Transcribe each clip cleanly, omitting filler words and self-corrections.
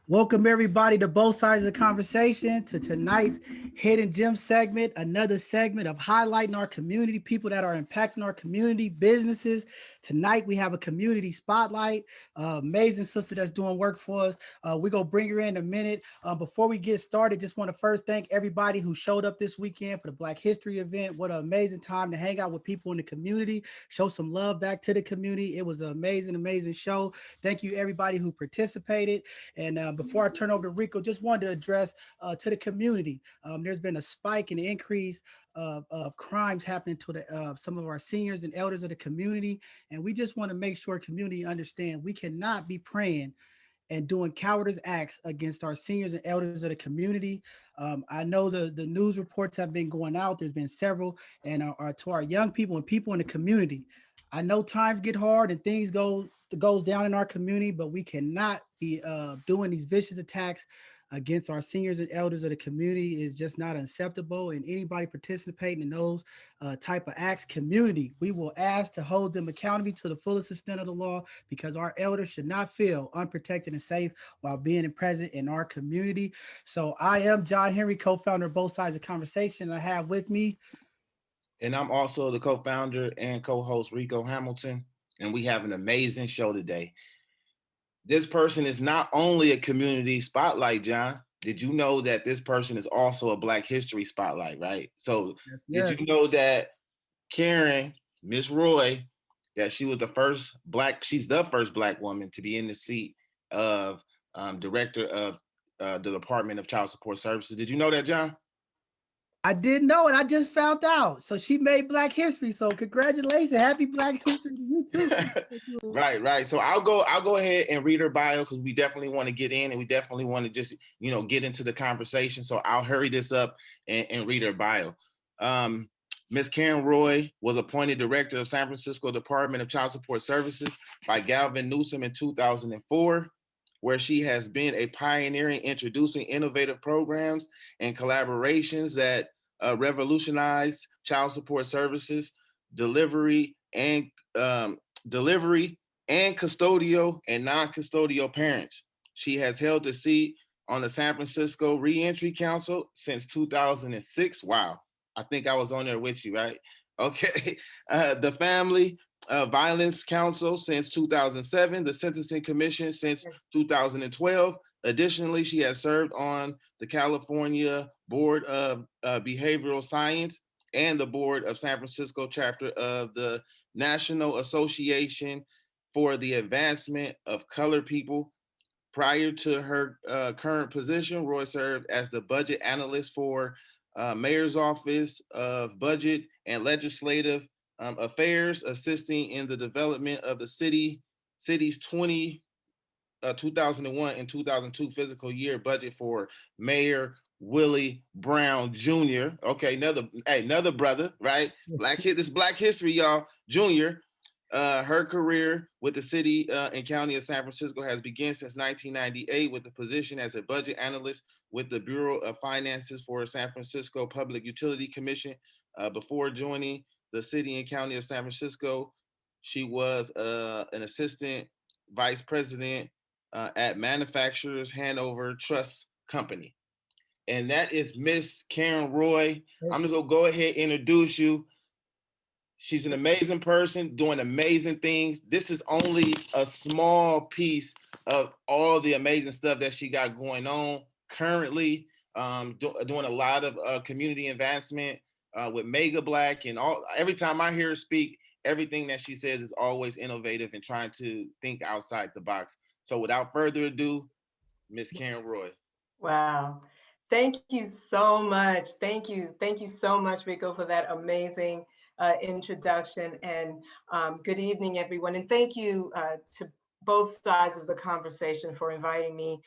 Welcome everybody to both sides of the conversation to tonight's Hidden Gem segment, another segment of highlighting our community, people that are impacting our community, businesses. Tonight we have a community spotlight, amazing sister that's doing work for us. We're going to bring her in a minute. Before we get started, just want to first thank everybody who showed up this weekend for the Black History event. What an amazing time to hang out with people in the community, show some love back to the community. It was an amazing, amazing show. Thank you everybody who participated. And before I turn over to Rico, just wanted to address to the community. There's been a spike in the increase of crimes happening to some of our seniors and elders of the community. And we just want to make sure community understand we cannot be praying and doing cowardice acts against our seniors and elders of the community. I know the news reports have been going out. There's been several, and to our young people and people in the community. I know times get hard and things goes down in our community, but we cannot be doing these vicious attacks against our seniors and elders of the community is just not acceptable. And anybody participating in those type of acts, community, we will ask to hold them accountable to the fullest extent of the law because our elders should not feel unprotected and safe while being present in our community. So I am John Henry, co-founder of Both Sides of Conversation. I have with me. And I'm also the co-founder and co-host Rico Hamilton. And we have an amazing show today. This person is not only a community spotlight, John. Did you know that this person is also a Black History spotlight, right? So Yes. Did you know that Karen, Miss Roye, that she's the first Black woman to be in the seat of director of the Department of Child Support Services. Did you know that, John? I didn't know it. I just found out. So she made Black History. So congratulations. Happy Black History to you too. Right. So I'll go ahead and read her bio because we definitely want to get in and we definitely want to just, get into the conversation. So I'll hurry this up and read her bio. Ms. Karen Roye was appointed director of San Francisco Department of Child Support Services by Galvin Newsom in 2004, where she has been a pioneer in introducing innovative programs and collaborations that revolutionize child support services, delivery and custodial and non-custodial parents. She has held the seat on the San Francisco Reentry Council since 2006. Wow. I think I was on there with you, right? Okay. The Family Violence Council since 2007, the Sentencing Commission since 2012. Additionally, she has served on the California Board of Behavioral Science and the Board of San Francisco chapter of the National Association for the Advancement of Colored People. Prior to her current position, Roye served as the budget analyst for Mayor's Office of Budget and Legislative Affairs, assisting in the development of the city's 2001 and 2002 fiscal year budget for Mayor Willie Brown Jr. Okay, another brother, right? This Black History, y'all, Jr. Her career with the city and county of San Francisco has begun since 1998 with the position as a budget analyst with the Bureau of Finances for San Francisco Public Utility Commission. Before joining the city and county of San Francisco, she was an assistant vice president at Manufacturers Hanover Trust Company. And that is Miss Karen Roye. I'm just gonna go ahead and introduce you. She's an amazing person doing amazing things. This is only a small piece of all the amazing stuff that she got going on currently, doing a lot of community advancement with Mega Black and all. Every time I hear her speak, everything that she says is always innovative and trying to think outside the box. So without further ado, Miss Karen Roye. Wow. Thank you so much. Thank you. Thank you so much, Rico, for that amazing introduction. And good evening, everyone. And thank you to both sides of the conversation for inviting me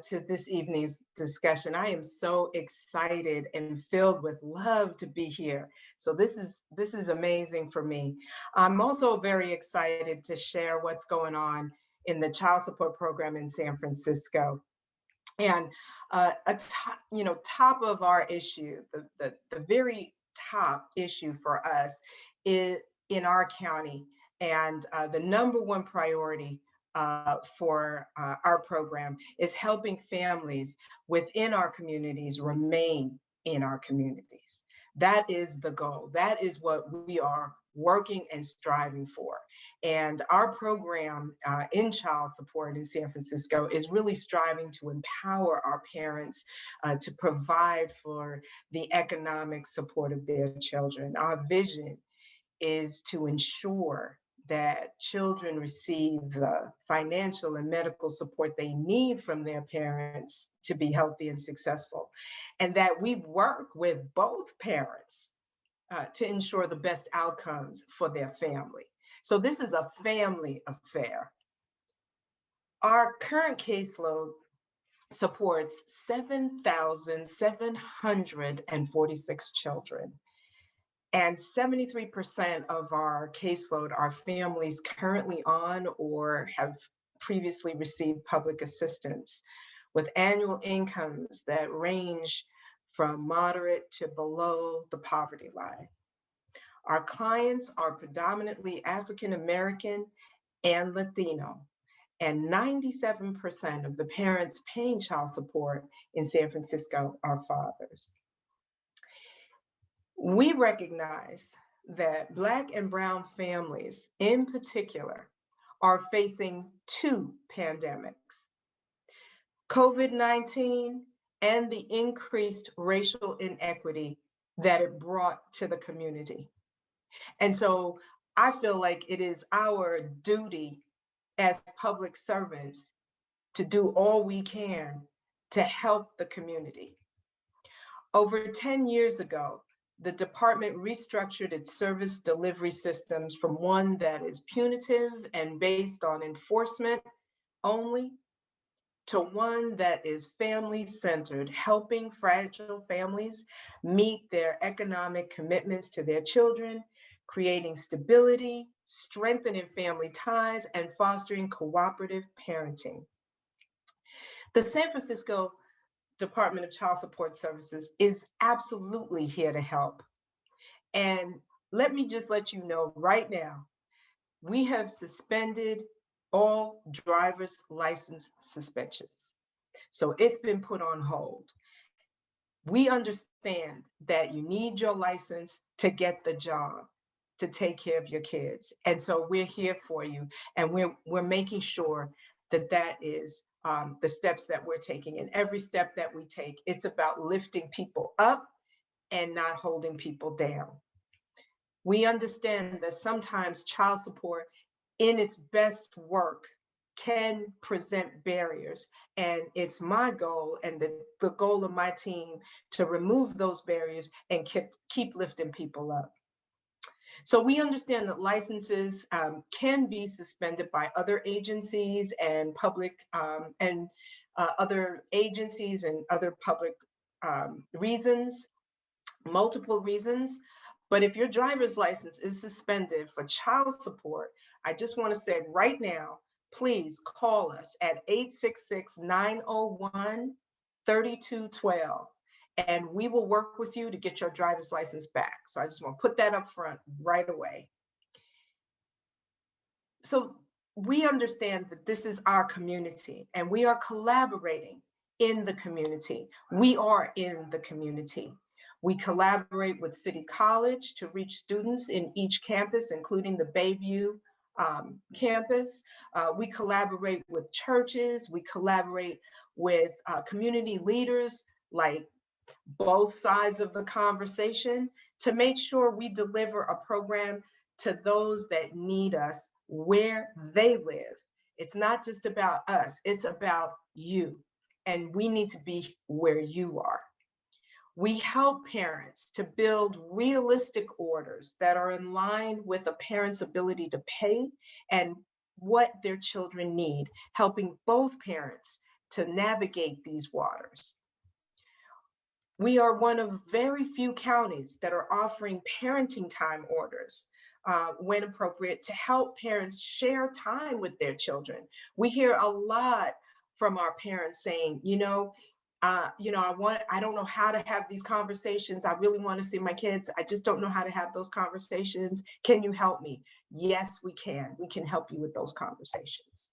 to this evening's discussion. I am so excited and filled with love to be here. So this is amazing for me. I'm also very excited to share what's going on in the child support program in San Francisco. And top of our issue, the very top issue for us is in our county, and the number one priority for our program is helping families within our communities remain in our communities. That is the goal. That is what we are working and striving for. And our program in child support in San Francisco is really striving to empower our parents to provide for the economic support of their children. Our vision is to ensure that children receive the financial and medical support they need from their parents to be healthy and successful. And that we work with both parents to ensure the best outcomes for their family. So this is a family affair. Our current caseload supports 7,746 children. And 73% of our caseload are families currently on or have previously received public assistance with annual incomes that range from moderate to below the poverty line. Our clients are predominantly African American and Latino, and 97% of the parents paying child support in San Francisco are fathers. We recognize that Black and Brown families in particular are facing two pandemics, COVID-19 and the increased racial inequity that it brought to the community. And so I feel like it is our duty as public servants to do all we can to help the community. Over 10 years ago, the department restructured its service delivery systems from one that is punitive and based on enforcement only to one that is family-centered, helping fragile families meet their economic commitments to their children, creating stability, strengthening family ties, and fostering cooperative parenting. The San Francisco Department of Child Support Services is absolutely here to help. And let me just let you know right now, we have suspended all driver's license suspensions. So it's been put on hold. We understand that you need your license to get the job, to take care of your kids. And so we're here for you. And we're making sure that that is the steps that we're taking. And every step that we take, it's about lifting people up and not holding people down. We understand that sometimes child support in its best work can present barriers. And it's my goal and the goal of my team to remove those barriers and keep lifting people up. So we understand that licenses can be suspended by other agencies and public other agencies and other public reasons, multiple reasons. But if your driver's license is suspended for child support, I just want to say right now, please call us at 866-901-3212. And we will work with you to get your driver's license back. So I just want to put that up front right away. So we understand that this is our community and we are collaborating in the community. We are in the community. We collaborate with City College to reach students in each campus, including the Bayview campus. We collaborate with churches. We collaborate with community leaders like both sides of the conversation to make sure we deliver a program to those that need us where they live. It's not just about us, it's about you. And we need to be where you are. We help parents to build realistic orders that are in line with a parent's ability to pay and what their children need, helping both parents to navigate these waters. We are one of very few counties that are offering parenting time orders when appropriate to help parents share time with their children. We hear a lot from our parents saying, I don't know how to have these conversations. I really want to see my kids. I just don't know how to have those conversations. Can you help me? Yes, we can. We can help you with those conversations.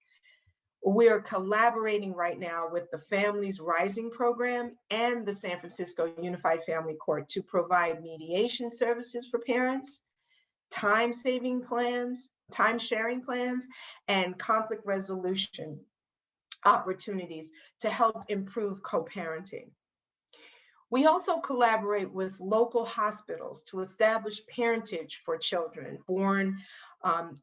We're collaborating right now with the Families Rising program and the San Francisco Unified Family Court to provide mediation services for parents, time-saving plans, time-sharing plans, and conflict resolution opportunities to help improve co-parenting. We also collaborate with local hospitals to establish parentage for children born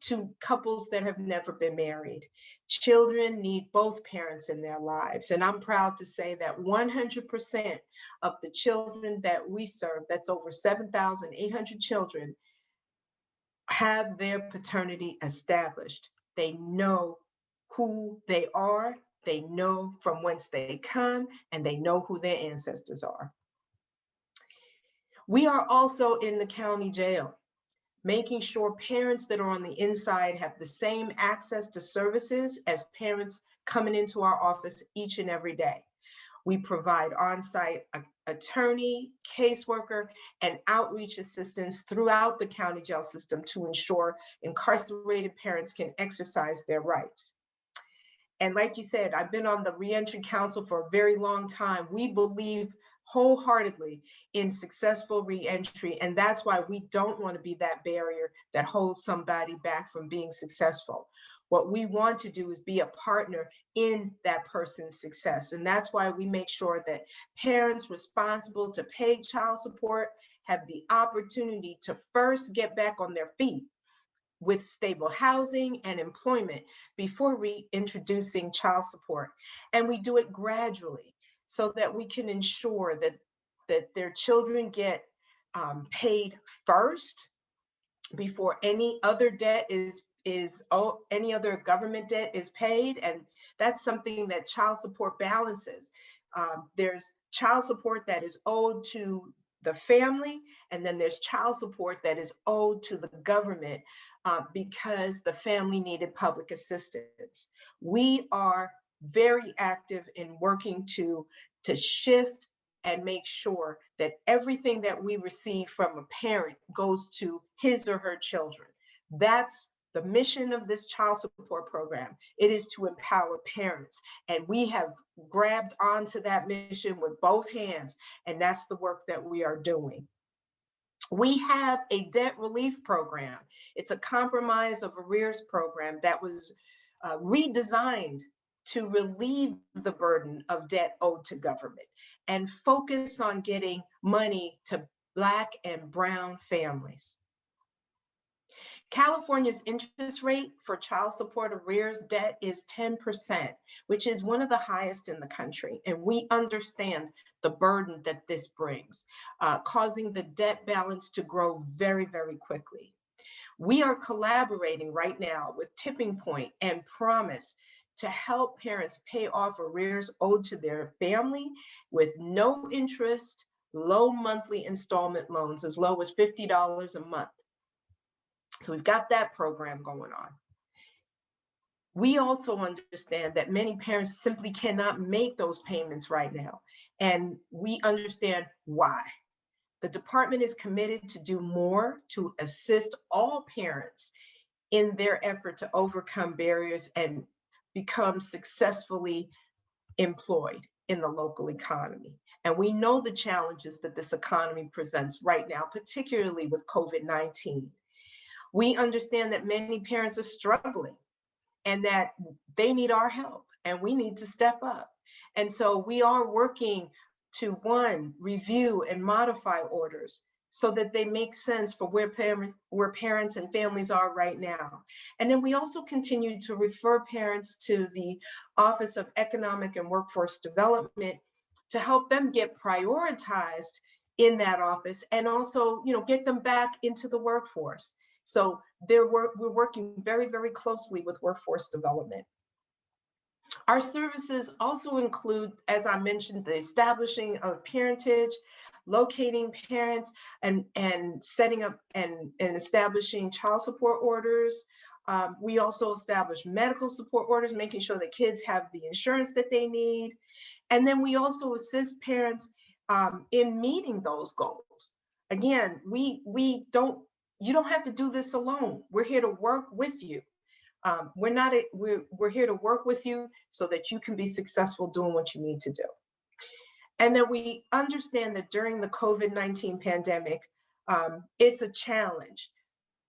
to couples that have never been married. Children need both parents in their lives. And I'm proud to say that 100% of the children that we serve, that's over 7,800 children, have their paternity established. They know who they are, they know from whence they come, and they know who their ancestors are. We are also in the county jail, making sure parents that are on the inside have the same access to services as parents coming into our office each and every day. We provide on-site attorney, caseworker, and outreach assistance throughout the county jail system to ensure incarcerated parents can exercise their rights. And like you said, I've been on the Reentry Council for a very long time. We believe wholeheartedly in successful reentry, and that's why we don't want to be that barrier that holds somebody back from being successful. What we want to do is be a partner in that person's success, and that's why we make sure that parents responsible to pay child support have the opportunity to first get back on their feet with stable housing and employment before reintroducing child support. And we do it gradually so that we can ensure that their children get paid first before any other debt any other government debt is paid. And that's something that child support balances. There's child support that is owed to the family, and then there's child support that is owed to the government because the family needed public assistance. We are very active in working to shift and make sure that everything that we receive from a parent goes to his or her children. That's the mission of this child support program. It is to empower parents, and we have grabbed onto that mission with both hands, and that's the work that we are doing. We have a debt relief program. It's a compromise of arrears program that was redesigned to relieve the burden of debt owed to government and focus on getting money to Black and Brown families. California's interest rate for child support arrears debt is 10%, which is one of the highest in the country. And we understand the burden that this brings, causing the debt balance to grow very, very quickly. We are collaborating right now with Tipping Point and Promise to help parents pay off arrears owed to their family with no interest, low monthly installment loans as low as $50 a month. So we've got that program going on. We also understand that many parents simply cannot make those payments right now, and we understand why. The department is committed to do more to assist all parents in their effort to overcome barriers and become successfully employed in the local economy. And we know the challenges that this economy presents right now, particularly with COVID-19. We understand that many parents are struggling and that they need our help and we need to step up. And so we are working to, one, review and modify orders so that they make sense for where parents and families are right now. And then we also continue to refer parents to the Office of Economic and Workforce Development to help them get prioritized in that office and also, get them back into the workforce. So we're working very, very closely with workforce development. Our services also include, as I mentioned, the establishing of parentage, locating parents, and setting up and establishing child support orders. We also establish medical support orders, making sure that kids have the insurance that they need. And then we also assist parents in meeting those goals. Again, you don't have to do this alone. We're here to work with you. We're here to work with you so that you can be successful doing what you need to do. And that we understand that during the COVID-19 pandemic, it's a challenge.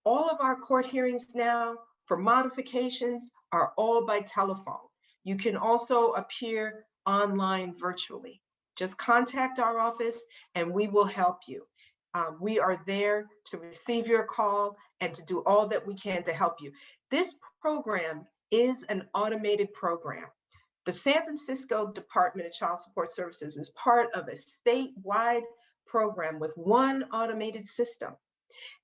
All of our court hearings now for modifications are all by telephone. You can also appear online virtually. Just contact our office and we will help you. We are there to receive your call and to do all that we can to help you. This program is an automated program. The San Francisco Department of Child Support Services is part of a statewide program with one automated system.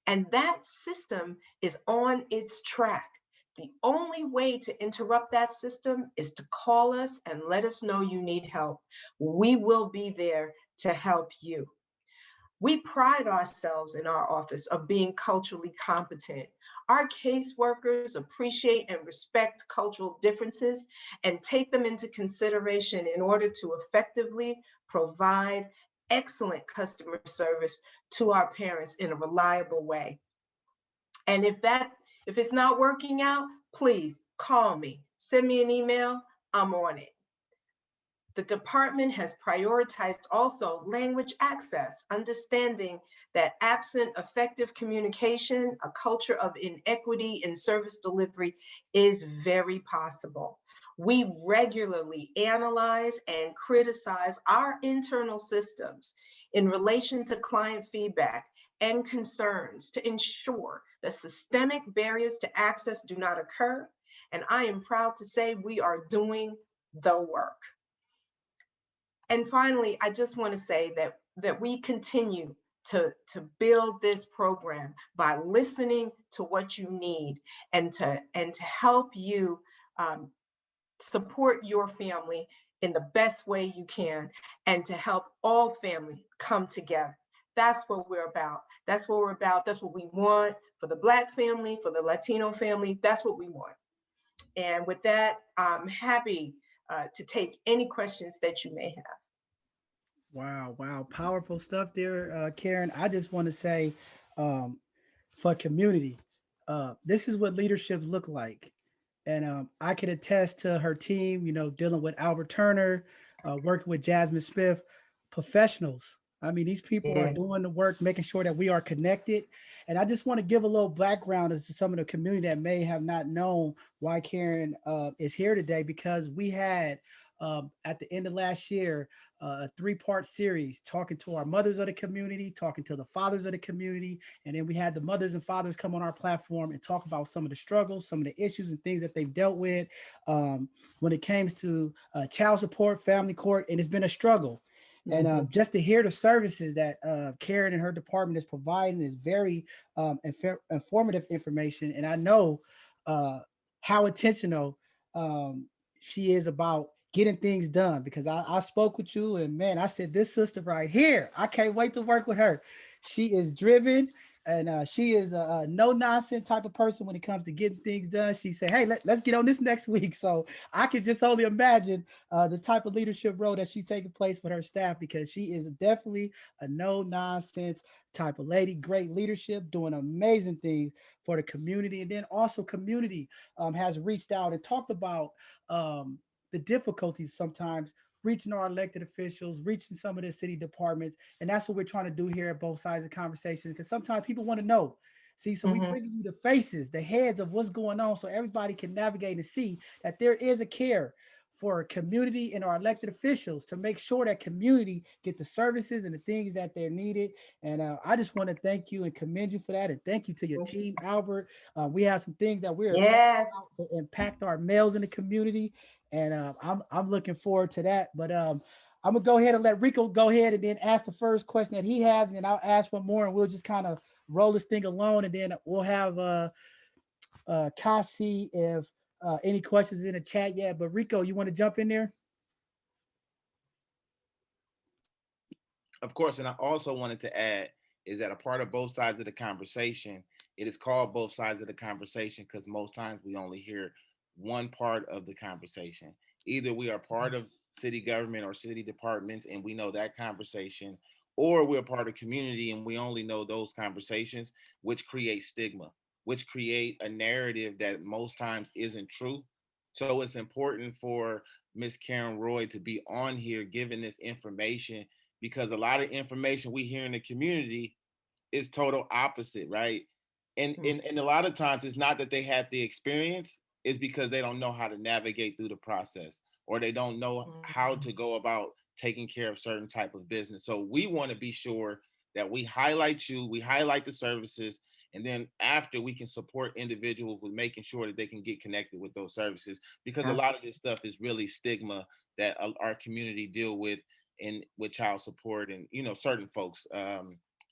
And that system is on its track. The only way to interrupt that system is to call us and let us know you need help. We will be there to help you. We pride ourselves in our office of being culturally competent. Our caseworkers appreciate and respect cultural differences and take them into consideration in order to effectively provide excellent customer service to our parents in a reliable way. And if it's not working out, please call me, send me an email, I'm on it. The department has prioritized also language access, understanding that absent effective communication, a culture of inequity in service delivery is very possible. We regularly analyze and criticize our internal systems in relation to client feedback and concerns to ensure that systemic barriers to access do not occur. And I am proud to say we are doing the work. And finally, I just want to say that we continue to build this program by listening to what you need and to help you support your family in the best way you can and to help all families come together. That's what we're about. That's what we're about. That's what we want for the Black family, for the Latino family. That's what we want. And with that, I'm happy to take any questions that you may have. Wow. Powerful stuff there, Karen. I just want to say, um, for community, this is what leadership look like. And I can attest to her team, dealing with Albert Turner, working with Jasmine Smith, professionals. I mean, these people are Yes. doing the work, making sure that we are connected. And I just want to give a little background as to some of the community that may have not known why Karen is here today, because we had at the end of last year a three-part series talking to our mothers of the community, talking to the fathers of the community, and then we had the mothers and fathers come on our platform and talk about some of the struggles, some of the issues and things that they've dealt with when it comes to child support, family court, and it's been a struggle. And just to hear the services that Karen and her department is providing is very informative information. And I know how intentional she is about getting things done, because I spoke with you and man, I said, this sister right here, I can't wait to work with her. She is driven and she is a no nonsense type of person when it comes to getting things done. She said, hey, let's get on this next week. So I can just only imagine the type of leadership role that she's taking place with her staff, because she is definitely a no nonsense type of lady. Great leadership, doing amazing things for the community. And then also community has reached out and talked about the difficulties sometimes reaching our elected officials, reaching some of the city departments. And that's what we're trying to do here at both sides of the conversation, because sometimes people want to know. See, so we bring you the faces, the heads of what's going on, so everybody can navigate and see that there is a care for community and our elected officials to make sure that community get the services and the things that they're needed. And I just want to thank you and commend you for that. And thank you to your team, Albert. We have some things that we're trying Yes. to impact our males in the community. And I'm looking forward to that. But I'm gonna go ahead and let Rico go ahead and then ask the first question that he has, and then I'll ask one more, and we'll just kind of roll this thing along, and then we'll have Kasi if any questions in the chat yet. But Rico, you want to jump in there? Of course, and I also wanted to add is that a part of both sides of the conversation, it is called both sides of the conversation because most times we only hear one part of the conversation. Either we are part of city government or city departments and we know that conversation, or we're part of community and we only know those conversations, which create stigma, which create a narrative that most times isn't true. So it's important for Miss Karen Roye to be on here giving this information, because a lot of information we hear in the community is total opposite, right? And a lot of times it's not that they have the experience, it's because they don't know how to navigate through the process, or they don't know how to go about taking care of certain type of business. So we want to be sure that we highlight you, we highlight the services, and then after we can support individuals with making sure that they can get connected with those services, because a lot of this stuff is really stigma that our community deal with, and with child support, and certain folks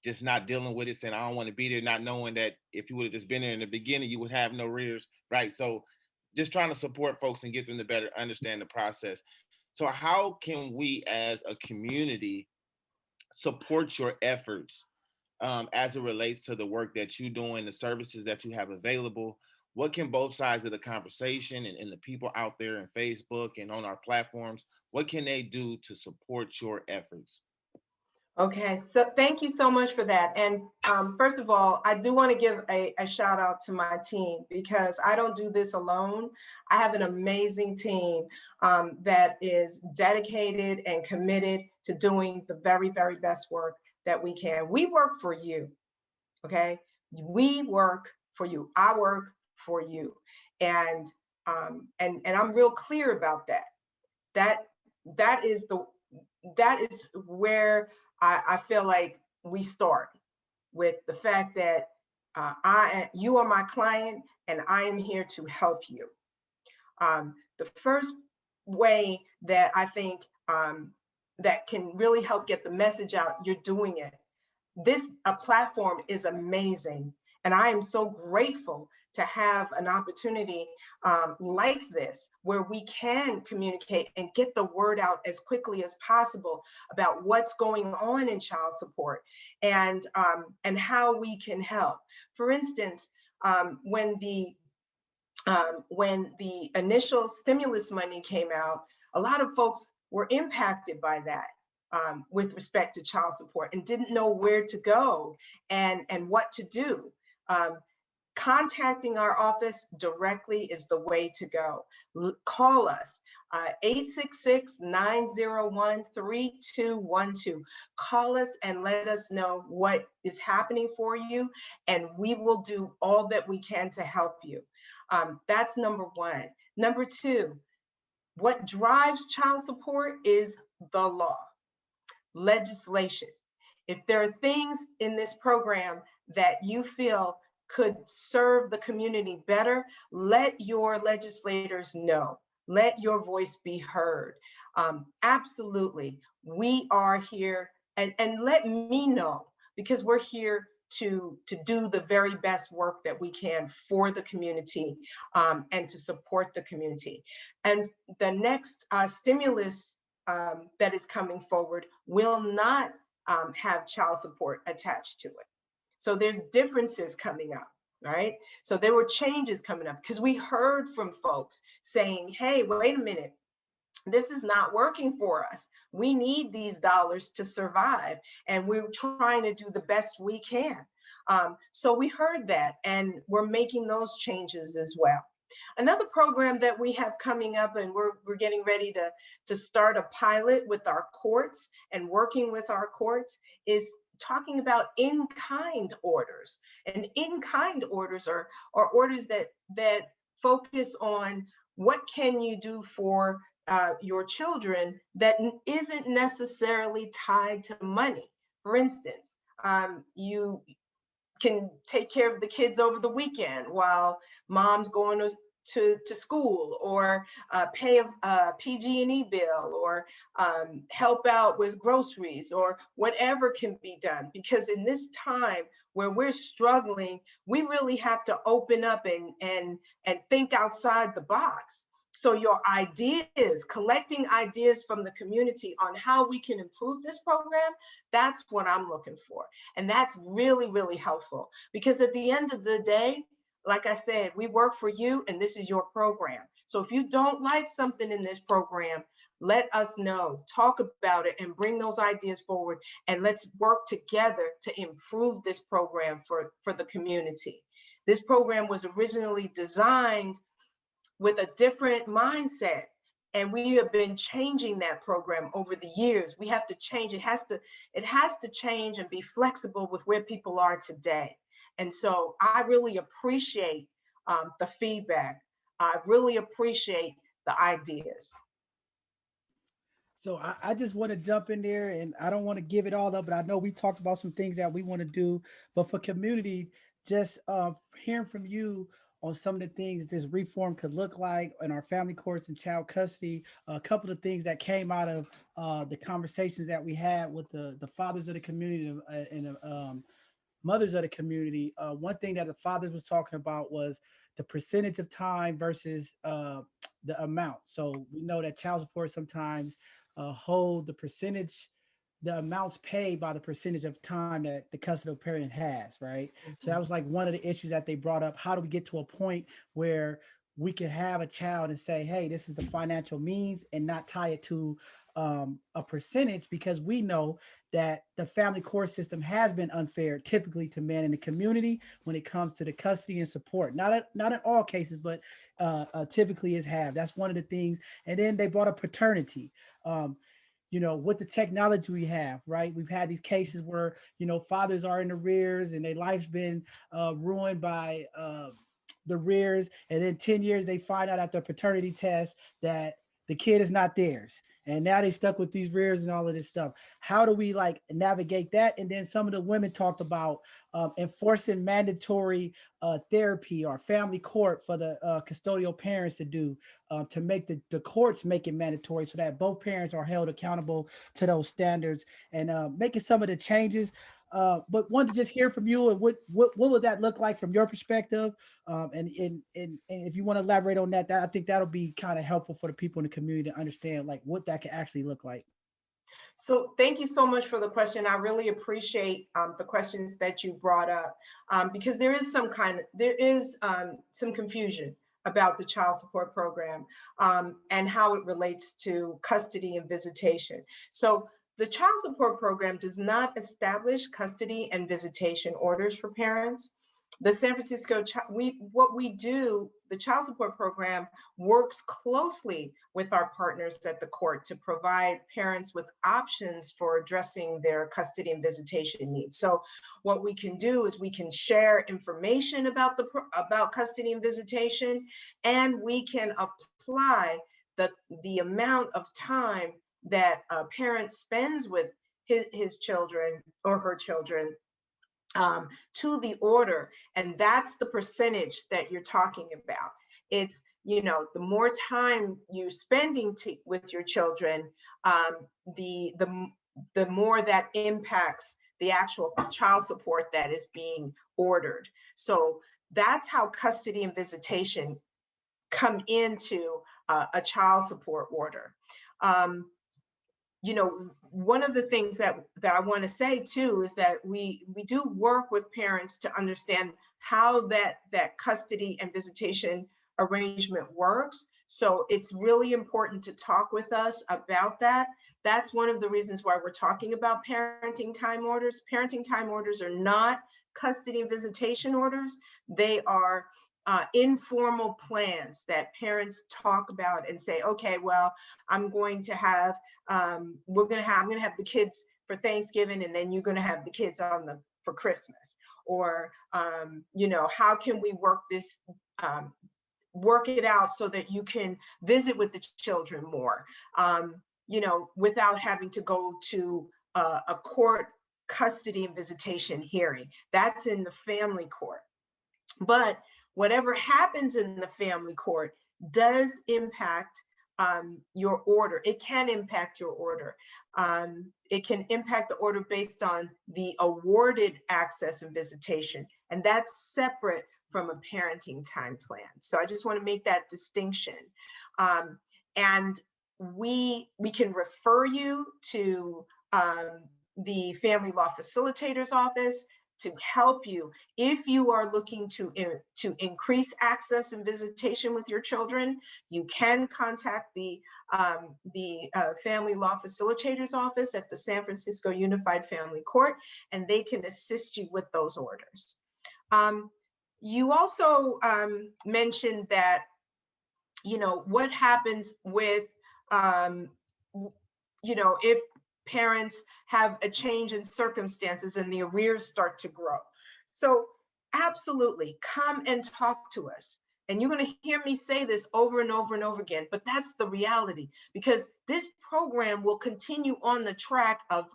just not dealing with it, saying I don't want to be there, not knowing that if you would have just been there in the beginning, you would have no rears, right? So just trying to support folks and get them to better understand the process. So how can we as a community support your efforts as it relates to the work that you're doing, the services that you have available? What can both sides of the conversation and the people out there in Facebook and on our platforms, what can they do to support your efforts? Okay, so thank you so much for that. And first of all, I do want to give a shout out to my team, because I don't do this alone. I have an amazing team that is dedicated and committed to doing the very, very best work that we can. We work for you, okay? We work for you. I work for you. And I'm real clear about that. That is where I feel like we start with the fact that you are my client and I am here to help you. The first way that I think that can really help get the message out, you're doing it. A platform is amazing. And I am so grateful to have an opportunity like this, where we can communicate and get the word out as quickly as possible about what's going on in child support, and how we can help. For instance, when the initial stimulus money came out, a lot of folks were impacted by that. With respect to child support, and didn't know where to go and what to do. Contacting our office directly is the way to go. Call us, 866-901-3212. Call us and let us know what is happening for you, and we will do all that we can to help you. That's number one. Number two, what drives child support is the law. Legislation. If there are things in this program that you feel could serve the community better, let your legislators know. Let your voice be heard. Absolutely. We are here, and let me know, because we're here to do the very best work that we can for the community, and to support the community. And the next stimulus that is coming forward will not have child support attached to it. So there's differences coming up, right? So there were changes coming up, because we heard from folks saying, hey, wait a minute, this is not working for us. We need these dollars to survive, and we're trying to do the best we can. So we heard that, and we're making those changes as well. Another program that we have coming up, and we're getting ready to start a pilot with our courts and working with our courts, is talking about in-kind orders. And in-kind orders are orders that focus on what can you do for your children that isn't necessarily tied to money. For instance, you can take care of the kids over the weekend while mom's going to school, or pay a PG&E bill, or help out with groceries, or whatever can be done. Because in this time where we're struggling, we really have to open up and think outside the box. So your ideas, collecting ideas from the community on how we can improve this program, that's what I'm looking for. And that's really, really helpful, because at the end of the day, like I said, we work for you, and this is your program. So if you don't like something in this program, let us know, talk about it, and bring those ideas forward, and let's work together to improve this program for the community. This program was originally designed with a different mindset, and we have been changing that program over the years. We have to change. It has to change and be flexible with where people are today. And so I really appreciate the feedback. I really appreciate the ideas. So I just want to jump in there, and I don't want to give it all up, but I know we talked about some things that we want to do. But for community, just hearing from you on some of the things this reform could look like in our family courts and child custody, a couple of things that came out of the conversations that we had with the fathers of the community and mothers of the community. One thing that the fathers was talking about was the percentage of time versus the amount. So we know that child support sometimes hold the percentage, the amounts paid by the percentage of time that the custodial parent has, right? So that was like one of the issues that they brought up. How do we get to a point where we can have a child and say, hey, this is the financial means, and not tie it to a percentage, because we know that the family court system has been unfair typically to men in the community when it comes to the custody and support. Not in all cases, but typically is have. That's one of the things. And then they brought up paternity. With the technology we have, right? We've had these cases where, fathers are in the rears and their life's been ruined by the rears. And then 10 years, they find out after a paternity test that the kid is not theirs. And now they stuck with these rears and all of this stuff. How do we navigate that? And then some of the women talked about enforcing mandatory therapy or family court for the custodial parents to do, to make the courts make it mandatory so that both parents are held accountable to those standards, and making some of the changes. But wanted to just hear from you, and what would that look like from your perspective? And if you want to elaborate on that, I think that'll be kind of helpful for the people in the community to understand what that could actually look like. So thank you so much for the question. I really appreciate the questions that you brought up, because there is some confusion about the child support program and how it relates to custody and visitation. So the child support program does not establish custody and visitation orders for parents. The San Francisco, what we do, the child support program works closely with our partners at the court to provide parents with options for addressing their custody and visitation needs. So what we can do is we can share information about custody and visitation, and we can apply the amount of time that a parent spends with his children or her children to the order. And that's the percentage that you're talking about. It's, the more time you spending with your children, the more that impacts the actual child support that is being ordered. So that's how custody and visitation come into a child support order. One of the things that I want to say too is that we do work with parents to understand how that custody and visitation arrangement works. So it's really important to talk with us about that. That's one of the reasons why we're talking about parenting time orders. Parenting time orders are not custody and visitation orders. They are informal plans that parents talk about and say, okay, well, I'm going to have the kids for Thanksgiving, and then you're going to have the kids for Christmas. Or, how can we work it out so that you can visit with the children more, without having to go to a court custody and visitation hearing. That's in the family court. But whatever happens in the family court does impact your order. It can impact your order. It can impact the order based on the awarded access and visitation, and that's separate from a parenting time plan. So I just want to make that distinction. And we can refer you to the Family Law Facilitator's Office to help you if you are looking to increase access and visitation with your children. You can contact the Family Law Facilitator's Office at the San Francisco Unified Family Court, and they can assist you with those orders. You also mentioned that, what happens with, if parents have a change in circumstances and the arrears start to grow. So absolutely, come and talk to us. And you're going to hear me say this over and over and over again, but that's the reality, because this program will continue on the track of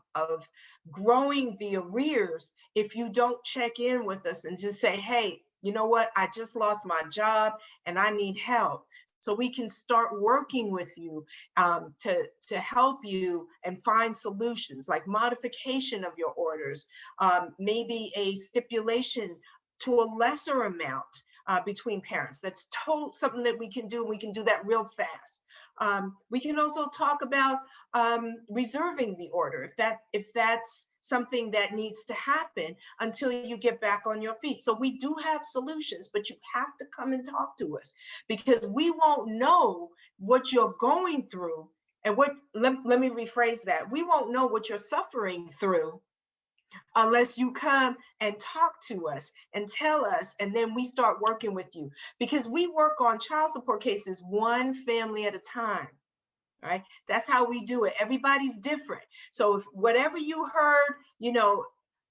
growing the arrears if you don't check in with us and just say, hey, you know what, I just lost my job and I need help. So we can start working with you to help you and find solutions like modification of your orders, maybe a stipulation to a lesser amount between parents. That's something that we can do. We can do that real fast. We can also talk about reserving the order if that's something that needs to happen until you get back on your feet. So we do have solutions, but you have to come and talk to us, because we won't know what you're going through. And let me rephrase that. We won't know what you're suffering through unless you come and talk to us and tell us, and then we start working with you, because we work on child support cases one family at a time. Right? That's how we do it. Everybody's different. So if whatever you heard,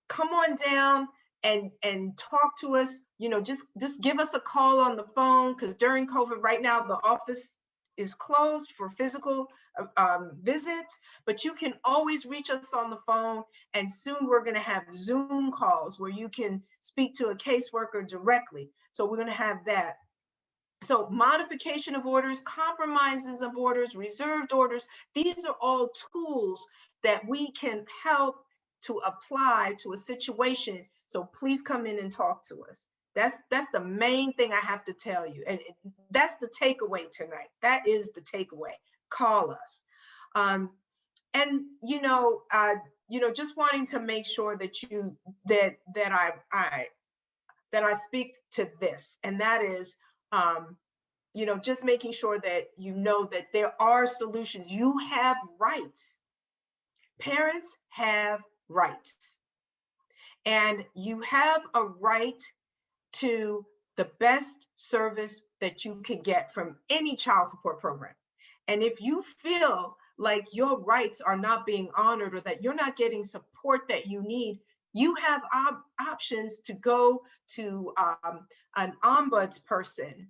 come on down and talk to us. Just give us a call on the phone, because during COVID right now, the office is closed for physical visits, but you can always reach us on the phone. And soon we're going to have Zoom calls where you can speak to a caseworker directly. So we're going to have that. So modification of orders, compromises of orders, reserved orders, these are all tools that we can help to apply to a situation. So please come in and talk to us. That's the main thing I have to tell you. And that's the takeaway tonight. That is the takeaway. Call us. And just wanting to make sure that I speak to this, and that is, just making sure that that there are solutions. You have rights. Parents have rights. And you have a right to the best service that you can get from any child support program. And if you feel like your rights are not being honored, or that you're not getting support that you need, you have options to go to an ombuds person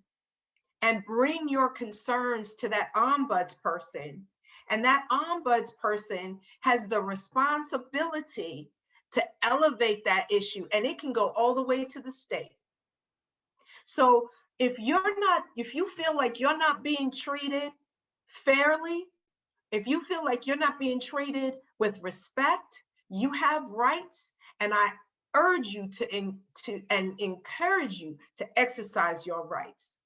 and bring your concerns to that ombuds person. And that ombuds person has the responsibility to elevate that issue, and it can go all the way to the state. So if you feel like you're not being treated fairly, if you feel like you're not being treated with respect, you have rights, and I urge you and encourage you to exercise your rights.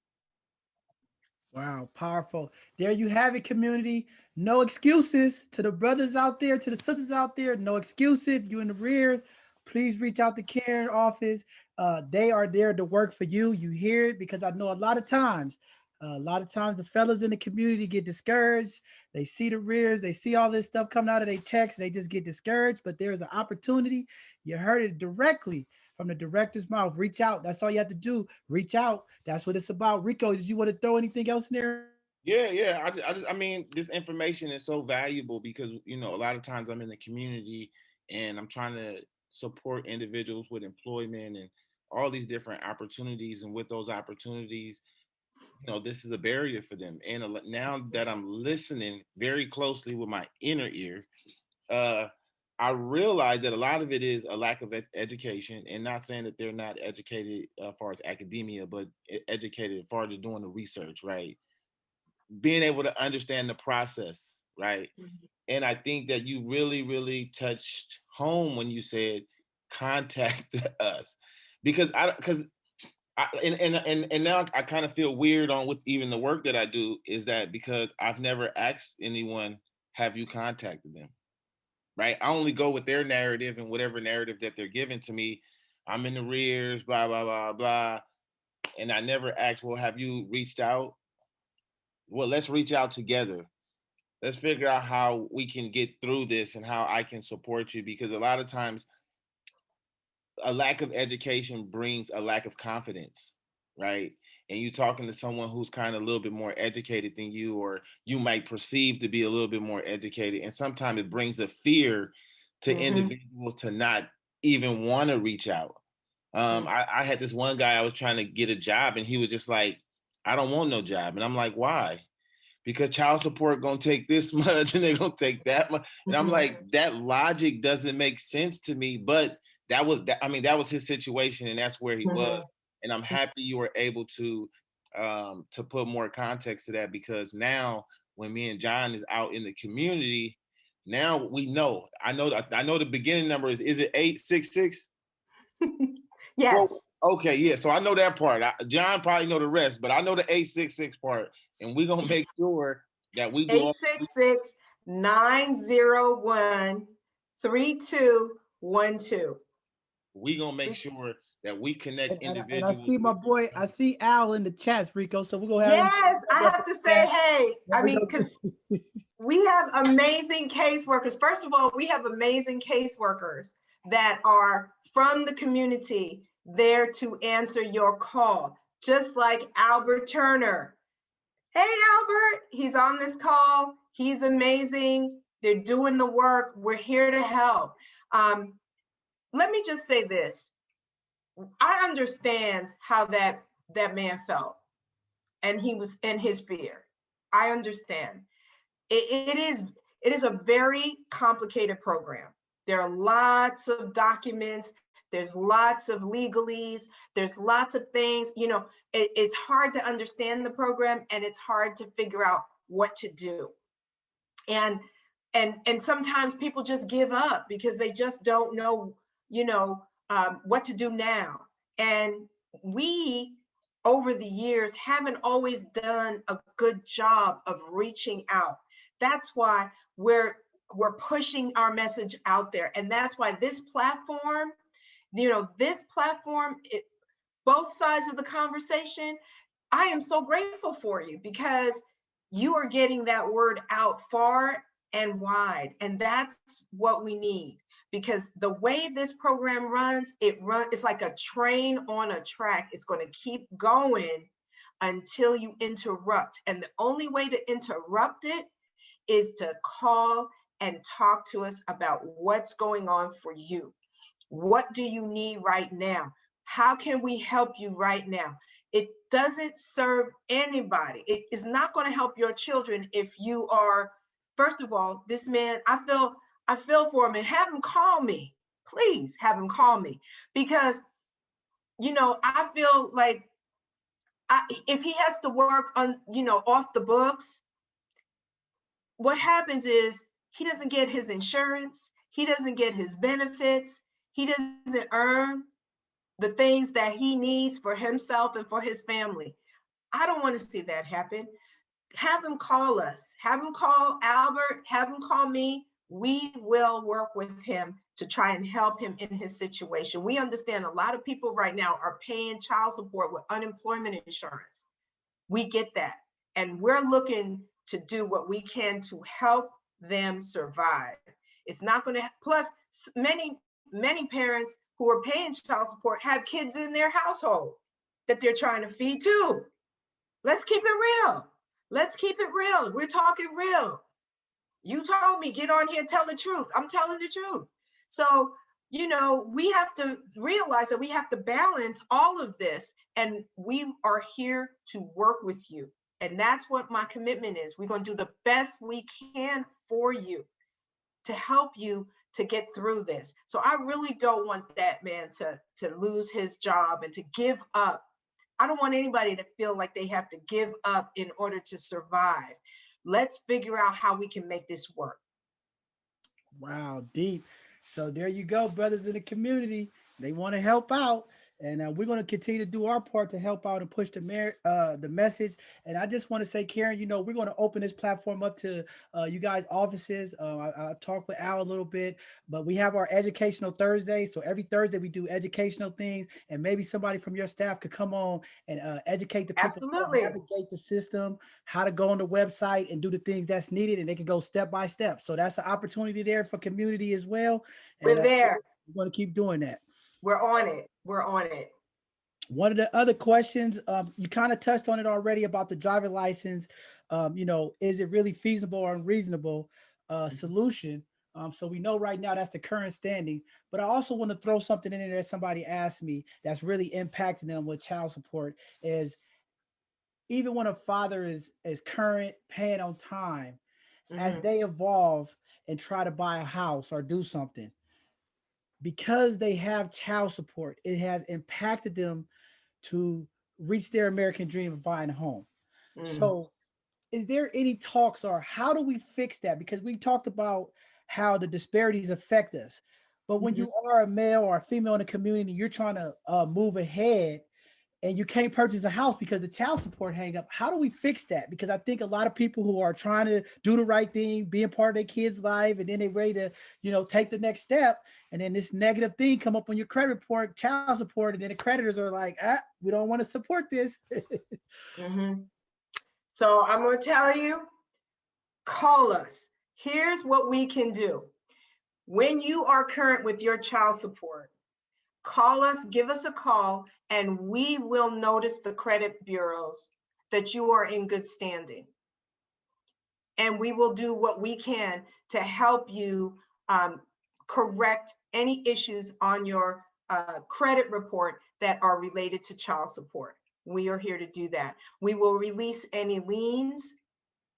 Wow, powerful. There you have it, community. No excuses to the brothers out there, to the sisters out there. No excuses. You in the rears. Please reach out to Karen office. They are there to work for you. You hear it, because I know a lot of times the fellas in the community get discouraged. They see the rears, they see all this stuff coming out of their checks, they just get discouraged. But there's an opportunity. You heard it directly from the director's mouth. Reach out. That's all you have to do. Reach out. That's what it's about. Rico, did you want to throw anything else in there? Yeah. I mean, this information is so valuable because, a lot of times I'm in the community and I'm trying to support individuals with employment and all these different opportunities. And with those opportunities, this is a barrier for them. And now that I'm listening very closely with my inner ear, I realize that a lot of it is a lack of education, and not saying that they're not educated as far as academia, but educated as far as doing the research, right? Being able to understand the process, right? Mm-hmm. And I think that you really, really touched home when you said contact us, because and now I kind of feel weird on with even the work that I do, is that because I've never asked anyone, have you contacted them? Right? I only go with their narrative, and whatever narrative that they're giving to me, I'm in the rears, blah, blah, blah, blah. And I never asked, well, have you reached out? Well, let's reach out together. Let's figure out how we can get through this and how I can support you, because a lot of times a lack of education brings a lack of confidence, right? And you talking to someone who's kind of a little bit more educated than you, or you might perceive to be a little bit more educated. And sometimes it brings a fear to individuals to not even want to reach out. I had this one guy, I was trying to get a job, and he was just like, I don't want no job. And I'm like, why? Because child support gonna take this much and they're gonna take that much. And I'm like, that logic doesn't make sense to me. But that was his situation, and that's where he was. And I'm happy you were able to put more context to that, because now when me and John is out in the community, now we know. I know the beginning number is it 866? Yes. Well, okay, yeah. So I know that part. John probably know the rest, but I know the 866 part, and we're gonna make sure that we do 866-901-3212. We're gonna make sure that we connect individuals. And I see my boy, I see Al in the chats, Rico. So we're gonna have yes, I have to say, hey, I mean, because we have amazing caseworkers. First of all, we have amazing caseworkers that are from the community there to answer your call, just like Albert Turner. Hey, Albert, he's on this call. He's amazing. They're doing the work. We're here to help. Let me just say this. I understand how that man felt, and he was in his fear. I understand. It is a very complicated program. There are lots of documents. There's lots of legalese. There's lots of things. You know, it's hard to understand the program, and it's hard to figure out what to do. And sometimes people just give up because they just don't know, what to do now. And we, over the years, haven't always done a good job of reaching out. That's why we're pushing our message out there. And that's why this platform, both sides of the conversation, I am so grateful for you, because you are getting that word out far and wide. And that's what we need, because the way this program runs, it's like a train on a track. It's going to keep going until you interrupt. And the only way to interrupt it is to call and talk to us about what's going on for you. What do you need right now? How can we help you right now? It doesn't serve anybody. It is not going to help your children if you are, first of all, this man, I feel for him, and have him call me. Please have him call me, because, I feel like if he has to work on, off the books, what happens is he doesn't get his insurance. He doesn't get his benefits. He doesn't earn the things that he needs for himself and for his family. I don't want to see that happen. Have him call us. Have him call Albert. Have him call me. We will work with him to try and help him in his situation. We understand a lot of people right now are paying child support with unemployment insurance. We get that. And we're looking to do what we can to help them survive. It's not going to, plus many parents who are paying child support have kids in their household that they're trying to feed too. Let's keep it real. Let's keep it real. We're talking real. You told me, get on here, tell the truth. I'm telling the truth. So, we have to realize that we have to balance all of this, and we are here to work with you. And that's what my commitment is. We're going to do the best we can for you to help you to get through this. So I really don't want that man to lose his job and to give up. I don't want anybody to feel like they have to give up in order to survive. Let's figure out how we can make this work. Wow, deep. So there you go, brothers in the community. They want to help out. And we're going to continue to do our part to help out and push the message. And I just want to say, Karen, we're going to open this platform up to you guys' offices. I talked with Al a little bit, but we have our educational Thursday. So every Thursday we do educational things, and maybe somebody from your staff could come on and educate the people, absolutely, how to navigate the system, how to go on the website and do the things that's needed, and they can go step by step. So that's an opportunity there for community as well. And we're there. we're going to keep doing that. We're on it. We're on it. One of the other questions, you kind of touched on it already about the driver license. Is it really feasible or unreasonable solution? So we know right now that's the current standing. But I also want to throw something in there that somebody asked me that's really impacting them with child support is even when a father is current paying on time, as they evolve and try to buy a house or do something, because they have child support, it has impacted them to reach their American dream of buying a home. So, is there any talks or how do we fix that? Because we talked about how the disparities affect us. But when you are a male or a female in the community, you're trying to move ahead and you can't purchase a house because the child support hang up. How do we fix that? Because I think a lot of people who are trying to do the right thing, being part of their kid's life, and then they're ready to, take the next step, and then this negative thing come up on your credit report, child support, and then the creditors are like, we don't want to support this. So I'm going to tell you, call us. Here's what we can do. When you are current with your child support, call us, give us a call, and we will notice the credit bureaus that you are in good standing. And we will do what we can to help you correct any issues on your credit report that are related to child support. We are here to do that. We will release any liens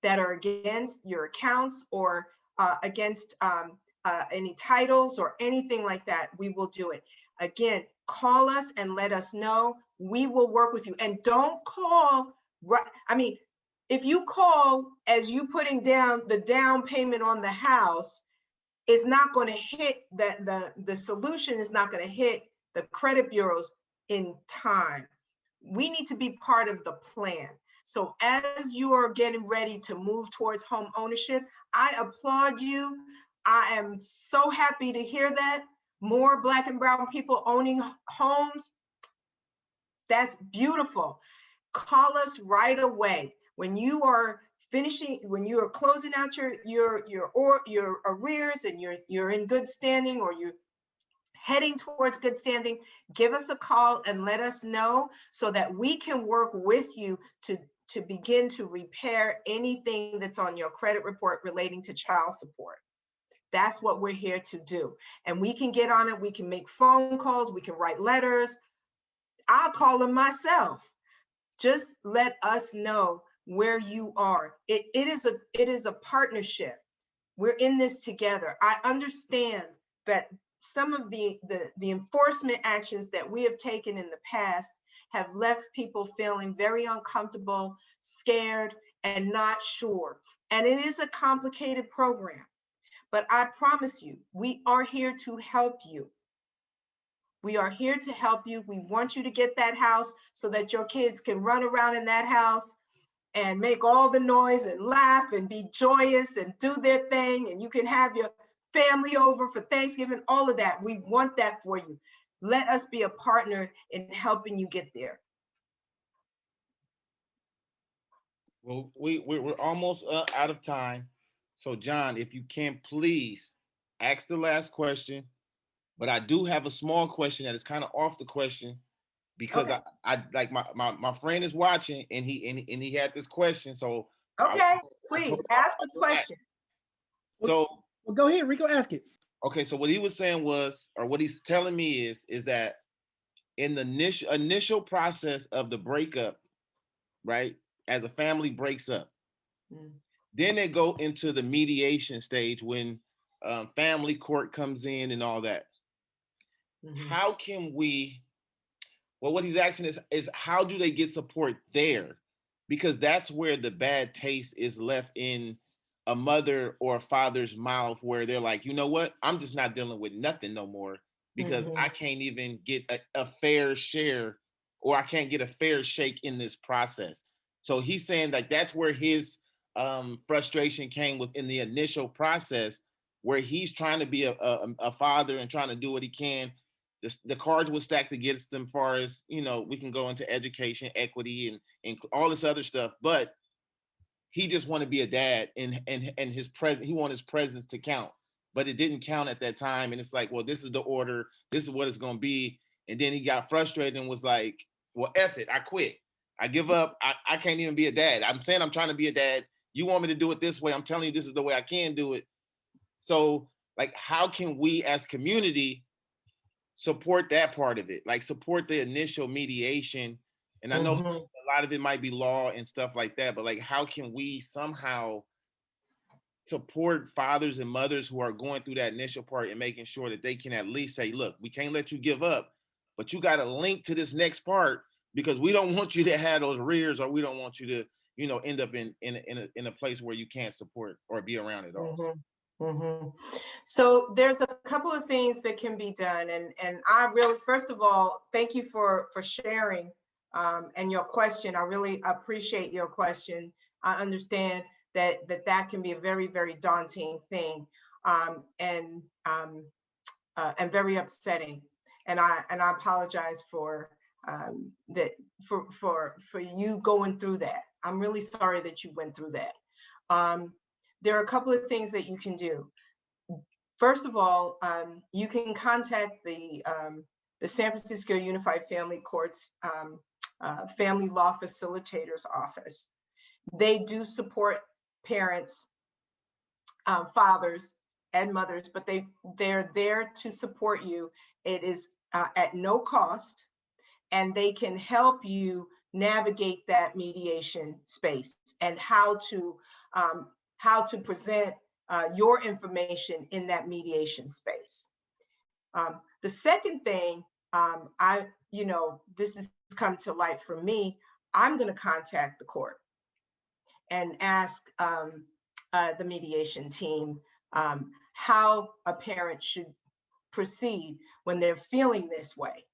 that are against your accounts or against any titles or anything like that. We will do it. Again, call us and let us know. We will work with you. And don't call, if you call as you putting down the down payment on the house, it's not going to hit the solution is not going to hit the credit bureaus in time. We need to be part of the plan. So as you are getting ready to move towards home ownership, I applaud you. I am so happy to hear that. More Black and brown people owning homes. That's beautiful. Call us right away. When you are finishing, when you are closing out your arrears and you're in good standing or you're heading towards good standing, give us a call and let us know so that we can work with you to begin to repair anything that's on your credit report relating to child support. That's what we're here to do. And we can get on it. We can make phone calls. We can write letters. I'll call them myself. Just let us know where you are. It is a partnership. We're in this together. I understand that some of the enforcement actions that we have taken in the past have left people feeling very uncomfortable, scared, and not sure. And it is a complicated program. But I promise you, we are here to help you. We are here to help you. We want you to get that house so that your kids can run around in that house and make all the noise and laugh and be joyous and do their thing. And you can have your family over for Thanksgiving, all of that. We want that for you. Let us be a partner in helping you get there. Well, we're almost out of time. So, John, if you can please ask the last question, but I do have a small question that is kind of off the question because Okay. I like my friend is watching and he had this question. So, okay, please ask the question. So, well, go ahead, Rico, ask it. Okay, so what he was saying was, or what he's telling me is that in the initial process of the breakup, right, as a family breaks up, then they go into the mediation stage when family court comes in and all that. How can we? Well, what he's asking is how do they get support there? Because that's where the bad taste is left in a mother or a father's mouth, where they're like, you know what? I'm just not dealing with nothing no more because I can't even get a fair share, or I can't get a fair shake in this process. So he's saying like that's where his frustration came within the initial process, where he's trying to be a father and trying to do what he can. The cards were stacked against them, as far as we can go into education, equity, and all this other stuff, but he just want to be a dad, and his presence, he want his presence to count. but it didn't count at that time. And it's like, well, this is the order. This is what it's going to be. And then he got frustrated and was like, well, F it. I quit. I give up. I can't even be a dad. I'm saying I'm trying to be a dad. You want me to do it this way. I'm telling you, this is the way I can do it. So like, how can we as community support that part of it? Like support the initial mediation. And I know a lot of it might be law and stuff like that, but like, how can we somehow support fathers and mothers who are going through that initial part and making sure that they can at least say, look, we can't let you give up, but you got to link to this next part because we don't want you to have those rears, or we don't want you to, you know, end up in a place where you can't support or be around it all. So there's a couple of things that can be done. And I really, first of all, thank you for sharing and your question. I really appreciate your question. I understand that can be a very, very daunting thing and very upsetting. And I apologize for that for you going through that. I'm really sorry that you went through that. There are a couple of things that you can do. First of all, you can contact the San Francisco Unified Family Courts Family Law Facilitators Office. They do support parents, fathers, and mothers, but they're there to support you. It is at no cost, and they can help you navigate that mediation space and how to present your information in that mediation space. The second thing, this has come to light for me. I'm going to contact the court and ask the mediation team how a parent should proceed when they're feeling this way,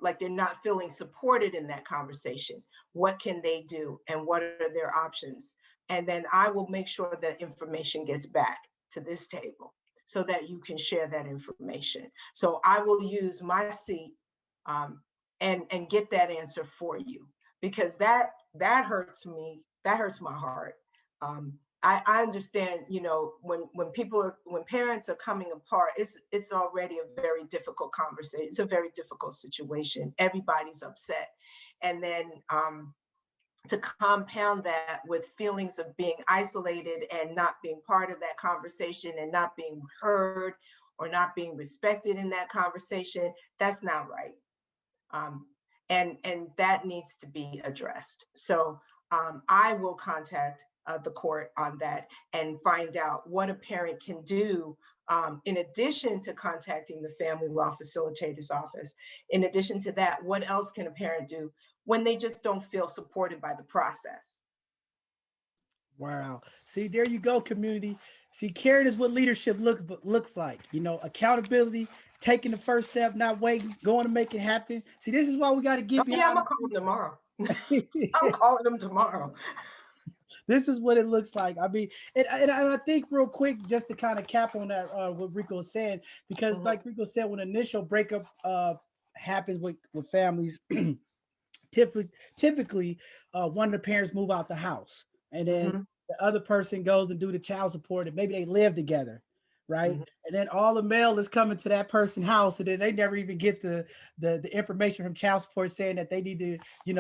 like they're not feeling supported in that conversation. What can they do, and what are their options? And then I will make sure that information gets back to this table so that you can share that information. So I will use my seat and get that answer for you, because that hurts me. That hurts my heart. I understand, when parents are coming apart, it's already a very difficult conversation. It's a very difficult situation. Everybody's upset. And then to compound that with feelings of being isolated and not being part of that conversation and not being heard or not being respected in that conversation, that's not right. And that needs to be addressed. So I will contact the court on that and find out what a parent can do in addition to contacting the Family Law Facilitator's Office. In addition to that, what else can a parent do when they just don't feel supported by the process? Wow. See, there you go, community. See, caring is what leadership looks like. Accountability, taking the first step, not waiting, going to make it happen. See, this is why we got to get behind. Yeah, I'm going to call them tomorrow. I'm calling them tomorrow. This is what it looks like. I mean, and I think real quick, just to kind of cap on that, what Rico said, because like Rico said, when initial breakup happens with families, typically one of the parents move out the house, and then the other person goes and do the child support, and maybe they live together, right? And then all the mail is coming to that person's house, and then they never even get the information from child support saying that they need to,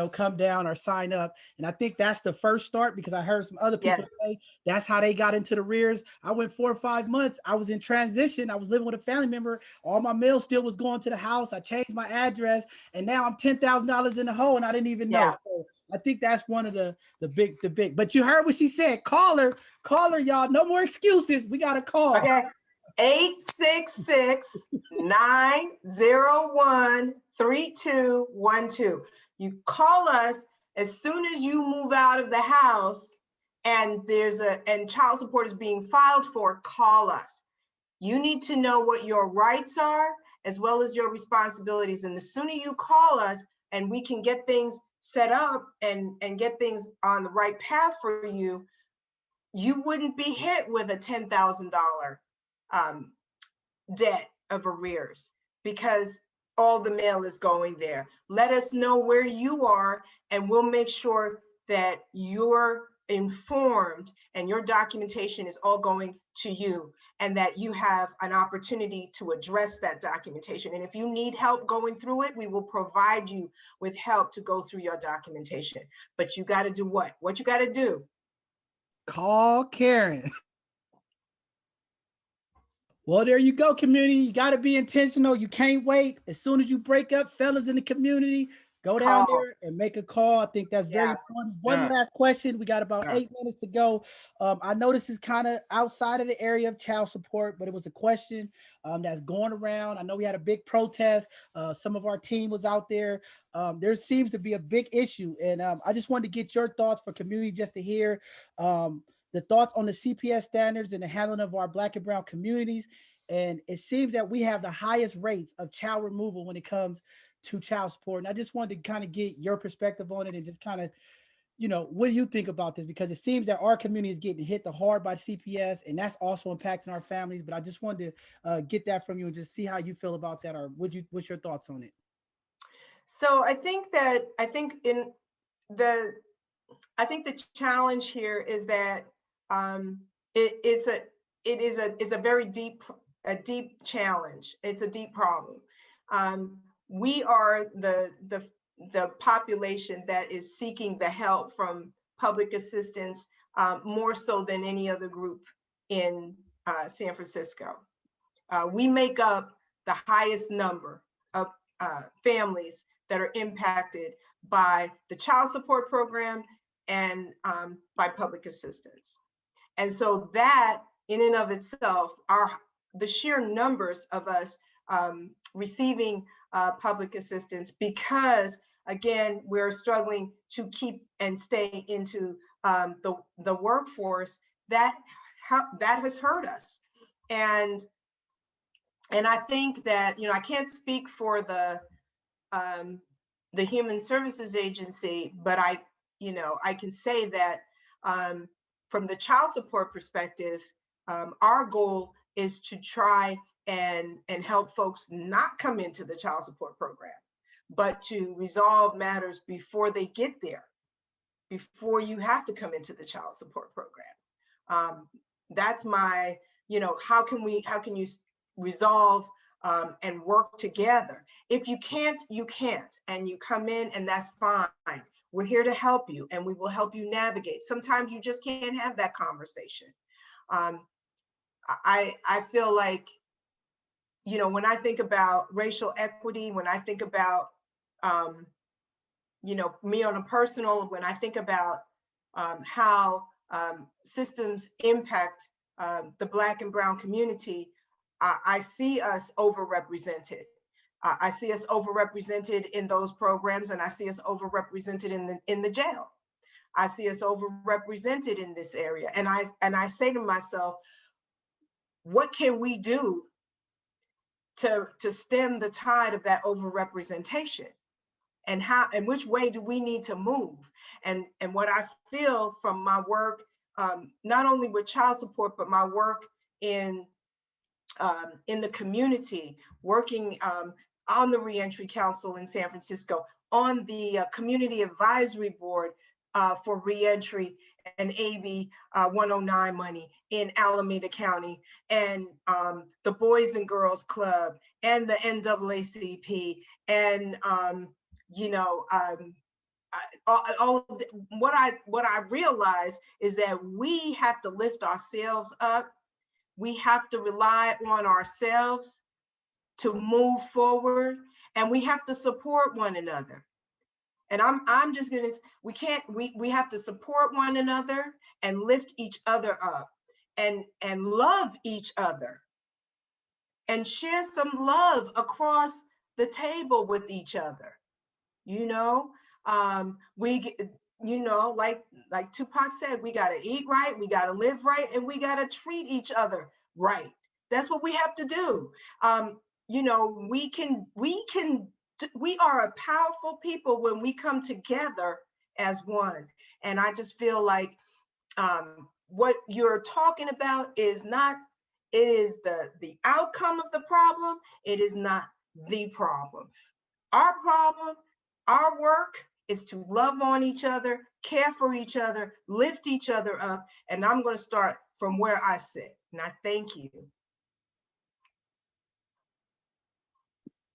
come down or sign up. And I think that's the first start, because I heard some other people say that's how they got into the rears. I went 4 or 5 months. I was in transition. I was living with a family member. All my mail still was going to the house. I changed my address, and now I'm $10,000 in the hole, and I didn't even know. So I think that's one of the big. But you heard what she said. Call her, y'all. No more excuses. We got to call. Okay. 866-901-3212. You call us as soon as you move out of the house and child support is being filed for. Call us. You need to know what your rights are as well as your responsibilities. And the sooner you call us and we can get things set up and get things on the right path for you, you wouldn't be hit with a $10,000 debt of arrears, because all the mail is going there. Let us know where you are, and we'll make sure that your informed and your documentation is all going to you, and that you have an opportunity to address that documentation. And if you need help going through it, we will provide you with help to go through your documentation. But you got to do what? What you got to do? Call Karen. Well, there you go, community. You got to be intentional. You can't wait. As soon as you break up, fellas in the community, go down there and make a call. I think that's very important. One last question. We got about 8 minutes to go. I know this is kind of outside of the area of child support, but it was a question that's going around. I know we had a big protest. Some of our team was out there. There seems to be a big issue. And I just wanted to get your thoughts for community just to hear the thoughts on the CPS standards and the handling of our Black and brown communities. And it seems that we have the highest rates of child removal when it comes to child support. And I just wanted to kind of get your perspective on it and just kind of, what do you think about this? Because it seems that our community is getting hit the hard by CPS, and that's also impacting our families. But I just wanted to get that from you and just see how you feel about that, or what's your thoughts on it? So I think the challenge here is that it is a very deep challenge. It's a deep problem. We are the population that is seeking the help from public assistance more so than any other group in San Francisco. We make up the highest number of families that are impacted by the child support program and by public assistance. And so that in and of itself are the sheer numbers of us receiving public assistance, because again, we're struggling to keep and stay into the workforce. That has hurt us. And I think that, I can't speak for the Human Services Agency, but I can say that from the child support perspective, our goal is to try and help folks not come into the child support program, but to resolve matters before they get there, before you have to come into the child support program. That's my, how can you resolve and work together? If you can't, you can't, and you come in, and that's fine. We're here to help you, and we will help you navigate. Sometimes you just can't have that conversation. I feel like, when I think about racial equity, when I think about, me on a personal, when I think about how systems impact the Black and brown community, I see us overrepresented. I see us overrepresented in those programs, and I see us overrepresented in the jail. I see us overrepresented in this area. And I say to myself, what can we do to stem the tide of that overrepresentation? And which way do we need to move? And what I feel from my work, not only with child support, but my work in the community, working on the Reentry Council in San Francisco, on the Community Advisory Board for Reentry and AB 109 money in Alameda County, and the Boys and Girls Club, and the NAACP, and what I realize is that we have to lift ourselves up. We have to rely on ourselves to move forward, and we have to support one another. And I'm just gonna, we have to support one another and lift each other up, and love each other, and share some love across the table with each other. Like Tupac said, we gotta eat right, we gotta live right, and we gotta treat each other right. That's what we have to do. We are a powerful people when we come together as one. And I just feel like what you're talking about is not, it is the outcome of the problem. It is not the problem. Our problem, our work is to love on each other, care for each other, lift each other up. And I'm going to start from where I sit. And I thank you.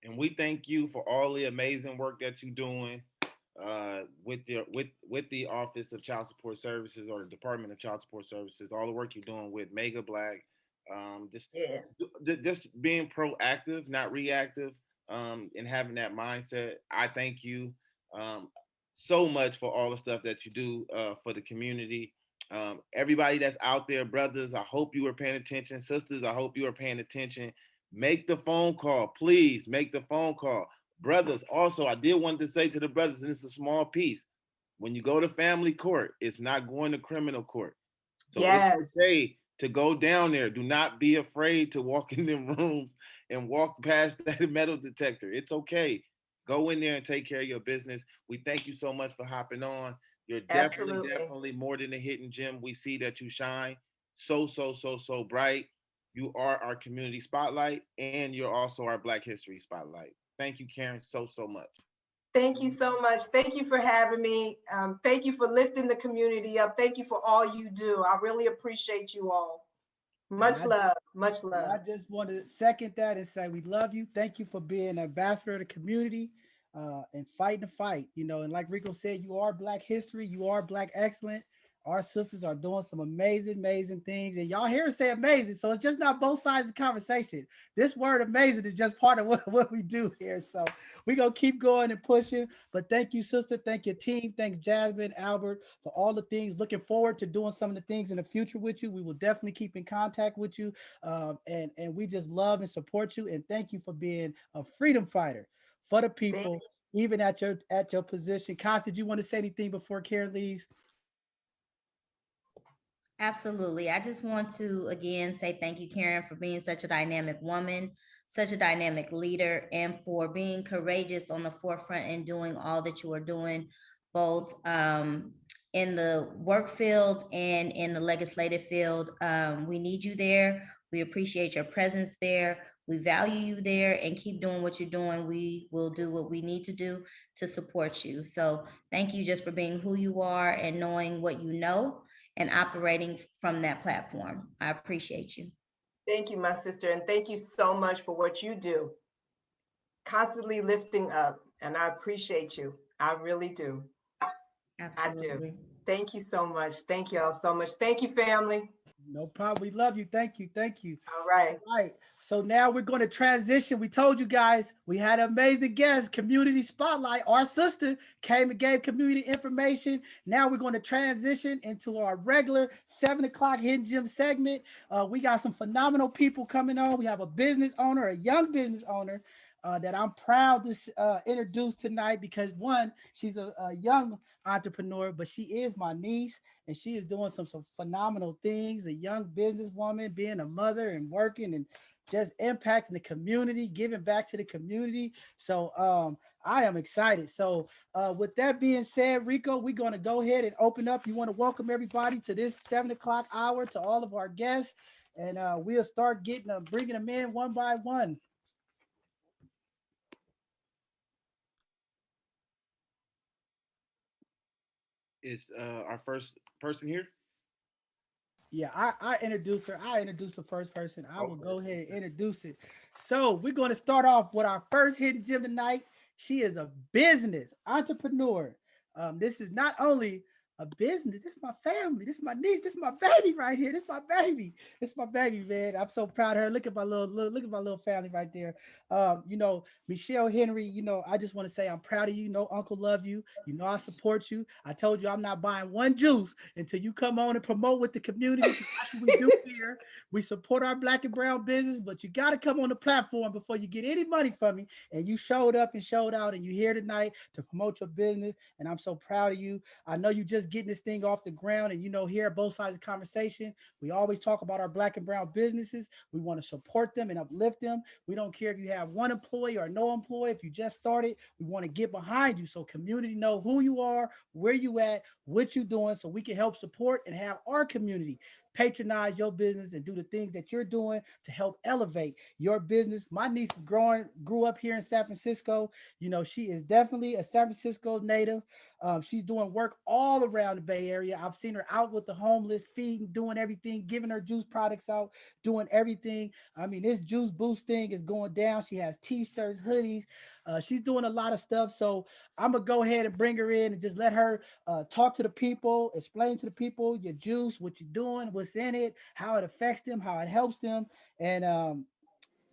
And we thank you for all the amazing work that you're doing with the Office of Child Support Services or the Department of Child Support Services. All the work you're doing with Mega Black, just Yes. just being proactive, not reactive, and having that mindset. I thank you um, so much for all the stuff that you do for the community. Everybody that's out there, brothers, I hope you were paying attention. Sisters, I hope you are paying attention. Make the phone call, please. Make the phone call, brothers. Also, I did want to say to the brothers, and it's a small piece. When you go to family court, it's not going to criminal court. So it's Yes. okay to go down there. Do not be afraid to walk in them rooms and walk past that metal detector. It's okay. Go in there and take care of your business. We thank you so much for hopping on. You're Absolutely. definitely more than a hidden gem. We see that you shine so bright. You are our community spotlight, and you're also our Black History spotlight. Thank you, Karen, so much. Thank you so much. Thank you for having me. Thank you for lifting the community up. Thank you for all you do. I really appreciate you all. Much love. Much And I love. just want to second that and say we love you. Thank you for being an ambassador of the community and fighting the fight. You know, and like Rico said, you are Black history. You are Black excellent. Our sisters are doing some amazing things. And y'all hear us say amazing. So it's just not both sides of the conversation. This word amazing is just part of what we do here. So we're going to keep going and pushing. But thank you, sister. Thank your team. Thanks, Jasmine, Albert, for all the things. Looking forward to doing some of the things in the future with you. We will definitely keep in contact with you. And we just love and support you. And thank you for being a freedom fighter for the Thank people, even at your position. Constance, did you want to say anything before Karen leaves? Absolutely. I just want to again say thank you, Karen, for being such a dynamic woman, such a dynamic leader, and for being courageous on the forefront and doing all that you are doing, both in the work field and in the legislative field. We need you there. We appreciate your presence there. We value you there, and keep doing what you're doing. We will do what we need to do to support you. So thank you just for being who you are and knowing what you know and operating from that platform. I appreciate you. Thank you, my sister. And thank you so much for what you do. Constantly lifting up. And I appreciate you. I really do. I do. Absolutely. Thank you so much. Thank you all so much. Thank you, family. No problem. We love you. Thank you. Thank you. All right. All right. So now we're going to transition. We told you guys we had an amazing guest, Community Spotlight. Our sister came and gave community information. Now we're going to transition into our regular 7 o'clock Hidden Gem segment. We got some phenomenal people coming on. We have a business owner, a young business owner that I'm proud to introduce tonight because one, she's a young entrepreneur, but she is my niece and she is doing some phenomenal things. A young businesswoman, being a mother and working and just impacting the community, giving back to the community. So I am excited. So with that being said, Rico, we're going to go ahead and open up. You want to welcome everybody to this 7 o'clock hour, to all of our guests, and we'll start getting them, bringing them in one by one. Is our first person here? Yeah, I introduced her. I introduced the first person. I will Okay. go ahead and introduce it. So we're going to start off with our first hidden gem tonight. She is a business entrepreneur. This is not only a business. This is my family. This is my niece. This is my baby right here. This is my baby. This is my baby, man. I'm so proud of her. Look at my look at my little family right there. Mieshael Henry. I just want to say I'm proud of you. Uncle love you. I support you. I told you I'm not buying one juice until you come on and promote with the community. That's what we do here. We support our Black and brown business, but you got to come on the platform before you get any money from me. And you showed up and showed out, and you're here tonight to promote your business. And I'm so proud of you. I know you just getting this thing off the ground, and here at both sides of the conversation, we always talk about our Black and brown businesses. We want to support them and uplift them. We don't care if you have one employee or no employee. If you just started, we want to get behind you so community know who you are, where you at, what you doing, so we can help support and have our community patronize your business and do the things that you're doing to help elevate your business. My niece grew up here in San Francisco. You know, she is definitely a San Francisco native. She's doing work all around the Bay Area. I've seen her out with the homeless, feeding, doing everything, giving her juice products out, doing everything. I mean, this juice boost thing is going down. She has t-shirts, hoodies. She's doing a lot of stuff. So I'm going to go ahead and bring her in and just let her talk to the people, explain to the people your juice, what you're doing, what's in it, how it affects them, how it helps them. And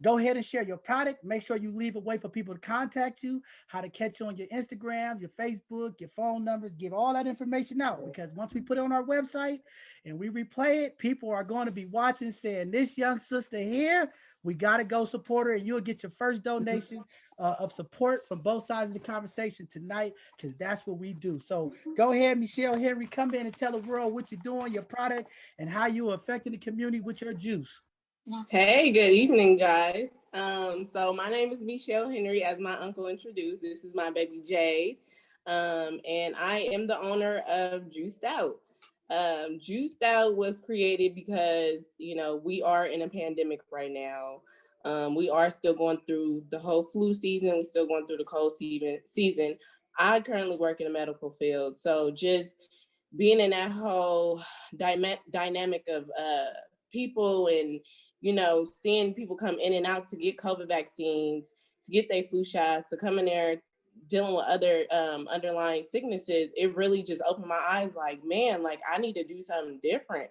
go ahead and share your product. Make sure you leave a way for people to contact you, how to catch you on your Instagram, your Facebook, your phone numbers. Give all that information out, because once we put it on our website and we replay it, people are going to be watching saying, this young sister here, we got to go support her, and you'll get your first donation of support from both sides of the conversation tonight, because that's what we do. So go ahead, Mieshael Henry, come in and tell the world what you're doing, your product, and how you're affecting the community with your juice. Hey, good evening, guys. So my name is Mieshael Henry, as my uncle introduced. This is my baby Jade, and I am the owner of Juiced Out. Juiced Out was created because, you know, we are in a pandemic right now. We are still going through the whole flu season. We're still going through the cold season. I currently work in the medical field, so just being in that whole dynamic of people, and you know, seeing people come in and out to get COVID vaccines, to get their flu shots, to come in there dealing with other underlying sicknesses, it really just opened my eyes like, man, like I need to do something different.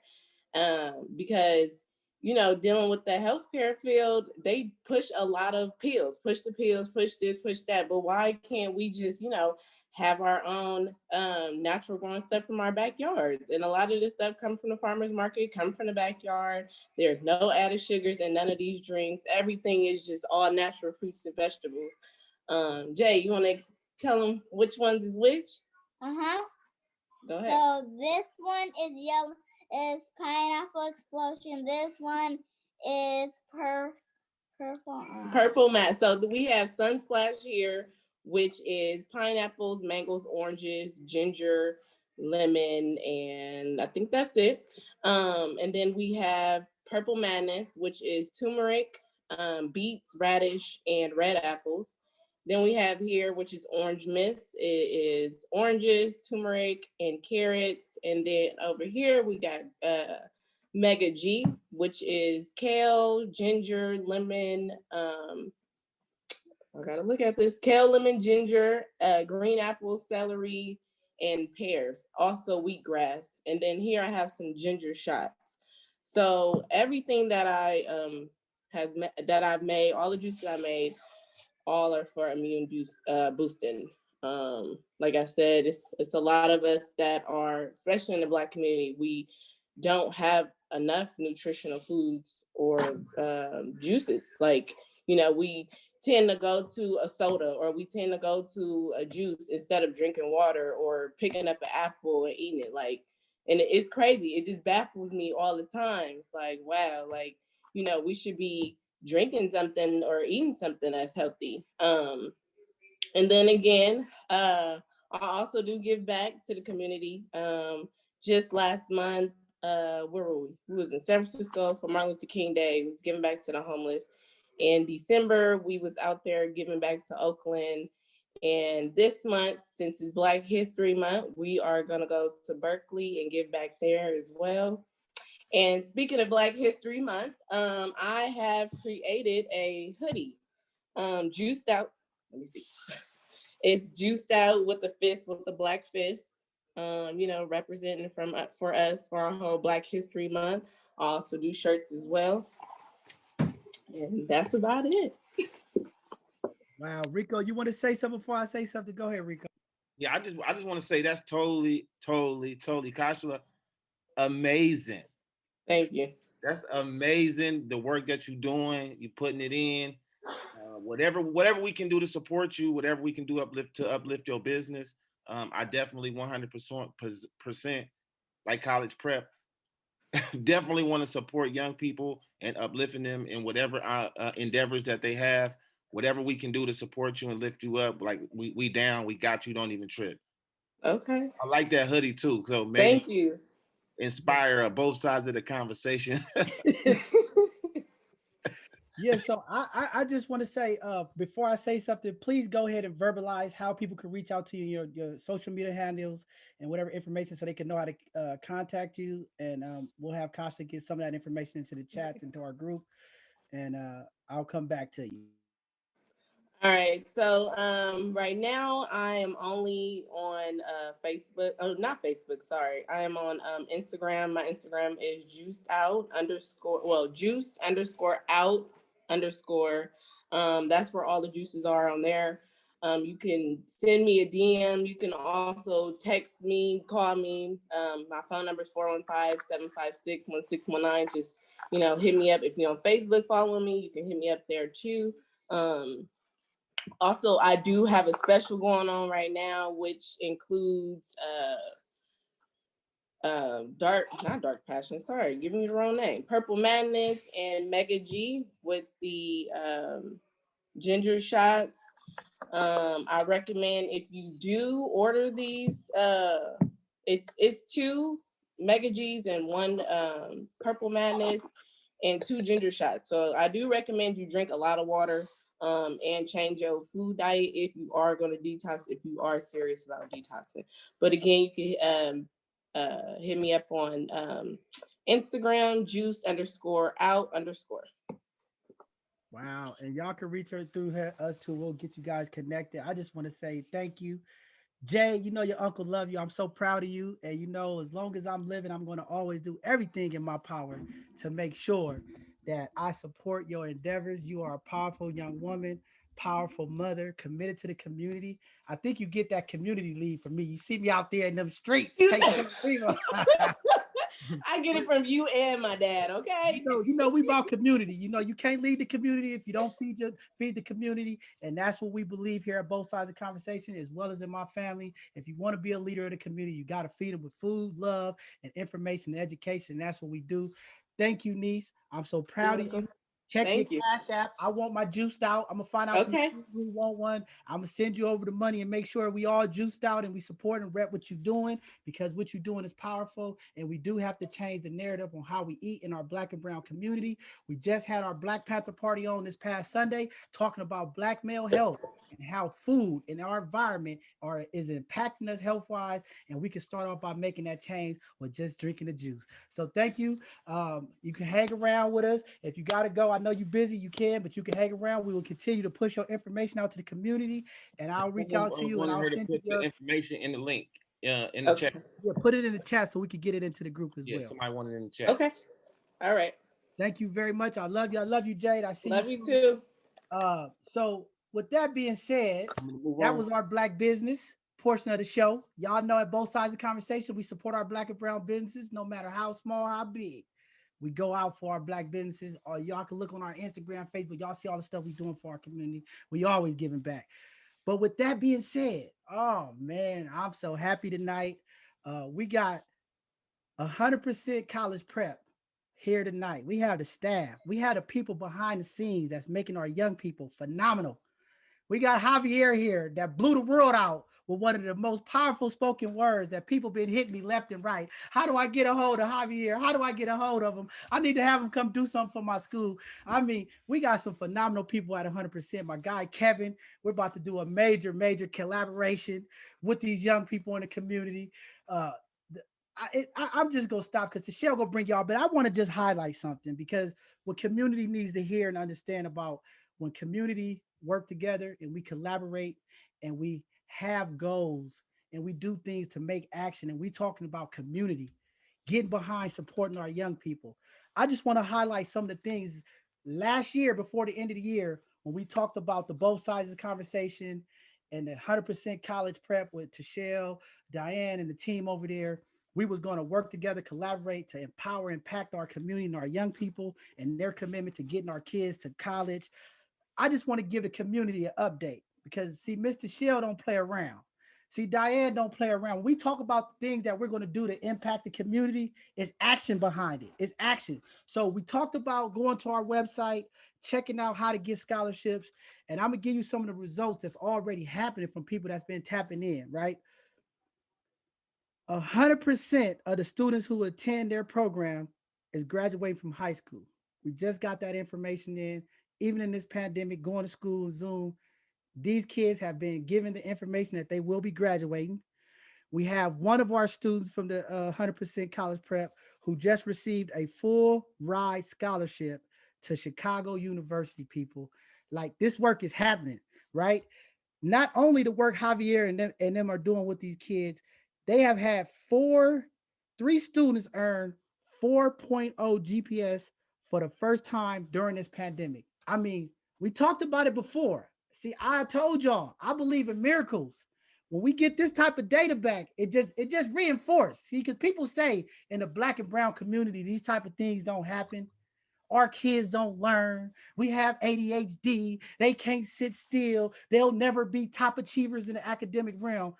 Because, you know, dealing with the healthcare field, they push a lot of pills, push the pills, push this, push that. But why can't we just, you know, have our own natural growing stuff from our backyards? And a lot of this stuff comes from the farmer's market, comes from the backyard. There's no added sugars in none of these drinks. Everything is just all natural fruits and vegetables. Jay, you want to tell them which ones is which? Go ahead. So this one is yellow, is pineapple explosion. This one is purple. Purple matte. So we have Sunsplash here, which is pineapples, mangoes, oranges, ginger, lemon, and I think that's it. And then we have Purple Madness, which is turmeric, beets, radish, and red apples. Then we have here, which is Orange Mist. It is oranges, turmeric, and carrots. And then over here, we got Mega G, which is kale, ginger, lemon. I gotta look at this. Kale, lemon, ginger, green apples, celery, and pears. Also wheatgrass. And then here I have some ginger shots. So everything that I've made, all the juices I made, all are for immune boosting. Like I said, it's a lot of us that are, especially in the Black community, we don't have enough nutritional foods or juices. Like, you know, we tend to go to a soda, or we tend to go to a juice instead of drinking water or picking up an apple and eating it. Like, and it's crazy. It just baffles me all the time. It's like, wow, like, you know, we should be drinking something or eating something that's healthy. And then again, I also do give back to the community. Just last month, where were we? We was in San Francisco for Martin Luther King Day. We was giving back to the homeless. In December, we was out there giving back to Oakland. And this month, since it's Black History Month, we are gonna go to Berkeley and give back there as well. And speaking of Black History Month, I have created a hoodie, juiced out. Let me see. It's juiced out with the fist, with the black fist, you know, representing for us for our whole Black History Month. I also do shirts as well. And that's about it. Wow, Rico, you want to say something before I say something? Go ahead, Rico. Yeah, I just want to say that's totally Kashla, amazing. Thank you. That's amazing. The work that you're doing, you're putting it in. Whatever we can do to support you, whatever we can do to uplift your business. I definitely 100% like college prep. Definitely want to support young people and uplifting them in whatever endeavors that they have. Whatever we can do to support you and lift you up, like we down, we got you. Don't even trip. Okay. I like that hoodie too. So maybe, thank you. inspire both sides of the conversation. Yeah, so I just want to say, before I say something, please go ahead and verbalize how people can reach out to you, your social media handles and whatever information, so they can know how to contact you. And we'll have Kasha get some of that information into the chats, into our group, and I'll come back to you. All right. So right now I am only on Facebook. Oh, not Facebook. Sorry. I am on Instagram. My Instagram is juiced out underscore. Well, juiced underscore out underscore. That's where all the juices are on there. You can send me a DM. You can also text me, call me. My phone number is 415-756-1619. Just, hit me up. If you're on Facebook following me, you can hit me up there too. Also, I do have a special going on right now, which includes not dark passion. Sorry, giving me the wrong name. Purple Madness and Mega G with the ginger shots. I recommend, if you do order these, it's 2 Mega G's and 1 Purple Madness and 2 ginger shots. So I do recommend you drink a lot of water and change your food diet if you are going to detox, if you are serious about detoxing. But again, you can hit me up on Instagram, juice underscore out underscore. Wow, and y'all can reach her through us too. We'll get you guys connected. I just want to say thank you, Jay. Your uncle love you. I'm so proud of you, and as long as I'm living, I'm going to always do everything in my power to make sure that I support your endeavors. You are a powerful young woman, powerful mother, committed to the community. I think you get that community lead from me. You see me out there in them streets taking care of people. I get it from you and my dad. Okay. We about community. You can't lead the community if you don't feed the community, and that's what we believe here at both sides of the conversation, as well as in my family. If you want to be a leader of the community, you got to feed them with food, love, and information and education. That's what we do. Thank you, niece. I'm so proud of you. Check your Cash App. I want my juiced out. I'm gonna find out from you who want one. I'm gonna send you over the money and make sure we all juiced out and we support and rep what you're doing, because what you're doing is powerful. And we do have to change the narrative on how we eat in our Black and brown community. We just had our Black Panther Party on this past Sunday, talking about Black male health and how food in our environment is impacting us health wise. And we can start off by making that change with just drinking the juice. So thank you. You can hang around with us. If you got to go, I know you're busy, you can, but you can hang around. We will continue to push your information out to the community, and I'll reach out to you and I'll send you the information in the link in the chat. Yeah, put it in the chat so we can get it into the group as well. Somebody wanted it in the chat. Okay. All right. Thank you very much. I love you. I love you, Jade. I see you. Love you too. So with that being said, that was our Black business portion of the show. Y'all know, at both sides of the conversation, we support our Black and brown businesses, no matter how small, how big. We go out for our Black businesses, or y'all can look on our Instagram, Facebook. Y'all see all the stuff we doing for our community. We always giving back. But with that being said, oh man, I'm so happy tonight. We got 100% college prep here tonight. We have the staff. We have the people behind the scenes that's making our young people phenomenal. We got Javier here that blew the world out with one of the most powerful spoken words that people been hitting me left and right. How do I get a hold of Javier? How do I get a hold of him? I need to have him come do something for my school. I mean, we got some phenomenal people at 100%. My guy, Kevin, we're about to do a major, major collaboration with these young people in the community. I'm just going to stop because the show will bring y'all, but I want to just highlight something, because what community needs to hear and understand about when community work together and we collaborate and we have goals and we do things to make action, and we talking about community, getting behind supporting our young people. I just want to highlight some of the things last year before the end of the year when we talked about the both sides of the conversation and the 100% college prep with Mieshael, Diane, and the team over there. We was going to work together, collaborate to empower, impact our community and our young people and their commitment to getting our kids to college. I just want to give the community an update, because see, Mr. Shell don't play around. See, Diane don't play around. When we talk about things that we're going to do to impact the community, it's action behind it. It's action. So we talked about going to our website, checking out how to get scholarships, and I'm going to give you some of the results that's already happening from people that's been tapping in, right? 100% of the students who attend their program is graduating from high school. We just got that information in. Even in this pandemic, going to school and Zoom, these kids have been given the information that they will be graduating. We have one of our students from the 100% college prep who just received a full ride scholarship to Chicago University, people. Like, this work is happening, right? Not only the work Javier and them are doing with these kids, they have had three students earn 4.0 GPS for the first time during this pandemic. I mean, we talked about it before. See, I told y'all, I believe in miracles. When we get this type of data back, it just reinforced. See, because people say in the Black and brown community, these type of things don't happen. Our kids don't learn. We have ADHD. They can't sit still. They'll never be top achievers in the academic realm.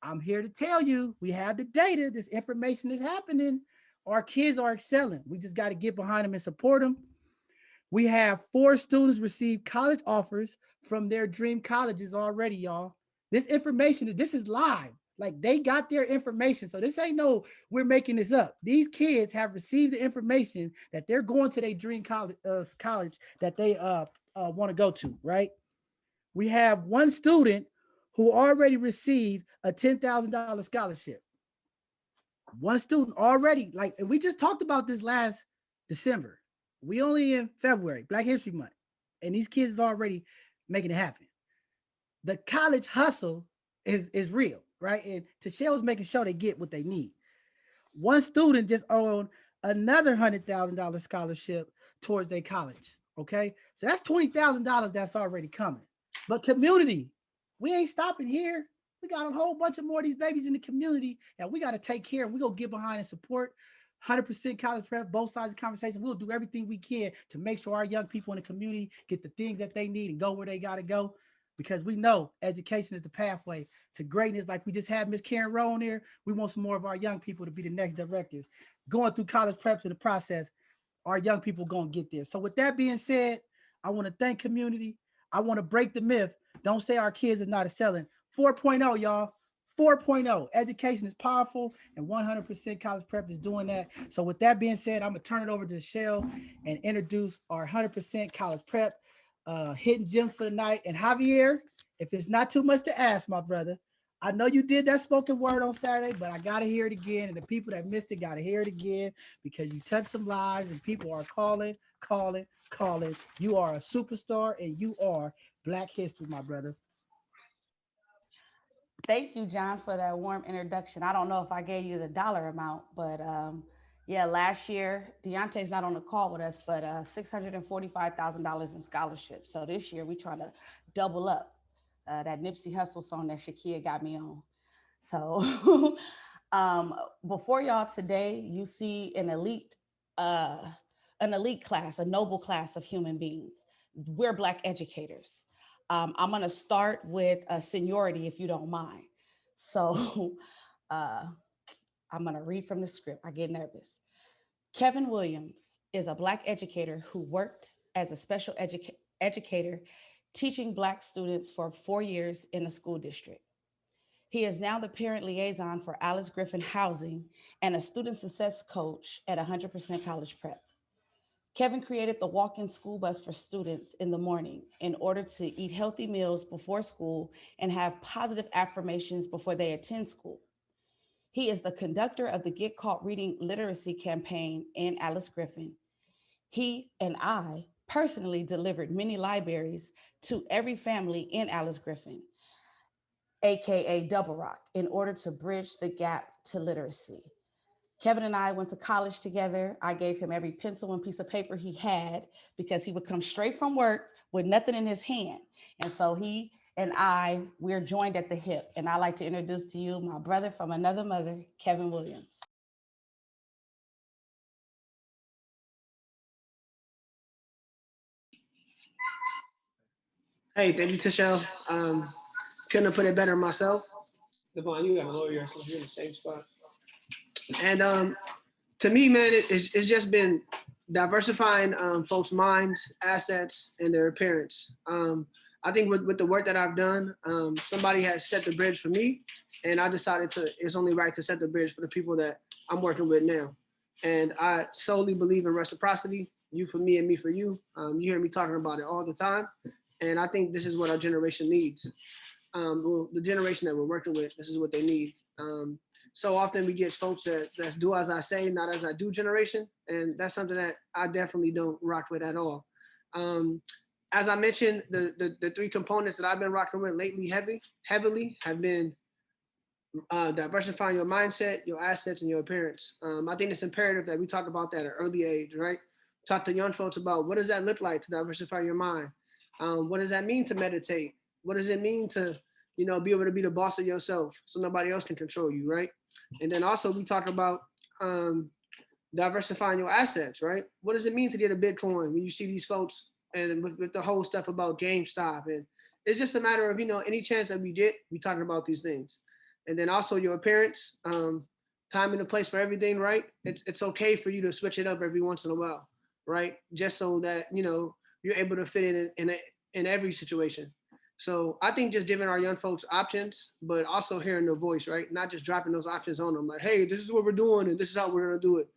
I'm here to tell you, we have the data. This information is happening. Our kids are excelling. We just got to get behind them and support them. We have 4 students receive college offers from their dream colleges already, y'all. This information, this is live. Like, they got their information. So this ain't no, we're making this up. These kids have received the information that they're going to their dream college that they want to go to, right? We have one student who already received a $10,000 scholarship. One student already, like, and we just talked about this last December. We only in February, Black History Month, and these kids is already making it happen. The college hustle is real, right? And Michelle is making sure they get what they need. One student just owned another $100,000 scholarship towards their college. Okay, so that's $20,000 that's already coming. But community, we ain't stopping here. We got a whole bunch of more of these babies in the community that we got to take care of. We go get behind and support. 100% college prep, both sides of the conversation. We'll do everything we can to make sure our young people in the community get the things that they need and go where they got to go, because we know education is the pathway to greatness. Like we just had Miss Karen Rowe on there. We want some more of our young people to be the next directors. Going through college preps in the process, our young people going to get there. So with that being said, I want to thank community. I want to break the myth. Don't say our kids is not excelling. 4.0, y'all. 4.0. Education is powerful, and 100% college prep is doing that. So with that being said, I'm going to turn it over to Michelle and introduce our 100% college prep hidden gems for the night. And Javier, if it's not too much to ask, my brother, I know you did that spoken word on Saturday, but I got to hear it again. And the people that missed it got to hear it again, because you touched some lives and people are calling. You are a superstar and you are Black history, my brother. Thank you, John, for that warm introduction. I don't know if I gave you the dollar amount, but yeah, last year, Deontay's not on the call with us, but $645,000 in scholarships. So this year, we trying to double up. That Nipsey Hussle song that Shekia got me on. So before y'all today, you see an elite class, a noble class of human beings. We're Black educators. I'm going to start with seniority, if you don't mind. So I'm going to read from the script. I get nervous. Kevin Williams is a Black educator who worked as a special educator teaching Black students for 4 years in a school district. He is now the parent liaison for Alice Griffin Housing and a student success coach at 100% College Prep. Kevin created the walk-in school bus for students in the morning in order to eat healthy meals before school and have positive affirmations before they attend school. He is the conductor of the Get Caught Reading Literacy campaign in Alice Griffin. He and I personally delivered many libraries to every family in Alice Griffin, AKA Double Rock, in order to bridge the gap to literacy. Kevin and I went to college together. I gave him every pencil and piece of paper he had because he would come straight from work with nothing in his hand. And so he and I, we're joined at the hip. And I'd like to introduce to you my brother from another mother, Kevin Williams. Hey, thank you, Michelle. Couldn't have put it better myself. Devon, you got to lower yours because you're in the same spot. And to me, man, it's just been diversifying folks' minds, assets, and their appearance. I think with the work that I've done, somebody has set the bridge for me, and I decided it's only right to set the bridge for the people that I'm working with now. And I solely believe in reciprocity, you for me and me for you. You hear me talking about it all the time. And I think this is what our generation needs. Well, the generation that we're working with, this is what they need. So often we get folks that's do as I say, not as I do generation. And that's something that I definitely don't rock with at all. As I mentioned, the three components that I've been rocking with lately heavily have been diversifying your mindset, your assets, and your appearance. I think it's imperative that we talk about that at an early age, right? Talk to young folks about what does that look like to diversify your mind? What does that mean to meditate? What does it mean to, be able to be the boss of yourself so nobody else can control you, right? And then also we talk about diversifying your assets, right? What does it mean to get a Bitcoin when you see these folks and with the whole stuff about GameStop? And it's just a matter of, any chance that we get, we talking about these things. And then also your appearance, time and a place for everything, right? It's okay for you to switch it up every once in a while, right? Just so that, you're able to fit in every situation. So I think just giving our young folks options, but also hearing their voice, right? Not just dropping those options on them like, hey, this is what we're doing and this is how we're gonna do it.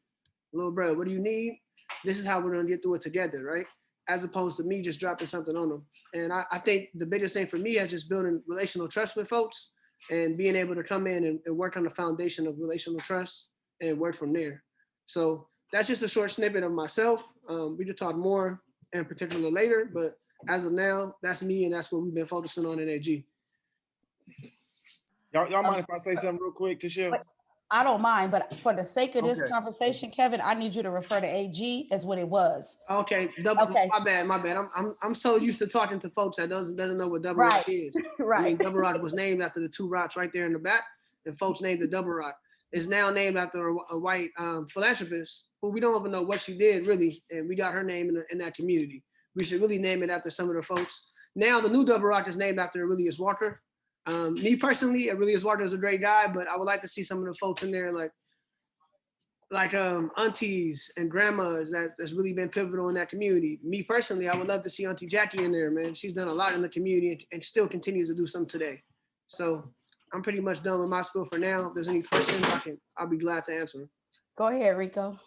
Little bro, what do you need? This is how we're gonna get through it together, right? As opposed to me just dropping something on them. And I think the biggest thing for me is just building relational trust with folks and being able to come in and work on the foundation of relational trust and work from there. So that's just a short snippet of myself. We can talk more in particular later, but as of now, that's me and that's what we've been focusing on in AG. Y'all mind if I say something real quick to share? I don't mind, but for the sake of this Okay. conversation, Kevin, I need you to refer to AG as what it was. Okay, Okay. My bad. I'm so used to talking to folks that doesn't know what double Right. rock is. Right. I mean, double rock was named after the two rocks right there in the back, and folks named it double rock. It's now named after a white philanthropist who we don't even know what she did really, and we got her name in that community. We should really name it after some of the folks. Now the new double rock is named after Aurelius Walker. Me personally, Aurelius Walker is a great guy, but I would like to see some of the folks in there like aunties and grandmas that's really been pivotal in that community. Me personally, I would love to see Auntie Jackie in there, man. She's done a lot in the community and still continues to do some today. So I'm pretty much done with my spiel for now. If there's any questions, I'll be glad to answer them. Go ahead, Rico.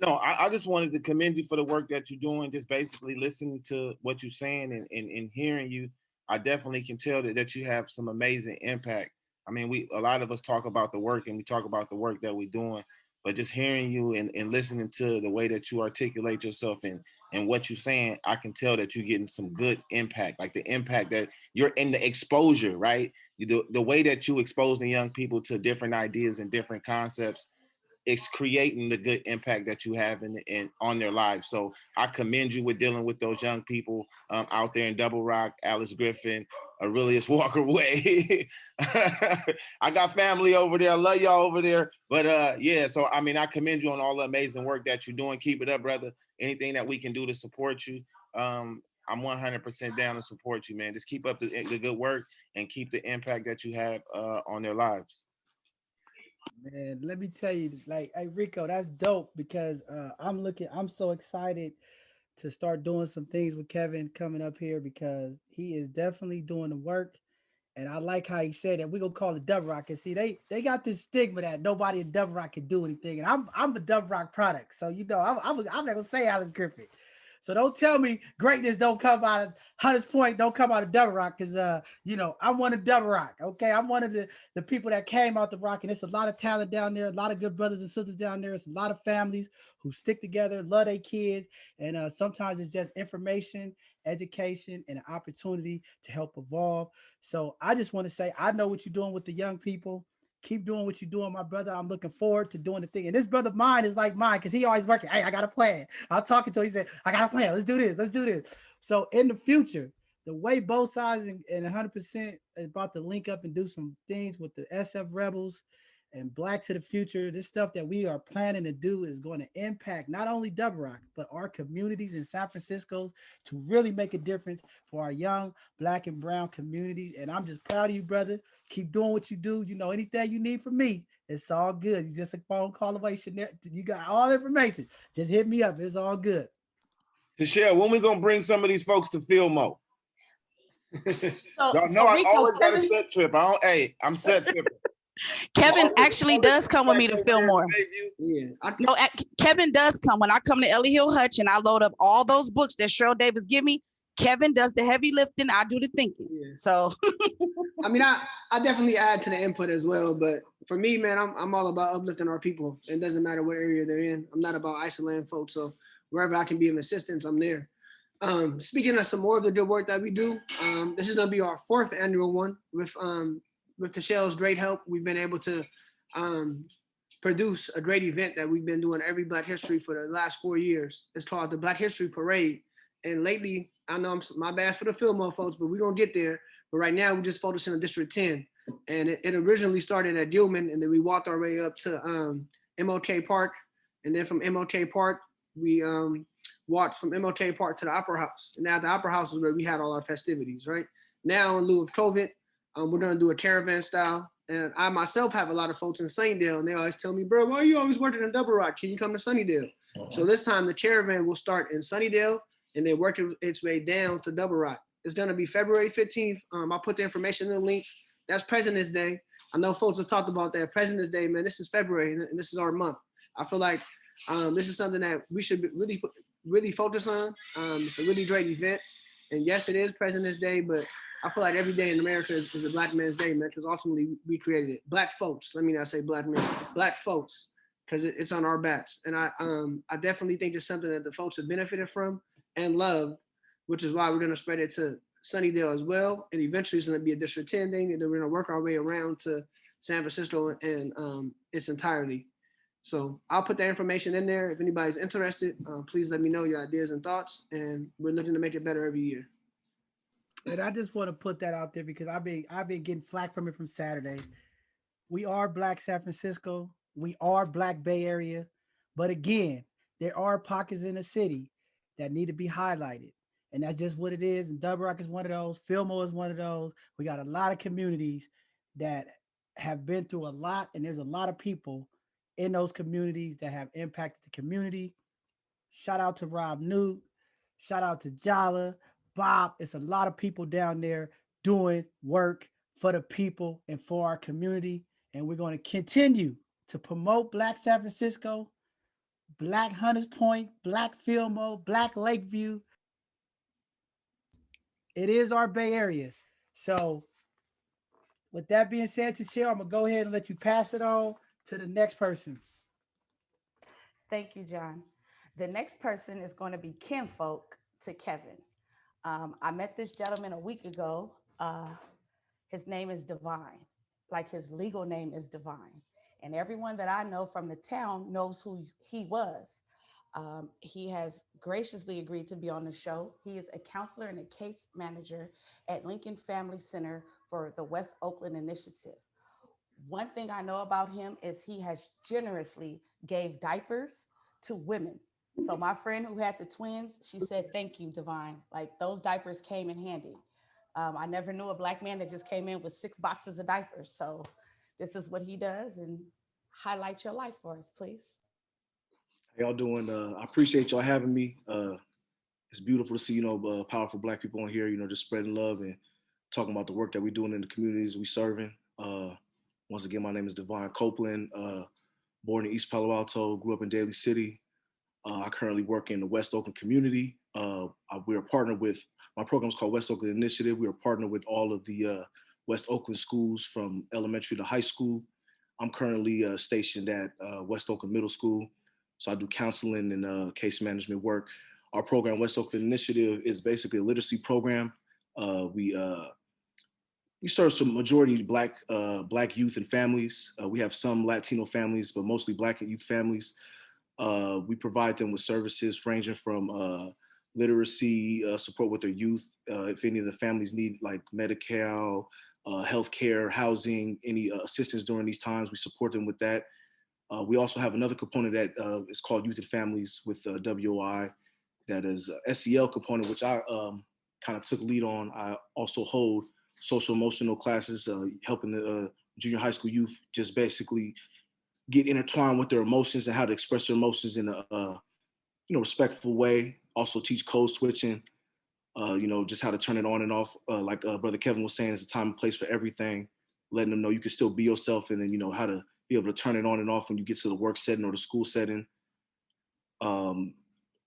No, I just wanted to commend you for the work that you're doing. Just basically listening to what you're saying and hearing you, I definitely can tell that you have some amazing impact. I mean, a lot of us talk about the work and we talk about the work that we're doing, but just hearing you and listening to the way that you articulate yourself and what you're saying, I can tell that you're getting some good impact, like the impact that you're in the exposure, right? The way that you exposing young people to different ideas and different concepts, it's creating the good impact that you have in on their lives. So I commend you with dealing with those young people out there in Double Rock, Alice Griffin, Aurelius Walker Way. I got family over there. I love y'all over there. But yeah, so I mean, I commend you on all the amazing work that you're doing. Keep it up, brother. Anything that we can do to support you, I'm 100% down to support you, man. Just keep up the good work and keep the impact that you have on their lives. Man, let me tell you, like, hey Rico, that's dope because I'm so excited to start doing some things with Kevin coming up here because he is definitely doing the work. And I like how he said that we're gonna call it Dub Rock. And see, they got this stigma that nobody in Dub Rock can do anything. And I'm a Dub Rock product. So I'm not gonna say Alice Griffin. So don't tell me greatness don't come out of Hunters Point, don't come out of Double Rock, because I'm one of Double Rock. Okay, I'm one of the people that came out the Rock, and there's a lot of talent down there, a lot of good brothers and sisters down there. It's a lot of families who stick together, love their kids, and sometimes it's just information, education, and an opportunity to help evolve. So I just want to say, I know what you're doing with the young people. Keep doing what you're doing, my brother. I'm looking forward to doing the thing. And this brother of mine is like mine because he always working. Hey, I got a plan. I'm talking to him. He said, I got a plan. Let's do this. Let's do this. So in the future, the way both sides and 100% is about to link up and do some things with the SF Rebels and Black to the Future, this stuff that we are planning to do is going to impact not only Double Rock, but our communities in San Francisco to really make a difference for our young Black and brown communities. And I'm just proud of you, brother. Keep doing what you do. Anything you need from me, it's all good. You just a phone call away. You got all the information. Just hit me up. It's all good. Mieshael, when we going to bring some of these folks to Fillmore? Y'all know I always got a set trip. I'm set tripping. Kevin actually does come with me to Fillmore. Yeah. No, Kevin does come. When I come to Ellie Hill Hutch and I load up all those books that Cheryl Davis give me, Kevin does the heavy lifting. I do the thinking. Yeah. So, I mean, I definitely add to the input as well. But for me, man, I'm all about uplifting our people. It doesn't matter what area they're in. I'm not about isolating folks. So wherever I can be of assistance, I'm there. Speaking of some more of the good work that we do, this is going to be our 4th annual one with Michelle's great help. We've been able to produce a great event that we've been doing every Black History for the last 4 years. It's called the Black History Parade. And lately, I know my bad for the Fillmore folks, but we're going to get there. But right now, we're just focusing on District 10. And it originally started at Gilman, and then we walked our way up to MLK Park. And then from MLK Park, we walked from MLK Park to the Opera House. And now the Opera House is where we had all our festivities, right? Now, in lieu of COVID, we're going to do a caravan style. And I myself have a lot of folks in Sunnydale, and they always tell me, bro, why are you always working in Double Rock? Can you come to Sunnydale? So this time the caravan will start in Sunnydale and then work its way down to Double Rock. It's going to be February 15th. I'll put the information in the link. That's President's Day. I know folks have talked about that. President's Day, man, this is February, and this is our month. I feel like this is something that we should really focus on. It's a really great event. And yes, it is President's Day, but I feel like every day in America is a Black man's day, man, because ultimately we created it. Black folks, let me not say Black men, Black folks, because it's on our backs. And I definitely think it's something that the folks have benefited from and love, which is why we're going to spread it to Sunnydale as well. And eventually it's going to be a District 10 thing, and then we're going to work our way around to San Francisco and its entirety. So I'll put that information in there. If anybody's interested, please let me know your ideas and thoughts, and we're looking to make it better every year. And I just want to put that out there because I've been getting flack from it from Saturday. We are Black San Francisco. We are Black Bay Area. But again, there are pockets in the city that need to be highlighted. And that's just what it is. And Double Rock is one of those. Fillmore is one of those. We got a lot of communities that have been through a lot. And there's a lot of people in those communities that have impacted the community. Shout out to Rob Newt. Shout out to Jala, Bob. It's a lot of people down there doing work for the people and for our community. And we're going to continue to promote Black San Francisco, Black Hunters Point, Black Fillmore, Black Lakeview. It is our Bay Area. So with that being said, Tashira, I'm going to go ahead and let you pass it on to the next person. thank you, John. The next person is going to be kinfolk to Kevin. I met this gentleman a week ago. His name is Divine, like his legal name is Divine. And everyone that I know from the town knows who he was. He has graciously agreed to be on the show. He is a counselor and a case manager at Lincoln Family Center for the West Oakland Initiative. One thing I know about him is he has generously gave diapers to women. So my friend who had the twins, she said, thank you, Divine. Like those diapers came in handy. I never knew a Black man that just came in with 6 boxes of diapers. So this is what he does, and highlight your life for us, please. How y'all doing? I appreciate y'all having me. It's beautiful to see, powerful Black people on here, just spreading love and talking about the work that we're doing in the communities we serving. Once again, my name is Divine Copeland, born in East Palo Alto, grew up in Daly City. I currently work in the West Oakland community. We're partnered with, my program is called West Oakland Initiative. We are partnered with all of the West Oakland schools from elementary to high school. I'm currently stationed at West Oakland Middle School. So I do counseling and case management work. Our program, West Oakland Initiative, is basically a literacy program. We serve some majority Black youth and families. We have some Latino families, but mostly Black youth families. We provide them with services ranging from literacy, support with their youth. If any of the families need like Medi-Cal, healthcare, housing, any assistance during these times, we support them with that. We also have another component that is called Youth and Families with WOI. That is SEL component, which I kind of took lead on. I also hold social emotional classes, helping the junior high school youth just basically get intertwined with their emotions and how to express their emotions in a respectful way. Also teach code switching. just how to turn it on and off. Like Brother Kevin was saying, it's a time and place for everything, letting them know you can still be yourself, and then, how to be able to turn it on and off when you get to the work setting or the school setting.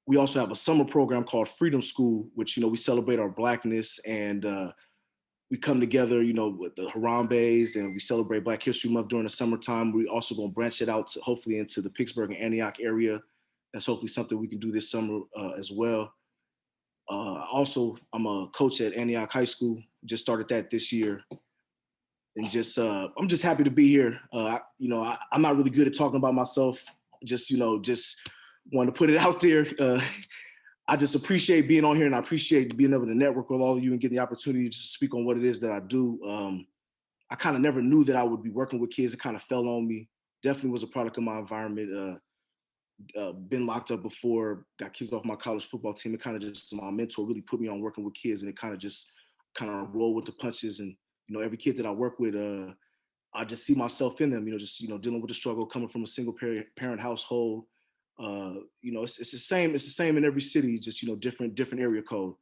We also have a summer program called Freedom School, which, we celebrate our Blackness, and we come together, with the Harambe's, and we celebrate Black History Month during the summertime. We also going to branch it out to hopefully into the Pittsburgh and Antioch area. That's hopefully something we can do this summer as well. Also, I'm a coach at Antioch High School. Just started that this year. And I'm just happy to be here. I'm not really good at talking about myself. Just want to put it out there. I just appreciate being on here, and I appreciate being able to network with all of you and getting the opportunity to speak on what it is that I do. I kind of never knew that I would be working with kids. It kind of fell on me. Definitely was a product of my environment. Been locked up before, got kicked off my college football team. It kind of just, my mentor really put me on working with kids, and it kind of roll with the punches. And, every kid that I work with, I just see myself in them, dealing with the struggle, coming from a single parent household. It's the same in every city, just, different area code.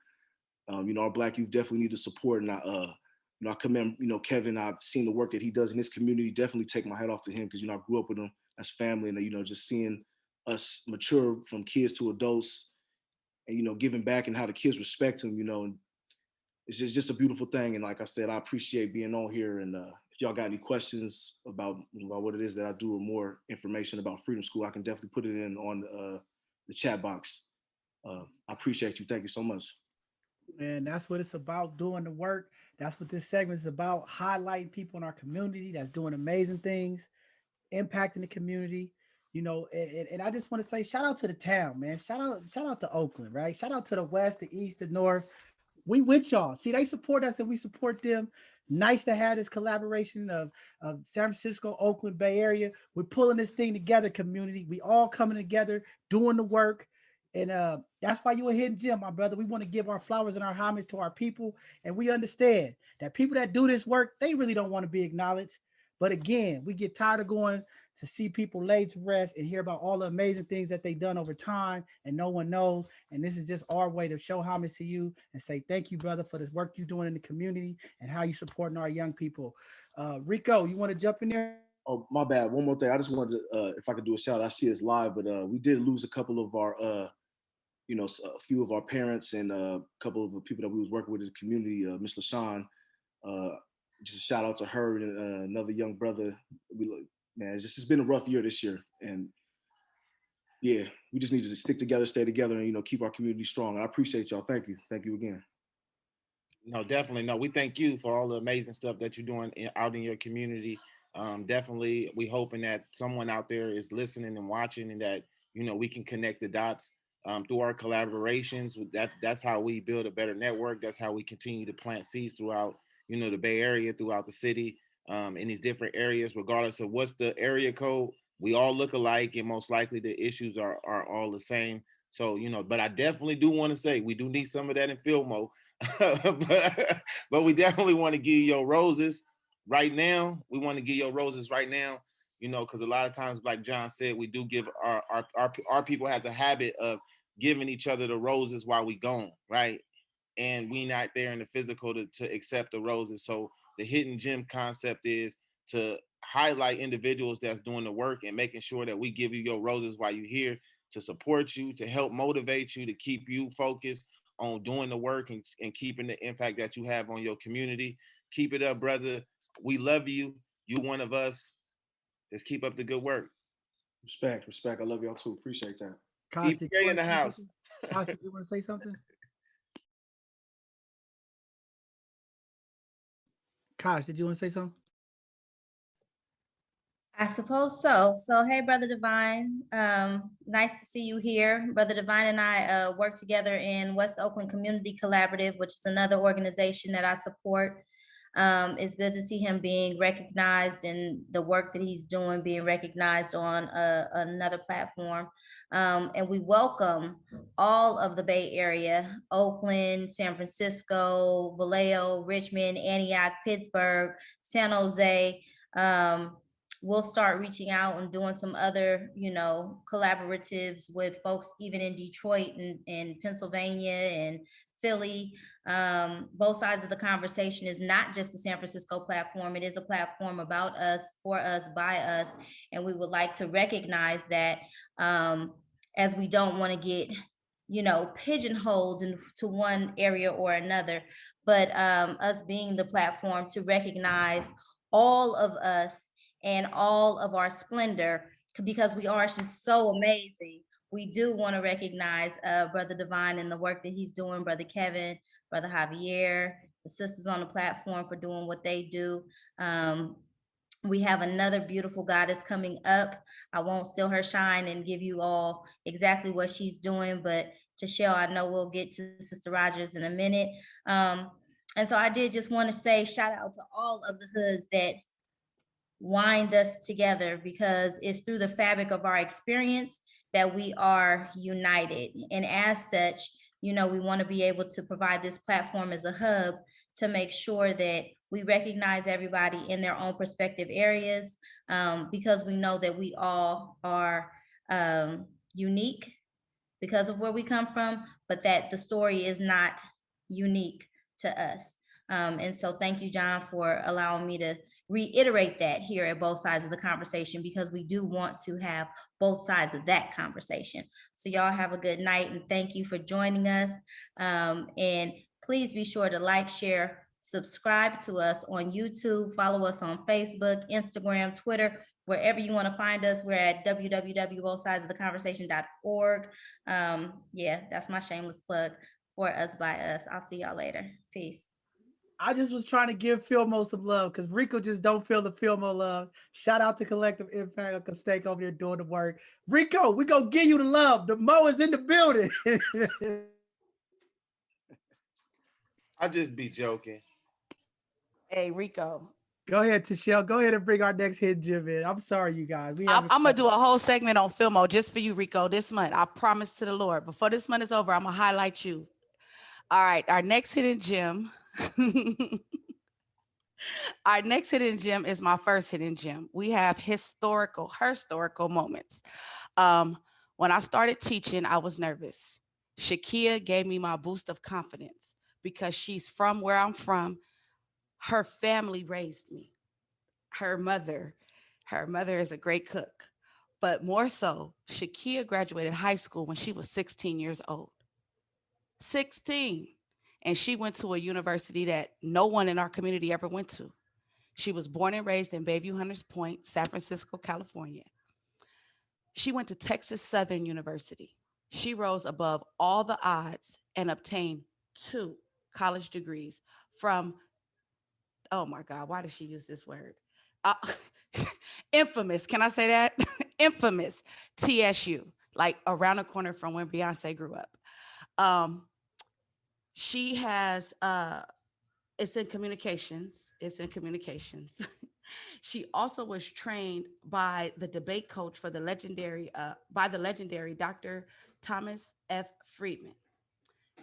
Our Black youth definitely need the support. And I commend, Kevin. I've seen the work that he does in his community. Definitely take my hat off to him, because, I grew up with him as family, and, just seeing us mature from kids to adults, and, giving back, and how the kids respect him, and it's just a beautiful thing. And like I said, I appreciate being on here. And if y'all got any questions about what it is that I do, or more information about Freedom School, I can definitely put it in on the chat box. I appreciate you. Thank you so much. And that's what it's about, doing the work. That's what this segment is about, highlighting people in our community that's doing amazing things, impacting the community. And I just want to say shout out to the town, man. Shout out to Oakland, right? Shout out to the West, the East, the North. We with y'all. See, they support us and we support them. Nice to have this collaboration of San Francisco, Oakland, Bay Area. We're pulling this thing together, community. We all coming together, doing the work. And that's why you a hidden gem, my brother. We want to give our flowers and our homage to our people. And we understand that people that do this work, they really don't want to be acknowledged. But again, we get tired of going to see people laid to rest and hear about all the amazing things that they've done over time and no one knows. And this is just our way to show homage to you and say thank you, brother, for this work you're doing in the community and how you supporting our young people. Rico, you want to jump in there? Oh, my bad. One more thing. I just wanted to, if I could do a shout out. I see it's live, but we did lose a couple of our, a few of our parents, and a couple of the people that we was working with in the community, Miss LaShawn. Just a shout out to her and another young brother. It's been a rough year this year, and yeah, we just need to stick together, stay together, and keep our community strong. And I appreciate y'all. Thank you again. No, definitely. No, we thank you for all the amazing stuff that you're doing out in your community. Definitely, we hoping that someone out there is listening and watching, and that we can connect the dots through our collaborations. That's how we build a better network. That's how we continue to plant seeds throughout the Bay Area, throughout the city, in these different areas, regardless of what's the area code. We all look alike, and most likely the issues are all the same. So, but I definitely do want to say we do need some of that in Filmo. but we definitely want to give you your roses right now. We want to give your roses right now, because a lot of times, like John said, we do give our people has a habit of giving each other the roses while we gone, right? And we not there in the physical to accept the roses. So the hidden gem concept is to highlight individuals that's doing the work and making sure that we give you your roses while you're here, to support you, to help motivate you, to keep you focused on doing the work and keeping the impact that you have on your community. Keep it up, brother. We love you. You one of us. Just keep up the good work. Respect. I love y'all too. Appreciate that. Costa, in the house. Costa, you want to say something? Kosh, did you want to say something? I suppose so. So, hey, Brother Divine, nice to see you here. Brother Divine and I work together in West Oakland Community Collaborative, which is another organization that I support. It's good to see him being recognized and the work that he's doing being recognized on another platform. And we welcome all of the Bay Area, Oakland, San Francisco, Vallejo, Richmond, Antioch, Pittsburgh, San Jose. We'll start reaching out and doing some other, collaboratives with folks even in Detroit and Pennsylvania and Philly. Both Sides of the Conversation is not just a San Francisco platform. It is a platform about us, for us, by us. And we would like to recognize that, as we don't want to get, pigeonholed into one area or another, but us being the platform to recognize all of us and all of our splendor, because we are just so amazing. We do want to recognize Brother Divine and the work that he's doing, Brother Kevin, Brother Javier, the sisters on the platform for doing what they do. We have another beautiful goddess coming up. I won't steal her shine and give you all exactly what she's doing, but Mieshael, I know we'll get to Sister Rogers in a minute. And so I did just want to say shout out to all of the hoods that wind us together, because it's through the fabric of our experience that we are united. And as such, we want to be able to provide this platform as a hub to make sure that we recognize everybody in their own prospective areas, because we know that we all are unique because of where we come from, but that the story is not unique to us. And so thank you, John, for allowing me to reiterate that here at Both Sides of the Conversation, because we do want to have both sides of that conversation. So y'all have a good night, and thank you for joining us. And please be sure to like, share, subscribe to us on YouTube, follow us on Facebook, Instagram, Twitter, wherever you want to find us. We're at www.bothsidesoftheconversation.org. Yeah, that's my shameless plug for Us by Us. I'll see y'all later. Peace. I just was trying to give Filmo some love because Rico just don't feel the Filmo love. Shout out to Collective Impact Uncle Steak over here doing the work. Rico, we gonna give you the love. The Mo is in the building. I just be joking. Hey, Rico. Go ahead, Mieshael. Go ahead and bring our next hit, Jim in. I'm sorry, you guys. I'm gonna do a whole segment on Filmo just for you, Rico, this month. I promise to the Lord. Before this month is over, I'm gonna highlight you. All right, our next hidden gem. Our next hidden gem is my first hidden gem. We have historical moments. When I started teaching, I was nervous. Shekia gave me my boost of confidence because she's from where I'm from. Her family raised me. Her mother is a great cook. But more so, Shekia graduated high school when she was 16 years old. 16. And she went to a university that no one in our community ever went to. She was born and raised in Bayview Hunters Point, San Francisco, California. She went to Texas Southern University. She rose above all the odds and obtained 2 college degrees from, oh my God, why did she use this word? Infamous, can I say that? Infamous TSU, like around the corner from when Beyonce grew up. She has, it's in communications. She also was trained by the debate coach for the legendary Dr. Thomas F. Friedman.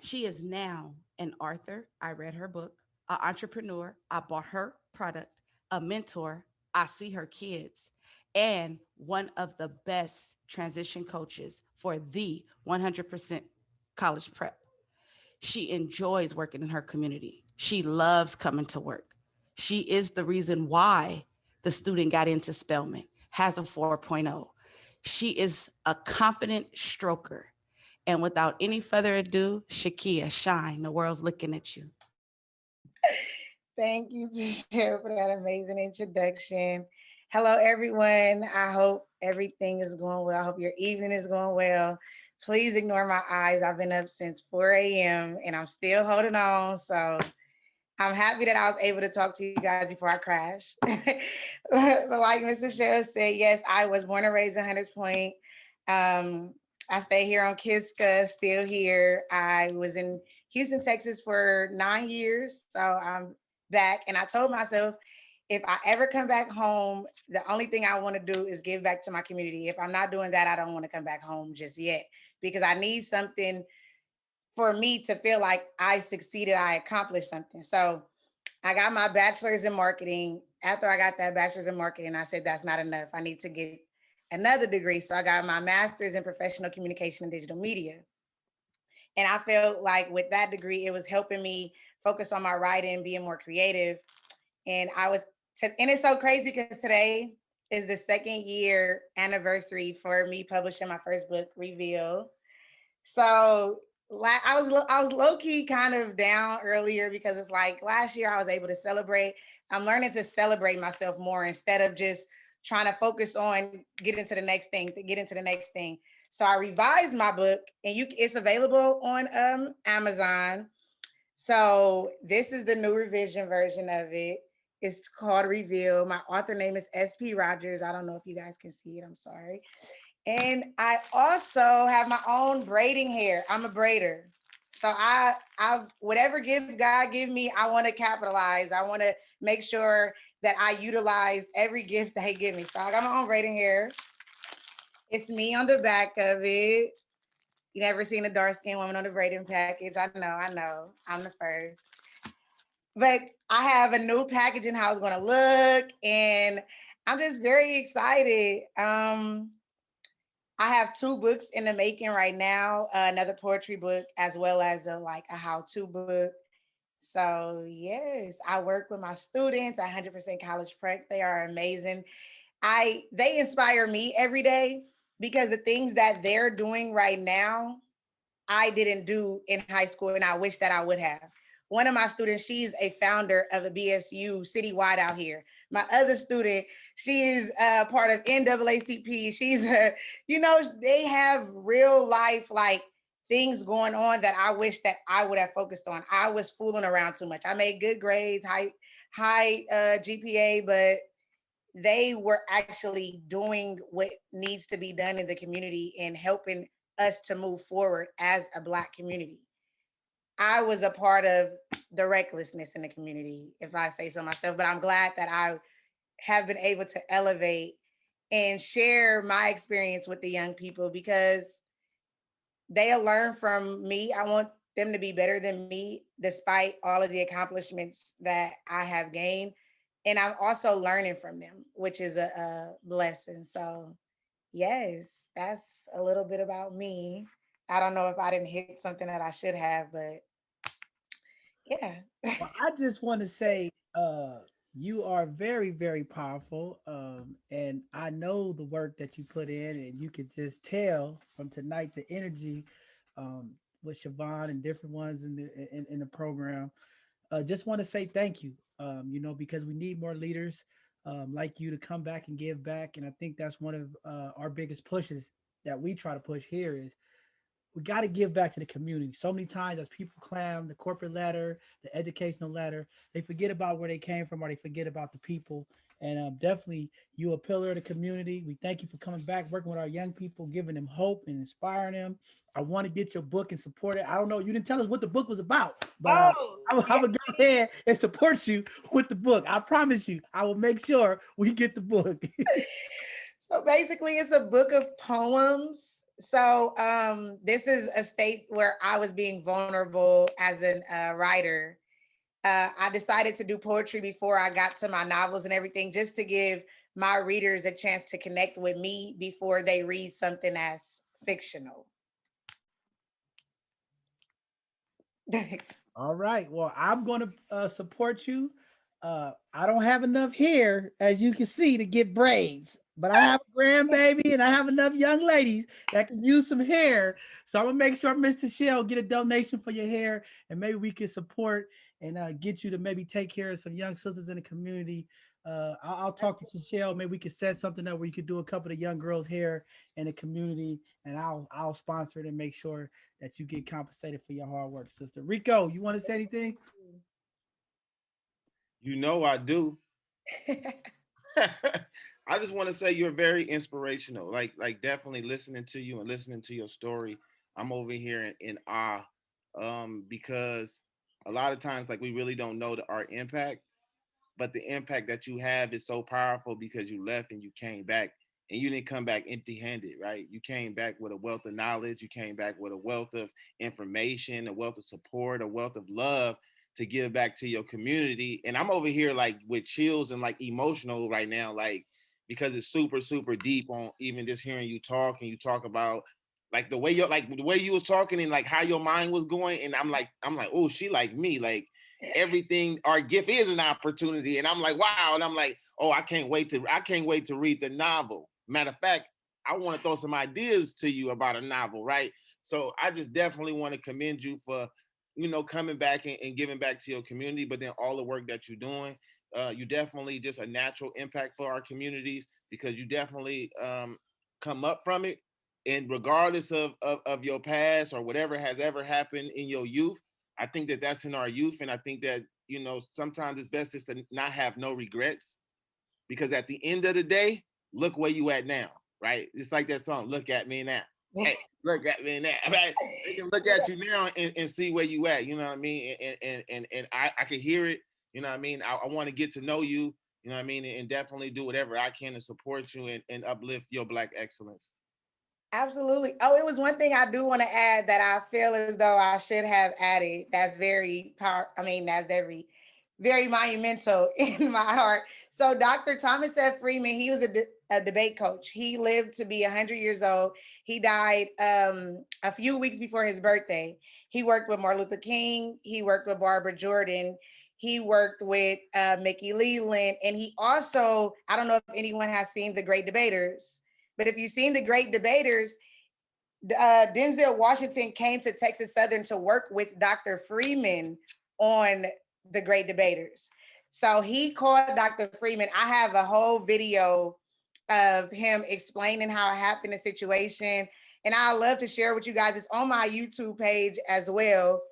She is now an author. I read her book, an entrepreneur. I bought her product, a mentor. I see her kids, and one of the best transition coaches for the 100% college prep. She enjoys working in her community. She loves coming to work. She is the reason why the student got into Spelman, has a 4.0. She is a confident stroker. And without any further ado, Shekia, shine. The world's looking at you. Thank you, Mieshael, for that amazing introduction. Hello, everyone. I hope everything is going well. I hope your evening is going well. Please ignore my eyes. I've been up since 4 a.m. and I'm still holding on. So I'm happy that I was able to talk to you guys before I crashed. But like Mr. Sheriff said, yes, I was born and raised in Hunters Point. I stay here on Kiska, still here. I was in Houston, Texas for 9 years. So I'm back. And I told myself, if I ever come back home, the only thing I want to do is give back to my community. If I'm not doing that, I don't want to come back home just yet, because I need something for me to feel like I succeeded, I accomplished something. So I got my bachelor's in marketing. After I got that bachelor's in marketing, I said, that's not enough. I need to get another degree. So I got my master's in professional communication and digital media. And I felt like with that degree, it was helping me focus on my writing, being more creative. And and it's so crazy because today is the 2nd-year anniversary for me publishing my first book, Reveal. So I was low key kind of down earlier because it's like last year I was able to celebrate. I'm learning to celebrate myself more instead of just trying to focus on getting to the next thing, to get into the next thing. So I revised my book, and it's available on Amazon. So this is the new revision version of it. It's called Reveal. My author name is SP Rogers. I don't know if you guys can see it. I'm sorry. And I also have my own braiding hair. I'm a braider. So I whatever gift God give me, I want to capitalize. I want to make sure that I utilize every gift that he give me. So I got my own braiding hair. It's me on the back of it. You never seen a dark-skinned woman on the braiding package. I know. I'm the first. But I have a new packaging, how it's gonna look, and I'm just very excited. I have 2 books in the making right now, another poetry book as well as a how-to book. So yes, I work with my students at 100% College Prep. They are amazing. They inspire me every day because the things that they're doing right now, I didn't do in high school, and I wish that I would have. One of my students, she's a founder of a BSU citywide out here. My other student, she is part of NAACP. She's they have real life things going on that I wish that I would have focused on. I was fooling around too much. I made good grades, high GPA, but they were actually doing what needs to be done in the community and helping us to move forward as a Black community. I was a part of the recklessness in the community, if I say so myself, but I'm glad that I have been able to elevate and share my experience with the young people because they'll learn from me. I want them to be better than me, despite all of the accomplishments that I have gained. And I'm also learning from them, which is a blessing. So yes, that's a little bit about me. I don't know if I didn't hit something that I should have, but yeah. Well, I just want to say, you are very, very powerful. And I know the work that you put in, and you could just tell from tonight the energy with Siobhan and different ones in the program. Just want to say thank you, because we need more leaders like you to come back and give back. And I think that's one of our biggest pushes that we try to push here is we got to give back to the community. So many times as people climb the corporate ladder, the educational ladder, they forget about where they came from or they forget about the people. And definitely you a pillar of the community. We thank you for coming back, working with our young people, giving them hope and inspiring them. I want to get your book and support it. I don't know. You didn't tell us what the book was about, but I will go ahead and support you with the book. I promise you, I will make sure we get the book. So basically it's a book of poems. So this is a state where I was being vulnerable as a writer. I decided to do poetry before I got to my novels and everything, just to give my readers a chance to connect with me before they read something as fictional. All right. Well, I'm going to support you. I don't have enough hair, as you can see, to get braids, but I have a grandbaby and I have enough young ladies that can use some hair. So I'm going to make sure Mr. Shell get a donation for your hair, and maybe we can support and get you to maybe take care of some young sisters in the community. I'll talk to Shell. Maybe we could set something up where you could do a couple of young girls' hair in the community, and I'll sponsor it and make sure that you get compensated for your hard work, sister. Rico, you want to say anything? You know I do. I just want to say you're very inspirational. Like definitely listening to you and listening to your story, I'm over here in awe. Because a lot of times like we really don't know our impact, but the impact that you have is so powerful because you left and you came back, and you didn't come back empty-handed, right? You came back with a wealth of knowledge, you came back with a wealth of information, a wealth of support, a wealth of love to give back to your community. And I'm over here like with chills and like emotional right now, like because it's super, super deep on even just hearing you talk, and you talk about Like the way you was talking and like how your mind was going, and I'm like, oh, she like me, like everything. Our gift is an opportunity, and I'm like, wow, and I'm like, oh, I can't wait to read the novel. Matter of fact, I want to throw some ideas to you about a novel, right? So I just definitely want to commend you for, coming back and giving back to your community, but then all the work that you're doing. You definitely just a natural impact for our communities because you definitely come up from it. And regardless of your past or whatever has ever happened in your youth, I think that that's in our youth. And I think that, sometimes it's best just to not have no regrets because at the end of the day, look where you at now, right? It's like that song, Look at Me Now. Hey, look at me now, right? They can look at you now and see where you at, you know what I mean? And I can hear it, you know what I mean? I want to get to know you, you know what I mean? And definitely do whatever I can to support you and uplift your Black excellence. Absolutely. Oh, it was one thing I do want to add that I feel as though I should have added. That's very that's very monumental in my heart. So Dr. Thomas F. Freeman, he was a debate coach. He lived to be 100 years old. He died a few weeks before his birthday. He worked with Martin Luther King. He worked with Barbara Jordan. He worked with Mickey Leland. And he also, I don't know if anyone has seen The Great Debaters, but if you've seen The Great Debaters, Denzel Washington came to Texas Southern to work with Dr. Freeman on The Great Debaters. So he called Dr. Freeman. I have a whole video of him explaining how it happened, the situation. And I love to share with you guys. It's on my YouTube page as well.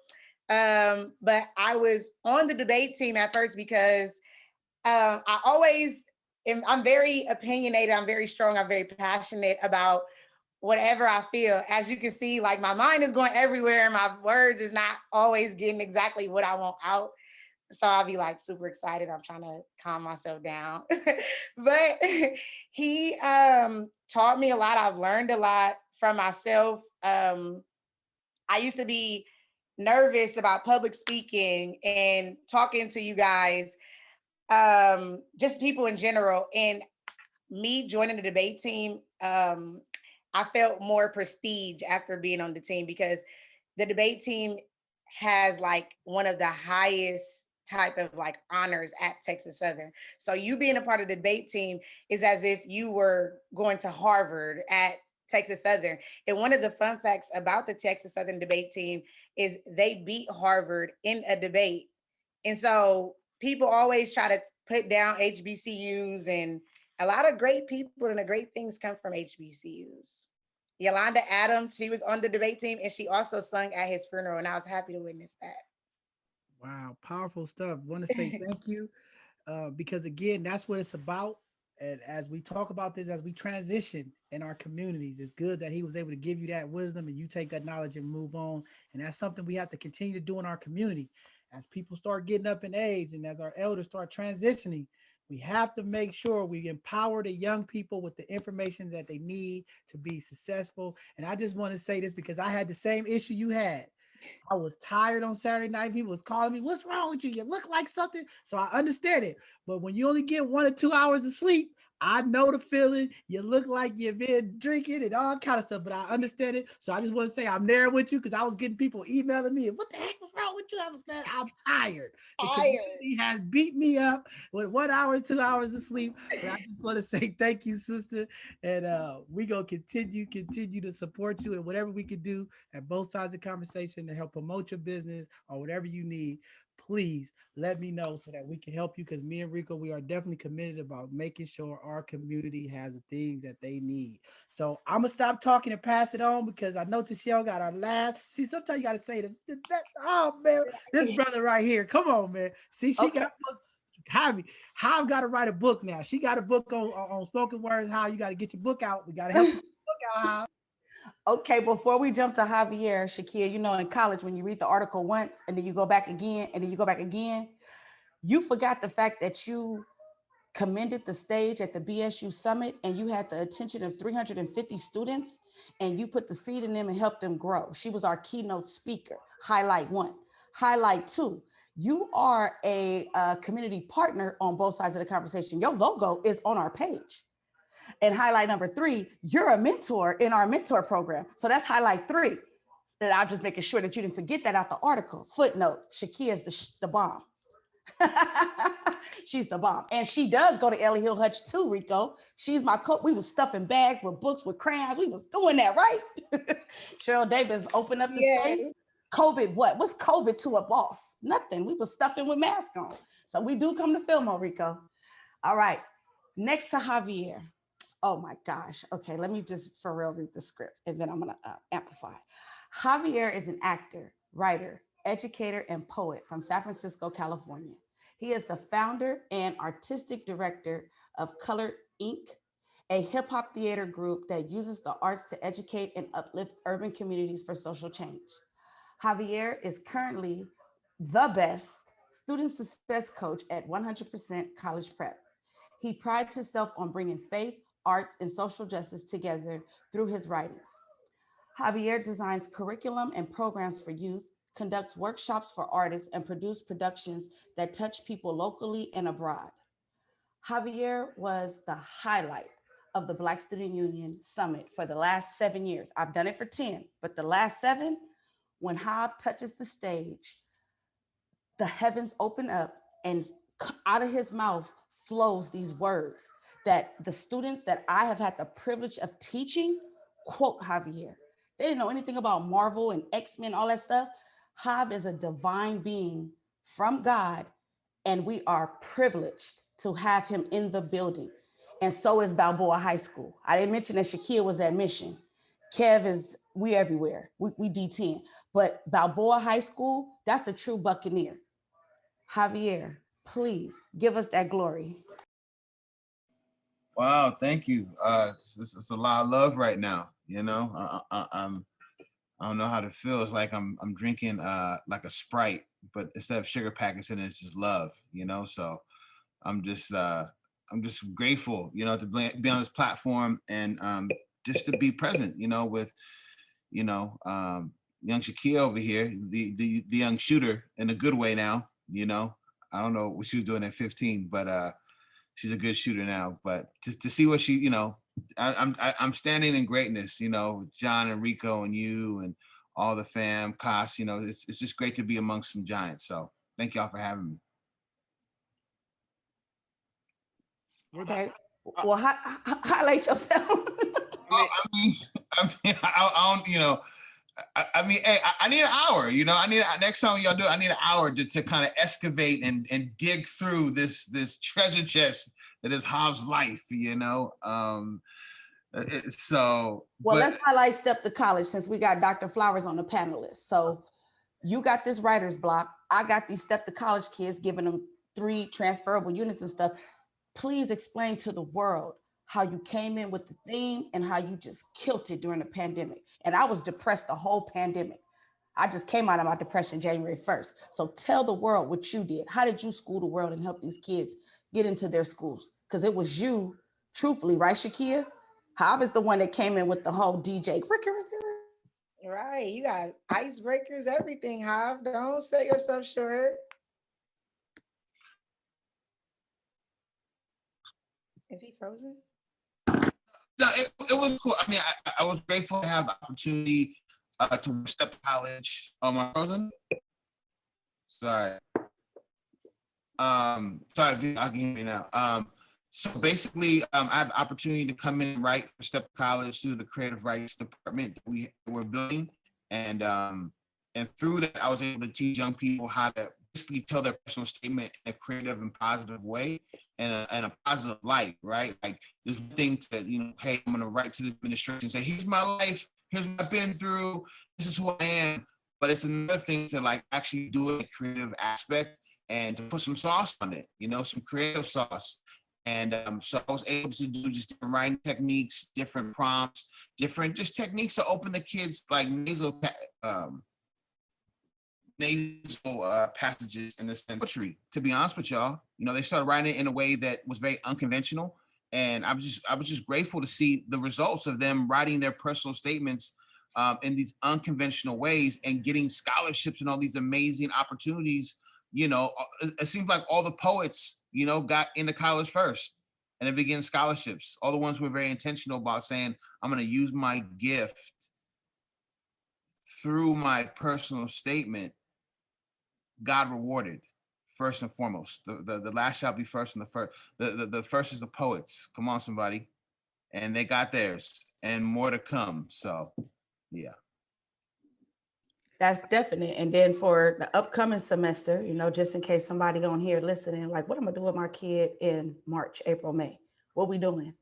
But I was on the debate team at first because I'm very opinionated. I'm very strong. I'm very passionate about whatever I feel. As you can see, like my mind is going everywhere and my words is not always getting exactly what I want out. So I'll be like super excited. I'm trying to calm myself down. But he taught me a lot. I've learned a lot from myself. I used to be nervous about public speaking and talking to you guys, just people in general. And me joining the debate team, I felt more prestige after being on the team because the debate team has like one of the highest type of like honors at Texas Southern. So you being a part of the debate team is as if you were going to Harvard at Texas Southern. And one of the fun facts about the Texas Southern debate team is they beat Harvard in a debate. And so people always try to put down HBCUs, and a lot of great people and the great things come from HBCUs. Yolanda Adams, she was on the debate team and she also sung at his funeral, and I was happy to witness that. Wow, powerful stuff. Want to say thank you because again, that's what it's about. And as we talk about this, as we transition in our communities, it's good that he was able to give you that wisdom and you take that knowledge and move on. And that's something we have to continue to do in our community. As people start getting up in age and as our elders start transitioning, we have to make sure we empower the young people with the information that they need to be successful. And I just want to say this because I had the same issue you had. I was tired on Saturday night. People was calling me, "What's wrong with you? You look like something." So I understand it. But when you only get 1 or 2 hours of sleep, I know the feeling. You look like you've been drinking and all kind of stuff, but I understand it. So I just want to say I'm there with you because I was getting people emailing me. "What the heck was wrong with you?" I'm tired. The community has beat me up with 1 hour, 2 hours of sleep. But I just want to say thank you, sister. And we gonna continue to support you and whatever we can do at both sides of the conversation to help promote your business or whatever you need. Please let me know so that we can help you because me and Rico, we are definitely committed about making sure our community has the things that they need. So I'm gonna stop talking and pass it on because I know Tashelle got our last. See, sometimes you gotta say that. Oh man, this brother right here. Come on, man. See, she got how got to write a book now. She got a book on spoken words. How you got to get your book out. We got to help you get your book out. How? Okay, before we jump to Javier, Shekia, you know, in college, when you read the article once and then you go back again and then you go back again, you forgot the fact that you commended the stage at the BSU Summit and you had the attention of 350 students and you put the seed in them and helped them grow. She was our keynote speaker. Highlight 1. Highlight 2, you are a community partner on both sides of the conversation. Your logo is on our page. And highlight number 3, you're a mentor in our mentor program. So that's highlight 3. And I'm just making sure that you didn't forget that out the article. Footnote, Shekia is the bomb. She's the bomb. And she does go to Ellie Hill Hutch too, Rico. She's my coach. We was stuffing bags with books, with crayons. We was doing that, right? Cheryl Davis opened up the space. COVID, what? What's COVID to a boss? Nothing. We was stuffing with masks on. So we do come to Fillmore, Rico. All right. Next to Javier. Oh my gosh. Okay, let me just for real read the script and then I'm gonna amplify. Javier is an actor, writer, educator, and poet from San Francisco, California. He is the founder and artistic director of Colored Inc., a hip hop theater group that uses the arts to educate and uplift urban communities for social change. Javier is currently the best student success coach at 100% College Prep. He prides himself on bringing faith, arts, and social justice together through his writing. Javier designs curriculum and programs for youth, conducts workshops for artists, and produces productions that touch people locally and abroad. Javier was the highlight of the Black Student Union Summit for the last 7 years. I've done it for 10, but the last 7, when Jav touches the stage, the heavens open up and out of his mouth flows these words that the students that I have had the privilege of teaching quote Javier. They didn't know anything about Marvel and X-Men, all that stuff. Jav is a divine being from God, and we are privileged to have him in the building. And so is Balboa High School. I didn't mention that Shekia was at Mission. Kev is, we everywhere. We D10. But Balboa High School, that's a true Buccaneer. Javier, please give us that glory. Wow, thank you. It's a lot of love right now. You know, I don't know how to feel. It's like I'm drinking like a Sprite, but instead of sugar packets in it, it's just love. You know, so I'm just grateful. You know, to be on this platform and just to be present. You know, with young Shekia over here, the young shooter in a good way now. You know, I don't know what she was doing at 15, but she's a good shooter now. But just to see what she, you know, I'm standing in greatness. You know, John and Rico and you and all the fam, Kas. You know, it's just great to be amongst some giants. So thank y'all for having me. Okay. Well, highlight yourself. I don't, you know. I mean, hey, I need an hour, you know, next time y'all do it, I need an hour to kind of excavate and dig through this treasure chest that is Jav's life, you know? Well, let's highlight Step to College since we got Dr. Flowers on the panelist. So you got this writer's block. I got these Step to College kids giving them 3 transferable units and stuff. Please explain to the world how you came in with the theme and how you just killed it during the pandemic. And I was depressed the whole pandemic. I just came out of my depression January 1st. So tell the world what you did. How did you school the world and help these kids get into their schools? Because it was you, truthfully, right, Shekia? Jav is the one that came in with the whole DJ. Right, you got icebreakers, everything, Jav. Don't sell yourself short. Is he frozen? No, it was cool. I mean, I was grateful to have the opportunity to step to college. Am I frozen? Sorry. Sorry, I can hear me now. So basically, I have the opportunity to come in and write for Step to College through the creative rights department that we're building, and through that, I was able to teach young people how to basically tell their personal statement in a creative and positive way, and a positive light, right? Like there's one thing to, you know, hey, I'm gonna write to this administration and say, here's my life, here's what I've been through, this is who I am. But it's another thing to like actually do it in a creative aspect and to put some sauce on it, you know, some creative sauce. And so I was able to do just different writing techniques, different prompts, different just techniques to open the kids like nasal passages in the poetry. To be honest with y'all, you know, they started writing it in a way that was very unconventional, and I was just grateful to see the results of them writing their personal statements in these unconventional ways and getting scholarships and all these amazing opportunities. You know, it seems like all the poets, you know, got into college first. and it begins scholarships. All the ones who were very intentional about saying, I'm going to use my gift through my personal statement, God rewarded first and foremost. The last shall be first, and the first is the poets. Come on, somebody. And they got theirs and more to come. So yeah. That's definite. And then for the upcoming semester, you know, just in case somebody on here listening, like, what am I doing with my kid in March, April, May? What we doing?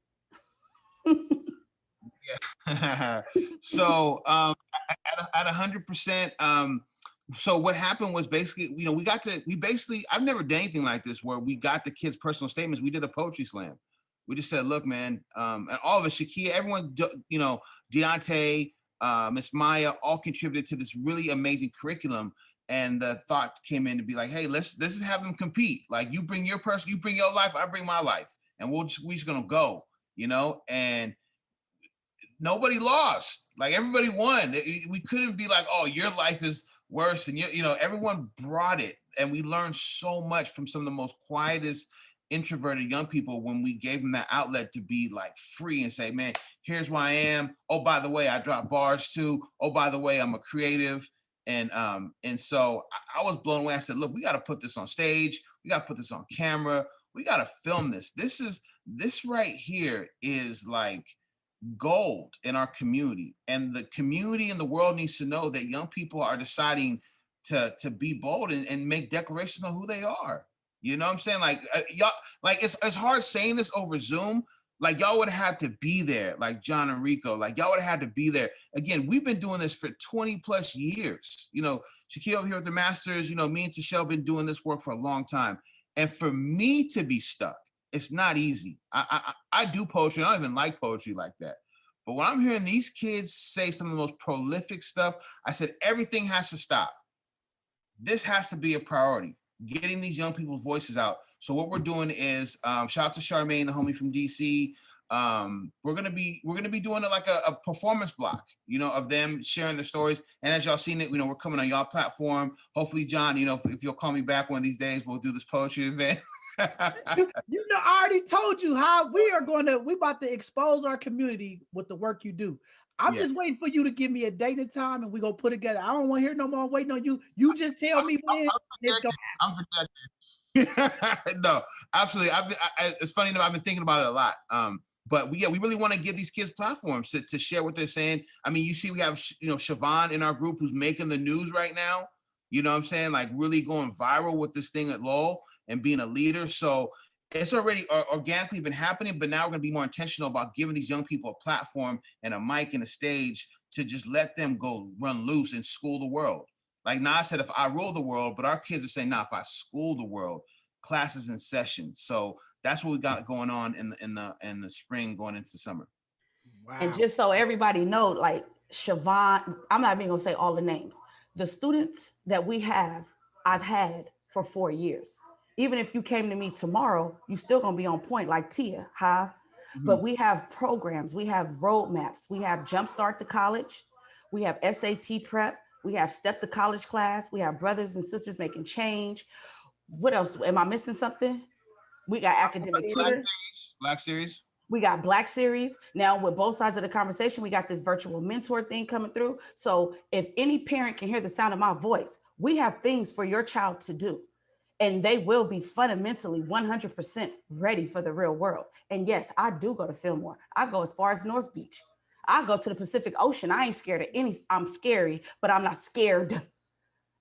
Yeah. So at 100%. So what happened was basically, you know, I've never done anything like this where we got the kids' personal statements. We did a poetry slam. We just said, look, man, and all of us, Shekia, everyone, you know, Deontay, Miss Maya, all contributed to this really amazing curriculum. And the thought came in to be like, hey, let's just have them compete. Like, you bring your person, you bring your life, I bring my life, and we're just gonna go, you know. And nobody lost. Like, everybody won. We couldn't be like, oh, your life is worse, and you know, everyone brought it, and we learned so much from some of the most quietest, introverted young people when we gave them that outlet to be like free and say, man, here's who I am. Oh, by the way, I drop bars too. Oh, by the way, I'm a creative. And so I was blown away. I said, look, we got to put this on stage. We got to put this on camera. We got to film this. This right here is like gold in our community, and the community and the world needs to know that young people are deciding to be bold and make declarations on who they are. You know what I'm saying? Like, y'all, like it's hard saying this over Zoom. Like, y'all would have had to be there, like John and Rico, like y'all would have had to be there. Again, we've been doing this for 20 plus years. You know, Shekia over here with the Masters, you know, me and Tashelle been doing this work for a long time. And for me to be stuck, it's not easy. I do poetry. I don't even like poetry like that. But when I'm hearing these kids say some of the most prolific stuff, I said, everything has to stop. This has to be a priority, getting these young people's voices out. So what we're doing is, shout out to Charmaine, the homie from DC. We're gonna be doing it like a performance block, you know, of them sharing their stories. And as y'all seen it, you know, we're coming on y'all platform. Hopefully, John, you know, if you'll call me back one of these days, we'll do this poetry event. You know, I already told you how we about to expose our community with the work you do. I'm just waiting for you to give me a date and time, and we're gonna put together. I don't want to hear no more waiting on you. You just tell me when it's gonna happen. I'm projecting. No, absolutely. It's funny enough, I've been thinking about it a lot. But we really want to give these kids platforms to share what they're saying. I mean, you see, we have, you know, Siobhan in our group who's making the news right now. You know what I'm saying? Like, really going viral with this thing at Lowell and being a leader. So it's already organically been happening, but now we're going to be more intentional about giving these young people a platform and a mic and a stage to just let them go run loose and school the world. Like Nas said, if I rule the world, but our kids are saying, nah, if I school the world, classes in session. So that's what we got going on in the spring going into summer. Wow. And just so everybody know, like Siobhan, I'm not even gonna say all the names. The students that we have, I've had for 4 years. Even if you came to me tomorrow, you still gonna be on point like Tia, huh? Mm-hmm. But we have programs, we have roadmaps, we have Jumpstart to College, we have SAT prep, we have Step to College class, we have Brothers and Sisters Making Change. What else? Am I missing something? We got academic tutor. Black Series. We got Black Series. Now with both sides of the conversation, we got this virtual mentor thing coming through. So if any parent can hear the sound of my voice, we have things for your child to do. And they will be fundamentally 100% ready for the real world. And yes, I do go to Fillmore. I go as far as North Beach. I go to the Pacific Ocean. I ain't scared of any. I'm scary, but I'm not scared.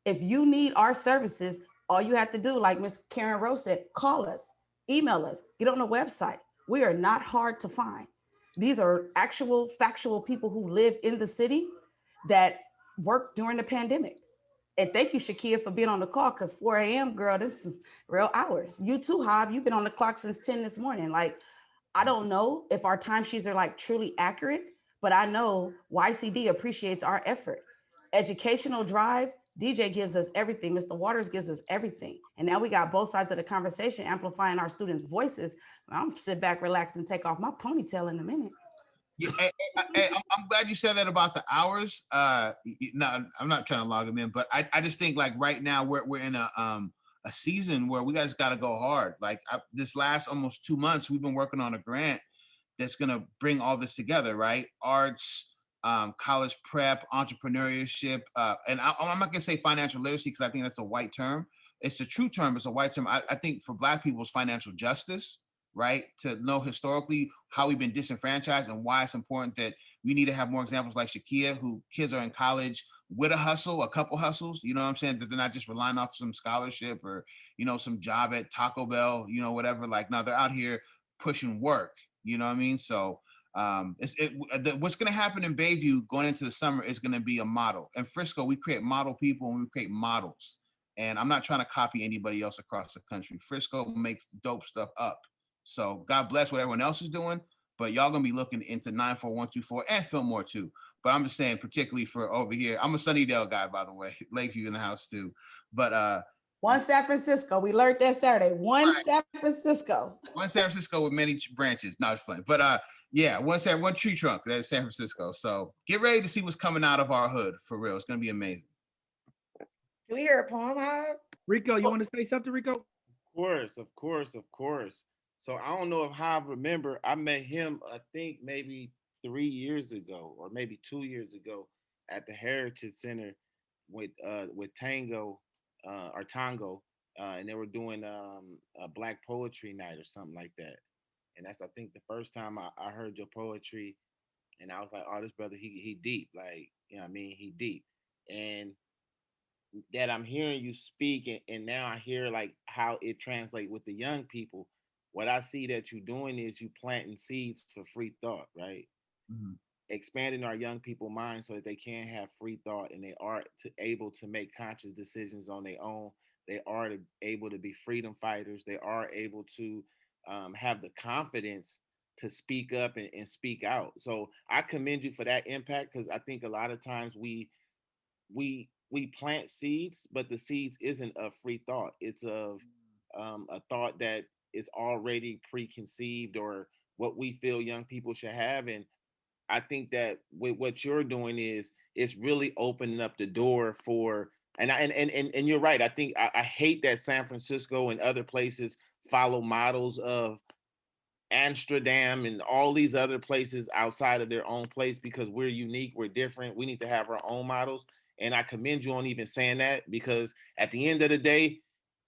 If you need our services, all you have to do, like Miss Karen Rose said, call us, email us, get on the website. We are not hard to find. These are actual factual people who live in the city that worked during the pandemic. And thank you, Shekia, for being on the call, because 4 a.m., girl, this is some real hours. You too, Jav, you've been on the clock since 10 this morning. Like, I don't know if our timesheets are like truly accurate, but I know YCD appreciates our effort. Educational drive, DJ gives us everything. Mr. Waters gives us everything. And now we got both sides of the conversation amplifying our students' voices. I'm gonna sit back, relax, and take off my ponytail in a minute. Yeah, I'm glad you said that about the hours. No, I'm not trying to log them in, but I just think like right now we're in a a season where we guys got to go hard. Like this last almost 2 months, we've been working on a grant that's going to bring all this together, right? Arts, college prep, entrepreneurship, and I'm not going to say financial literacy because I think that's a white term. It's a true term. It's a white term. I think for Black people, it's financial justice, right? To know historically how we've been disenfranchised and why it's important that we need to have more examples like Shekia, who kids are in college with a hustle, a couple hustles, you know what I'm saying? That they're not just relying off some scholarship or, you know, some job at Taco Bell, you know, whatever. Like, no, they're out here pushing work, you know what I mean? So what's going to happen in Bayview going into the summer is going to be a model. In Frisco, we create model people and we create models. And I'm not trying to copy anybody else across the country. Frisco makes dope stuff up. So God bless what everyone else is doing, but y'all gonna be looking into 94124 and Fillmore too. But I'm just saying, particularly for over here, I'm a Sunnydale guy, by the way, Lakeview in the house too. But one San Francisco, we learned that Saturday. One San Francisco. One San Francisco with many branches. No, it's funny. But yeah, one tree trunk. That's San Francisco. So get ready to see what's coming out of our hood for real. It's gonna be amazing. Do we hear a poem, Hob? Rico, you want to say something, Rico? Of course. So I don't know if Hav remember, I met him, I think maybe 3 years ago or maybe 2 years ago at the Heritage Center with Tango or Tango, and they were doing a Black Poetry Night or something like that. And that's I think the first time I heard your poetry, and I was like, oh, this brother he deep, like you know what I mean, he deep, and that I'm hearing you speak, and now I hear like how it translates with the young people. What I see that you're doing is you planting seeds for free thought, right? Mm-hmm. Expanding our young people minds so that they can have free thought and they are able to make conscious decisions on their own. They are able to be freedom fighters. They are able to have the confidence to speak up and speak out. So I commend you for that impact, because I think a lot of times we plant seeds, but the seeds isn't of free thought. It's of a thought that is already preconceived or what we feel young people should have. And I think that with what you're doing is it's really opening up the door for, and you're right. I think I hate that San Francisco and other places follow models of Amsterdam and all these other places outside of their own place, because we're unique, we're different. We need to have our own models. And I commend you on even saying that, because at the end of the day,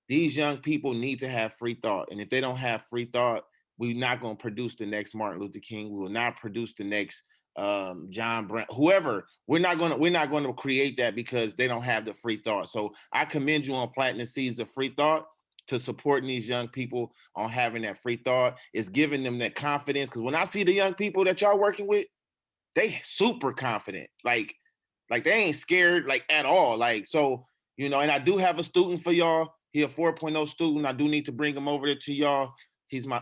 these young people need to have free thought. And if they don't have free thought, we're not going to produce the next Martin Luther King. We will not produce the next John Brown, whoever. We're not going to create that because they don't have the free thought. So I commend you on planting the seeds of free thought, to supporting these young people on having that free thought. Is giving them that confidence. Because when I see the young people that y'all working with, they super confident. Like they ain't scared like at all. Like, so, you know, and I do have a student for y'all. He a 4.0 student. I do need to bring him over there to y'all. He's my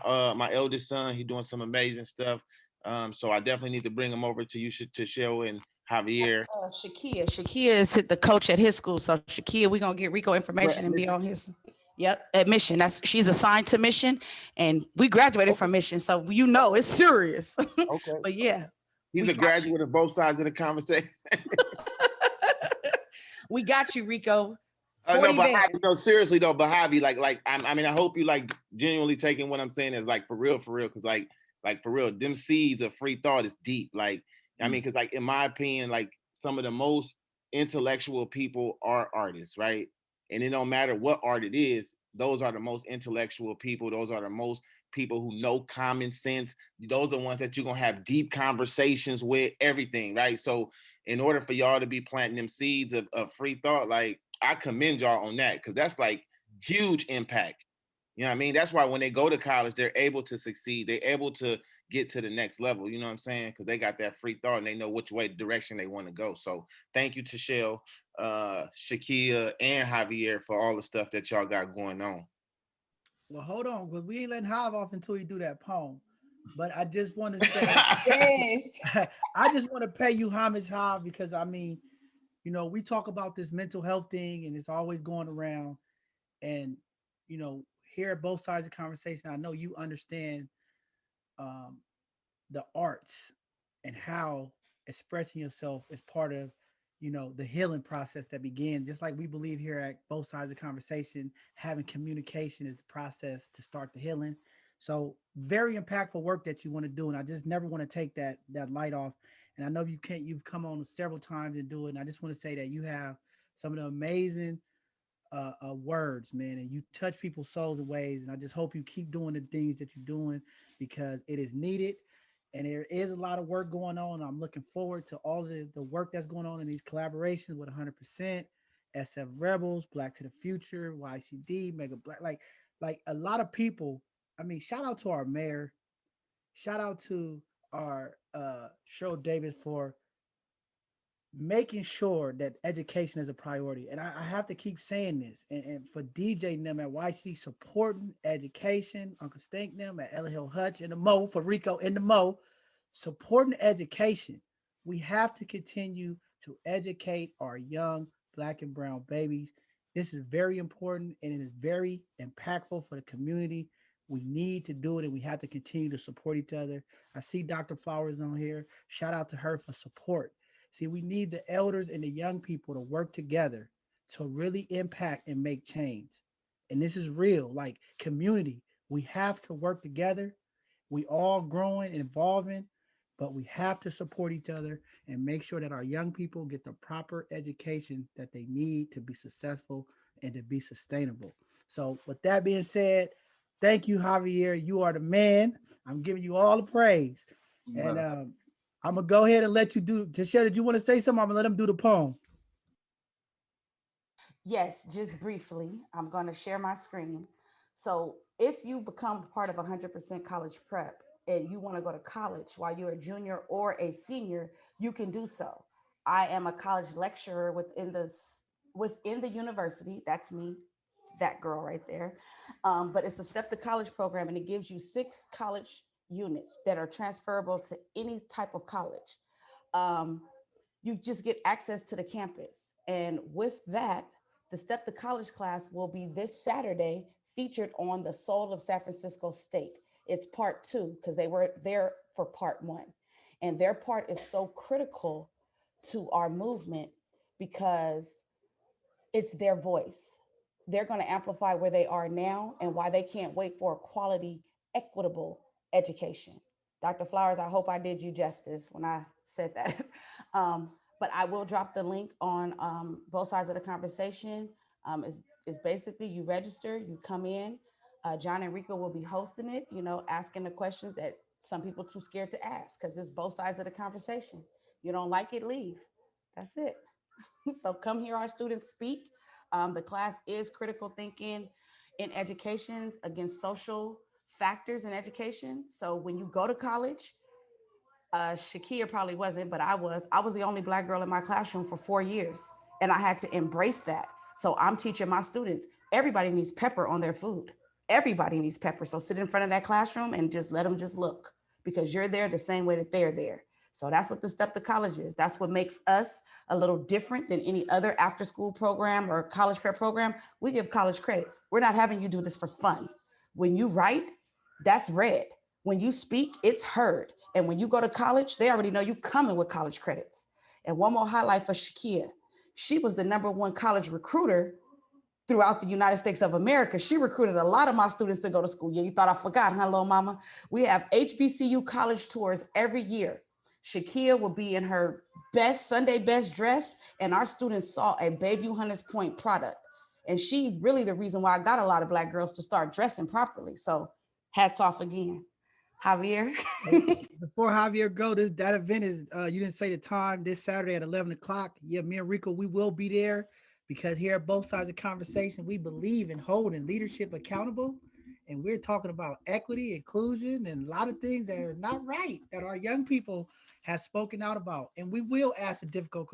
eldest son. He's doing some amazing stuff. So I definitely need to bring him over to you, to Shell and Javier. Shekia. Shekia is the coach at his school. So Shekia, we're gonna get Rico information and be on his at Mission. She's assigned to Mission, and we graduated from Mission, so you know it's serious. Okay. But yeah. He's a graduate of both sides of the conversation. We got you, Rico. No, seriously though, but Javi, like I mean, I hope you like genuinely taking what I'm saying as like for real, because like for real, them seeds of free thought is deep. Like, I mean, because like in my opinion, like some of the most intellectual people are artists, right? And it don't matter what art it is, those are the most intellectual people. Those are the most people who know common sense. Those are the ones that you're gonna have deep conversations with, everything, right? So in order for y'all to be planting them seeds of free thought, like I commend y'all on that, because that's like huge impact. You know what I mean? That's why when they go to college, they're able to succeed. They're able to get to the next level. You know what I'm saying? Because they got that free thought and they know which direction they want to go. So thank you to Shell, Shekia, and Javier for all the stuff that y'all got going on. Well, hold on, because we ain't letting Hav off until he do that poem. But I just want to say, yes. I just want to pay you homage, Hav, because I mean, you know, we talk about this mental health thing and it's always going around. And, you know, hear both sides of the conversation. I know you understand the arts and how expressing yourself is part of, you know, the healing process that began, just like we believe here at both sides of the conversation, having communication is the process to start the healing. So very impactful work that you want to do. And I just never want to take that light off. And I know you've come on several times and do it. And I just want to say that you have some of the amazing words, man, and you touch people's souls in ways. And I just hope you keep doing the things that you're doing because it is needed. And there is a lot of work going on. I'm looking forward to all the work that's going on in these collaborations with 100%, SF Rebels, Black to the Future, YCD, Mega Black, like a lot of people. I mean, shout out to our mayor, shout out to our Cheryl Davis for making sure that education is a priority. And I have to keep saying this. And for DJ and them at YC supporting education, Uncle Stink them at Ella Hill Hutch and the Mo, for Rico and the Mo, supporting education. We have to continue to educate our young Black and brown babies. This is very important and it is very impactful for the community. We need to do it and we have to continue to support each other. I see Dr. Flowers on here. Shout out to her for support. See, we need the elders and the young people to work together to really impact and make change. And this is real, like community. We have to work together. We all growing and evolving, but we have to support each other and make sure that our young people get the proper education that they need to be successful and to be sustainable. So with that being said, thank you, Javier. You are the man. I'm giving you all the praise. And I'm gonna go ahead and let you do. Michelle, did you want to say something? I'm gonna let him do the poem. Yes, just briefly, I'm going to share my screen. So, if you become part of 100% college prep and you want to go to college while you're a junior or a senior, you can do so. I am a college lecturer within the university. That's me, that girl right there. But it's a Step to College program, and it gives you 6 college units that are transferable to any type of college. Um, you just get access to the campus. And with that, the Step to College class will be this Saturday featured on the Soul of San Francisco State. It's part 2 because they were there for part 1. And their part is so critical to our movement because it's their voice. They're going to amplify where they are now and why they can't wait for a quality, equitable education. Dr. Flowers, I hope I did you justice when I said that. But I will drop the link on both sides of the conversation. It's basically you register, you come in. John and Rico will be hosting it, you know, asking the questions that some people too scared to ask because it's both sides of the conversation. You don't like it, leave. That's it. So come hear our students speak. The class is critical thinking in educations against social factors in education. So when you go to college, Shekia probably wasn't, but I was. I was the only Black girl in my classroom for 4 years, and I had to embrace that. So I'm teaching my students. Everybody needs pepper on their food. Everybody needs pepper. So sit in front of that classroom and just let them just look because you're there the same way that they're there. So that's what the Step to College is. That's what makes us a little different than any other after school program or college prep program. We give college credits. We're not having you do this for fun. When you write, that's read. When you speak, it's heard. And when you go to college, they already know you coming with college credits. And one more highlight for Shekia. She was the #1 college recruiter throughout the United States of America. She recruited a lot of my students to go to school. Yeah, you thought I forgot, huh, little mama? We have HBCU college tours every year. Shekia will be in her Sunday best dress, and our students saw a Bayview Hunters Point product. And she's really the reason why I got a lot of Black girls to start dressing properly. So hats off again. Javier. Before Javier go, that event is you didn't say the time, this Saturday at 11 o'clock. Yeah, me and Rico, we will be there because here at both sides of the conversation, we believe in holding leadership accountable. And we're talking about equity, inclusion, and a lot of things that are not right that our young people have spoken out about. And we will ask the difficult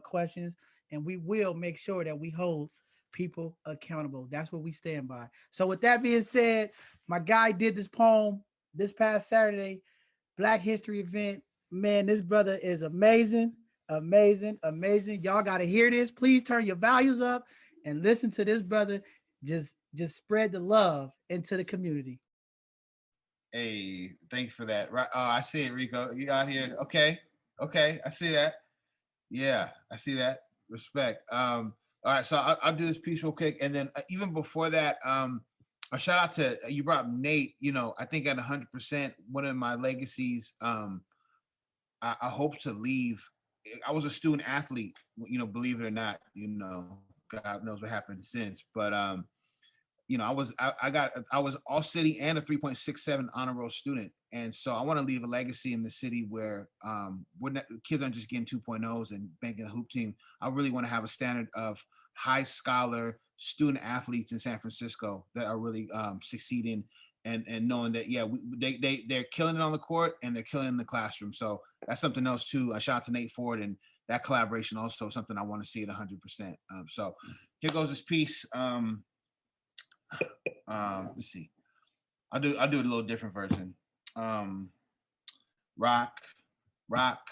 questions and we will make sure that we hold people accountable. That's what we stand by. So with that being said, my guy did this poem this past Saturday, Black History event. Man, this brother is amazing, amazing, amazing. Y'all got to hear this. Please turn your values up and listen to this brother just spread the love into the community. Hey, thank you for that. Right, I see it, Rico. You out here? Okay, I see that. Yeah, I see that. Respect. All right, so I'll do this piece real quick, and then even before that, a shout out to you brought up Nate. You know, I think at 100%, one of my legacies. I hope to leave. I was a student athlete. You know, believe it or not. You know, God knows what happened since, but you know, I was all city and a 3.67 honor roll student. And so I want to leave a legacy in the city where kids aren't just getting 2.0s and making a hoop team. I really want to have a standard of high scholar student athletes in San Francisco that are really succeeding and knowing that, yeah, they're killing it on the court and they're killing it in the classroom. So that's something else too. I shout out to Nate Ford, and that collaboration also something I want to see at 100%. So here goes this piece. Let's see. I'll do a little different version. Rock, rock,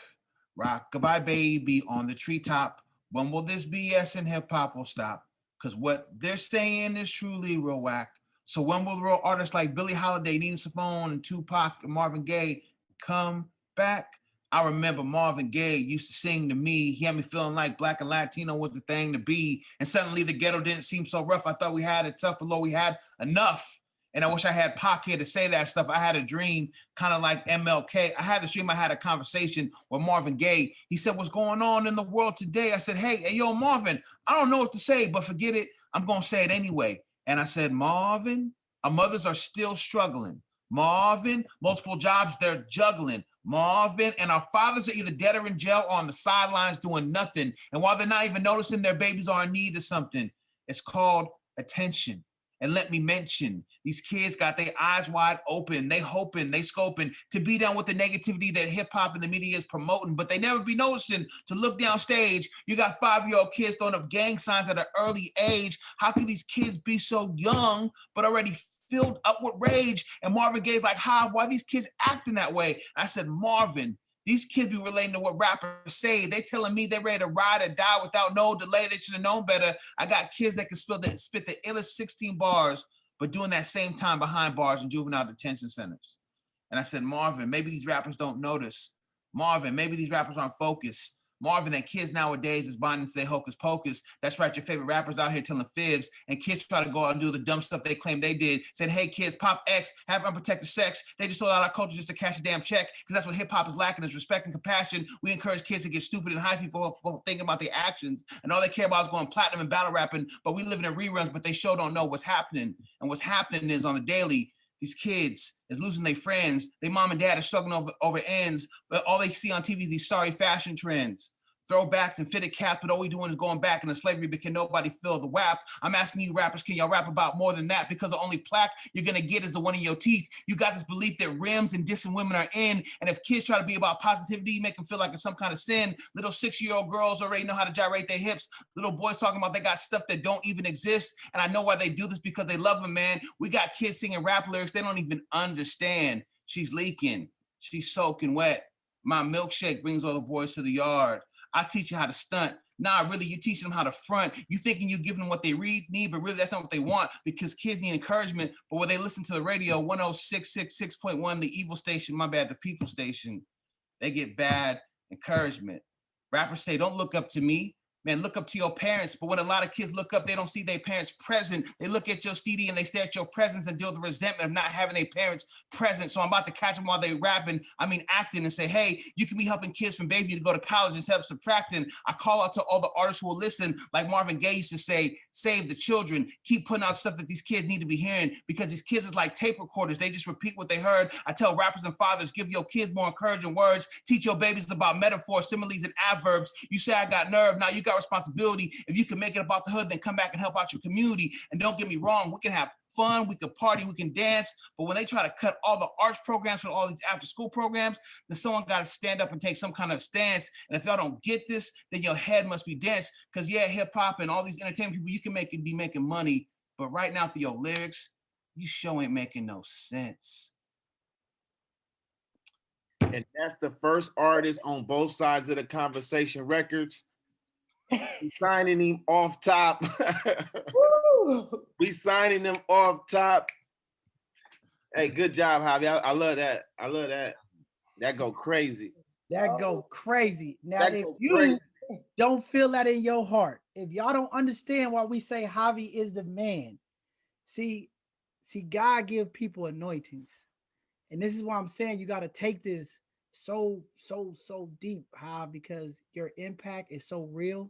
rock. Goodbye, baby, on the treetop. When will this BS and hip hop will stop? Cause what they're saying is truly real whack. So when will real artists like Billie Holiday, Nina Simone, and Tupac and Marvin Gaye come back? I remember Marvin Gaye used to sing to me. He had me feeling like Black and Latino was the thing to be. And suddenly the ghetto didn't seem so rough. I thought we had it tough, although we had enough. And I wish I had Pac here to say that stuff. I had a dream, kind of like MLK. I had this dream. I had a conversation with Marvin Gaye. He said, what's going on in the world today? I said, hey, yo, Marvin, I don't know what to say, but forget it. I'm going to say it anyway. And I said, Marvin, our mothers are still struggling. Marvin, multiple jobs they're juggling. Marvin, and our fathers are either dead or in jail or on the sidelines doing nothing. And while they're not even noticing, their babies are in need of something. It's called attention. And let me mention, these kids got their eyes wide open. They hoping, they scoping to be down with the negativity that hip hop and the media is promoting, but they never be noticing to look down stage. You got 5-year-old kids throwing up gang signs at an early age. How can these kids be so young, but already filled up with rage? And Marvin Gaye's like, why these kids acting that way? I said, Marvin, these kids be relating to what rappers say. They telling me they're ready to ride or die without no delay. They should have known better. I got kids that can spit the illest 16 bars, but doing that same time behind bars in juvenile detention centers. And I said, Marvin, maybe these rappers don't notice. Marvin, maybe these rappers aren't focused. Marvin, that kids nowadays is bonding to their hocus pocus. That's right, your favorite rappers out here telling fibs, and kids try to go out and do the dumb stuff they claim they did. Said, hey kids, Pop X, have unprotected sex. They just sold out our culture just to cash a damn check, because that's what hip hop is lacking, is respect and compassion. We encourage kids to get stupid and high people thinking about their actions, and all they care about is going platinum and battle rapping, but we living in reruns, but they sure don't know what's happening. And what's happening is on the daily, these kids is losing their friends. Their mom and dad are struggling over ends, but all they see on TV is these sorry fashion trends. Throwbacks and fitted caps, but all we doing is going back into slavery, but can nobody fill the WAP? I'm asking you rappers, can y'all rap about more than that? Because the only plaque you're gonna get is the one in your teeth. You got this belief that rims and dissing women are in, and if kids try to be about positivity, you make them feel like it's some kind of sin. Little 6-year-old girls already know how to gyrate their hips. Little boys talking about they got stuff that don't even exist, and I know why they do this, because they love them, man. We got kids singing rap lyrics they don't even understand. She's leaking, she's soaking wet. My milkshake brings all the boys to the yard. I teach you how to stunt. Nah, really, you teach them how to front. You thinking you giving them what they need, but really that's not what they want, because kids need encouragement. But when they listen to the radio, 106.6.1, the evil station, my bad, the people station, they get bad encouragement. Rappers say, don't look up to me. Man, look up to your parents. But when a lot of kids look up, they don't see their parents present. They look at your CD and they stare at your presence and deal with the resentment of not having their parents present. So I'm about to catch them while they rapping, acting, and say, hey, you can be helping kids from baby to go to college instead of subtracting. I call out to all the artists who will listen, like Marvin Gaye used to say, save the children. Keep putting out stuff that these kids need to be hearing, because these kids is like tape recorders. They just repeat what they heard. I tell rappers and fathers, give your kids more encouraging words. Teach your babies about metaphors, similes, and adverbs. You say I got nerve, now you got responsibility. If you can make it about the hood, then come back and help out your community. And don't get me wrong, we can have fun, we can party, we can dance, but when they try to cut all the arts programs from all these after school programs, then someone got to stand up and take some kind of stance. And if y'all don't get this, then your head must be dense, because yeah, hip hop and all these entertainment people, you can be making money, but right now through your lyrics, you sure ain't making no sense. And that's the first artist on both sides of the conversation records. We signing him off top. We signing them off top. Hey, good job, Javi. I love that. I love that. That go crazy. That go crazy. Now, That if go you crazy. Don't feel that in your heart. If y'all don't understand why we say Javi is the man, see, God give people anointings. And this is why I'm saying you got to take this so deep, because your impact is so real.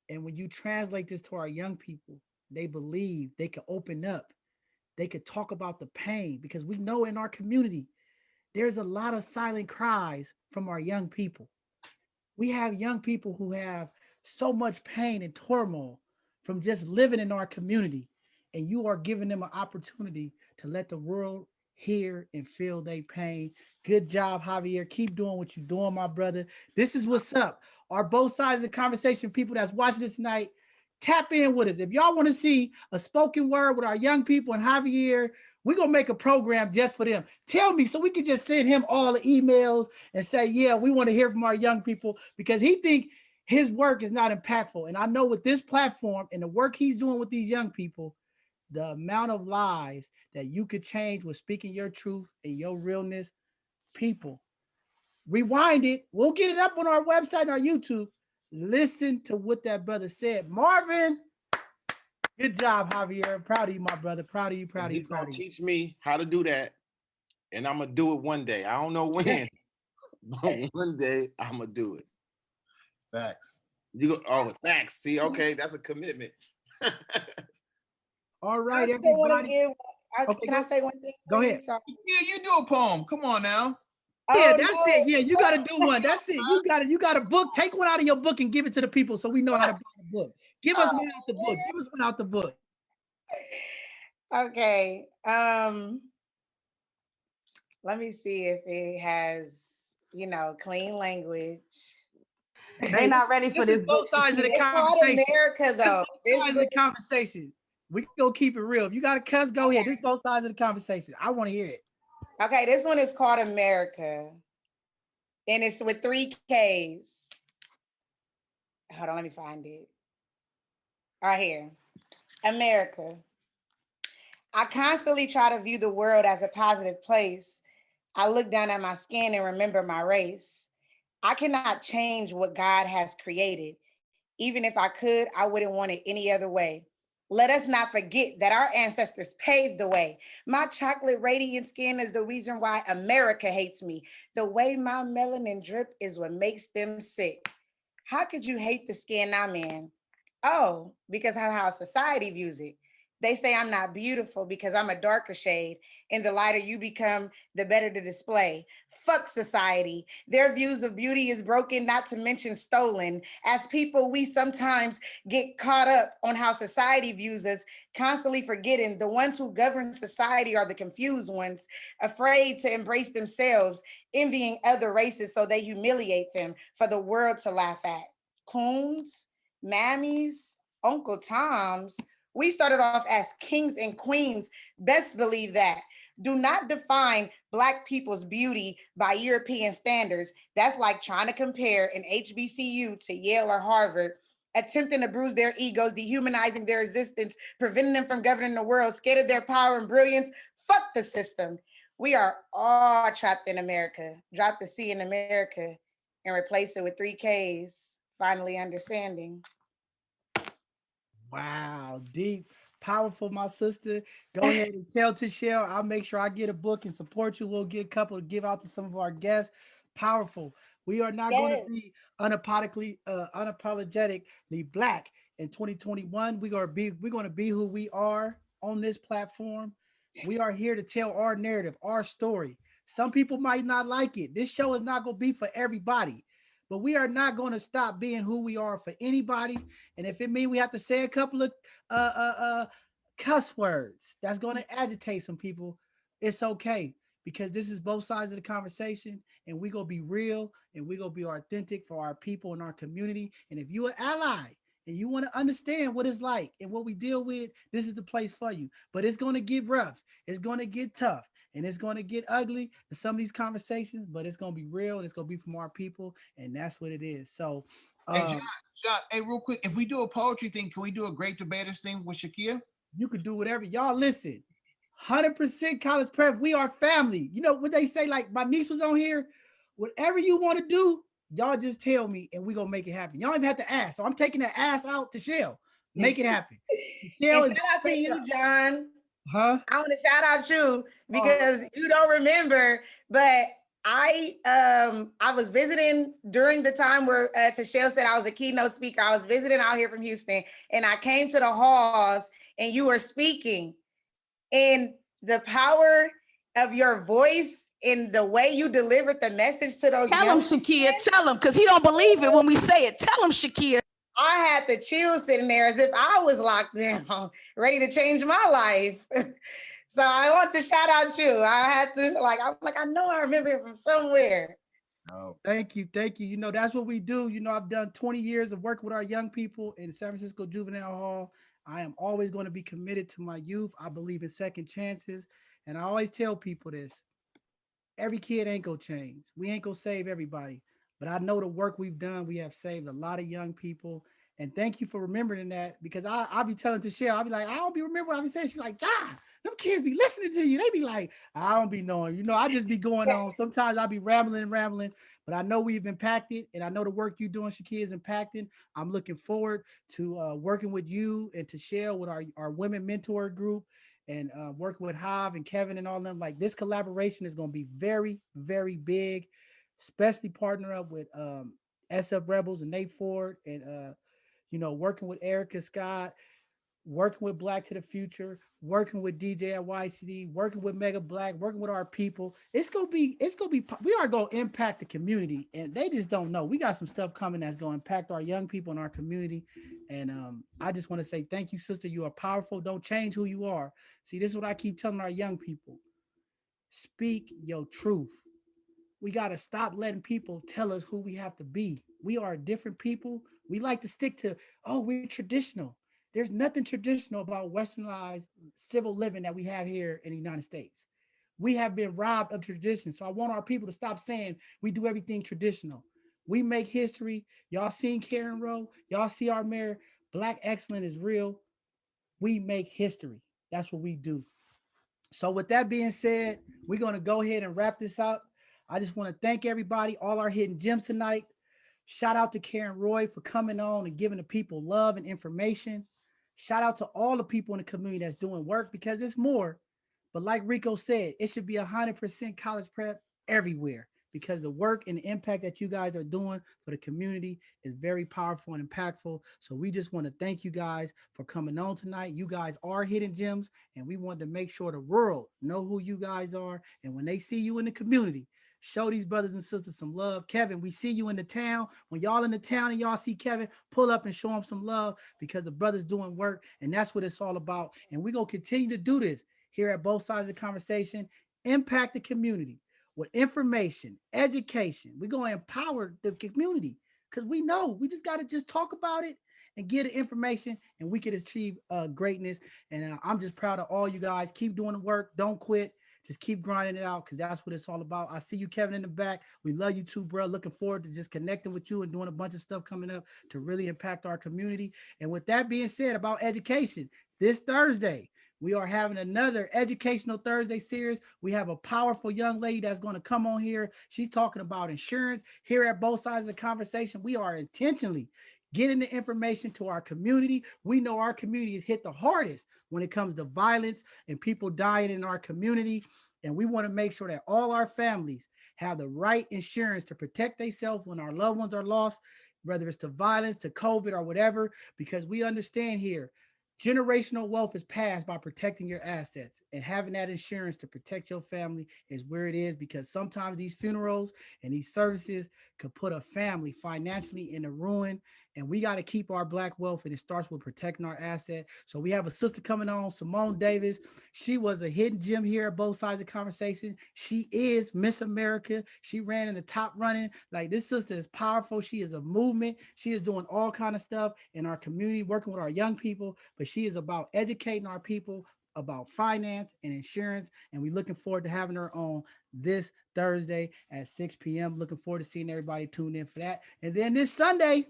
And when you translate this to our young people, they believe they can open up. They could talk about the pain, because we know in our community, there's a lot of silent cries from our young people. We have young people who have so much pain and turmoil from just living in our community. And you are giving them an opportunity to let the world hear and feel their pain. Good job, Javier. Keep doing what you're doing, my brother. This is what's up. Our both sides of the conversation, people that's watching this tonight, tap in with us. If y'all want to see a spoken word with our young people and Javier, we're going to make a program just for them. Tell me so we can just send him all the emails and say, yeah, we want to hear from our young people, because he think his work is not impactful. And I know with this platform and the work he's doing with these young people, the amount of lives that you could change with speaking your truth and your realness, people, rewind it. We'll get it up on our website and our YouTube. Listen to what that brother said. Marvin, good job, Javier. I'm proud of you, my brother. Proud of you, proud of you, He's proud gonna of you. teach me how to do that, and I'm gonna do it one day. I don't know when, but one day I'm gonna do it. Facts. You go, oh, thanks. See, okay, that's a commitment. All right, I still want to everybody. give. Okay, Can I say one thing? Go ahead. please? Sorry. Yeah, you do a poem. Come on now. Yeah, Oh, that's no. it. Yeah, you got to do one. That's it. You got a book. Take one out of your book and give it to the people so we know how to buy the book. Give us one out the book. Give us one out the book. Okay. Let me see if it has, clean language. They not ready for this is both book. sides of the It's called conversation. America, though. This both sides of the conversation. We can go keep it real. If you got to cuss, go ahead. This is both sides of the conversation. I want to hear it. Okay, this one is called America. And it's with 3 Ks. Hold on, let me find it. Right here. America. I constantly try to view the world as a positive place. I look down at my skin and remember my race. I cannot change what God has created. Even if I could, I wouldn't want it any other way. Let us not forget that our ancestors paved the way. My chocolate radiant skin is the reason why America hates me. The way my melanin drip is what makes them sick. How could you hate the skin I'm in? Oh, because of how society views it. They say I'm not beautiful because I'm a darker shade. And the lighter you become, the better the display. Fuck society. Their views of beauty is broken, not to mention stolen. As people, we sometimes get caught up on how society views us, constantly forgetting the ones who govern society are the confused ones, afraid to embrace themselves, envying other races so they humiliate them for the world to laugh at. Coons, mammies, Uncle Toms. We started off as kings and queens. Best believe that. Do not define Black people's beauty by European standards. That's like trying to compare an HBCU to Yale or Harvard, attempting to bruise their egos, dehumanizing their existence, preventing them from governing the world, scared of their power and brilliance. Fuck the system. We are all trapped in America. Drop the C in America and replace it with 3 Ks. Finally understanding. Wow, deep, powerful, my sister. Go ahead and tell Tichelle. I'll make sure I get a book and support you. We'll get a couple to give out to some of our guests. Powerful. We are not going to be unapologetically Black in 2021. We're going to be who we are on this platform. We are here to tell our narrative, our story. Some people might not like it. This show is not going to be for everybody. But we are not going to stop being who we are for anybody. And if it means we have to say a couple of cuss words that's going to agitate some people, it's okay, because this is both sides of the conversation, and we're going to be real and we're going to be authentic for our people and our community. And if you're an ally and you want to understand what it's like and what we deal with, this is the place for you. But it's going to get rough. It's going to get tough. And it's going to get ugly in some of these conversations, but it's going to be real and it's going to be from our people. And that's what it is. So, hey, John, hey, real quick, if we do a poetry thing, can we do a great debaters thing with Shekia? You could do whatever. Y'all listen, 100% college prep. We are family. You know what they say? Like my niece was on here. Whatever you want to do, Y'all just tell me and we gonna make it happen. Y'all don't even have to ask. So I'm taking the ass out to Shell. Make it happen. And shout out to you, John. Huh? I want to shout out you because you don't remember, but I was visiting during the time where Tashelle said I was a keynote speaker. I was visiting out here from Houston, and I came to the halls, and you were speaking, and the power of your voice and the way you delivered the message to those. Tell him, Shekia. Tell him, because he don't believe it when we say it. Tell him, Shekia. I had the chills sitting there as if I was locked down, ready to change my life. So I want to shout out you. I know I remember it from somewhere. Oh, thank you. You know, that's what we do. You know, I've done 20 years of work with our young people in San Francisco Juvenile Hall. I am always going to be committed to my youth. I believe in second chances. And I always tell people this. Every kid ain't gonna change. We ain't gonna save everybody. But I know the work we've done, we have saved a lot of young people. And thank you for remembering that, because I'll be telling Tashelle, I'll be like, I don't be remembering what I be saying. She's like, God, them kids be listening to you. They be like, I don't be knowing. You know, I just be going on. Sometimes I'll be rambling, but I know we've impacted, and I know the work you're doing, Shekia, is impacting. I'm looking forward to working with you and Tashelle with our women mentor group, and working with Hav and Kevin and all of them. Like, this collaboration is going to be very, very big, especially partner up with SF Rebels and Nate Ford, and you know, working with Erica Scott, working with Black to the Future, working with DJ at YCD, working with Mega Black, working with our people. It's gonna be, we are gonna impact the community, and they just don't know. We got some stuff coming that's gonna impact our young people in our community. And I just want to say thank you, sister. You are powerful. Don't change who you are. See, this is what I keep telling our young people. Speak your truth. We got to stop letting people tell us who we have to be. We are different people. We like to stick to, oh, we're traditional. There's nothing traditional about westernized civil living that we have here in the United States. We have been robbed of tradition. So I want our people to stop saying we do everything traditional. We make history. Y'all seen Karen Rowe. Y'all see our mayor. Black excellence is real. We make history. That's what we do. So with that being said, we're going to go ahead and wrap this up. I just want to thank everybody, all our hidden gems tonight. Shout out to Karen Roye for coming on and giving the people love and information. Shout out to all the people in the community that's doing work, because it's more. But like Rico said, it should be 100% college prep everywhere, because the work and the impact that you guys are doing for the community is very powerful and impactful. So we just want to thank you guys for coming on tonight. You guys are hidden gems, and we wanted to make sure the world know who you guys are. And when they see you in the community, show these brothers and sisters some love. Kevin, we see you in the town. When y'all in the town and y'all see Kevin, pull up and show him some love, because the brother's doing work, and that's what it's all about. And we're going to continue to do this here at Both Sides of the Conversation, impact the community with information, education. We're going to empower the community, because we know we just got to just talk about it and get the information, and we can achieve greatness. And I'm just proud of all you guys. Keep doing the work. Don't quit. Just keep grinding it out, because that's what it's all about. I see you, Kevin, in the back. We love you too, bro. Looking forward to just connecting with you and doing a bunch of stuff coming up to really impact our community. And with that being said about education, this Thursday, we are having another Educational Thursday series. We have a powerful young lady that's going to come on here. She's talking about insurance. Here at Both Sides of the Conversation, we are intentionally getting the information to our community. We know our community is hit the hardest when it comes to violence and people dying in our community. And we want to make sure that all our families have the right insurance to protect themselves when our loved ones are lost, whether it's to violence, to COVID, or whatever, because we understand here, generational wealth is passed by protecting your assets, and having that insurance to protect your family is where it is, because sometimes these funerals and these services could put a family financially in a ruin. And we got to keep our Black wealth, and it starts with protecting our asset. So we have a sister coming on, Simone Davis. She was a hidden gem here at Both Sides of the Conversation. She is Miss America. She ran in the top running. Like, this sister is powerful. She is a movement. She is doing all kind of stuff in our community, working with our young people, but she is about educating our people about finance and insurance. And we're looking forward to having her on this Thursday at 6 p.m. Looking forward to seeing everybody tune in for that. And then this Sunday,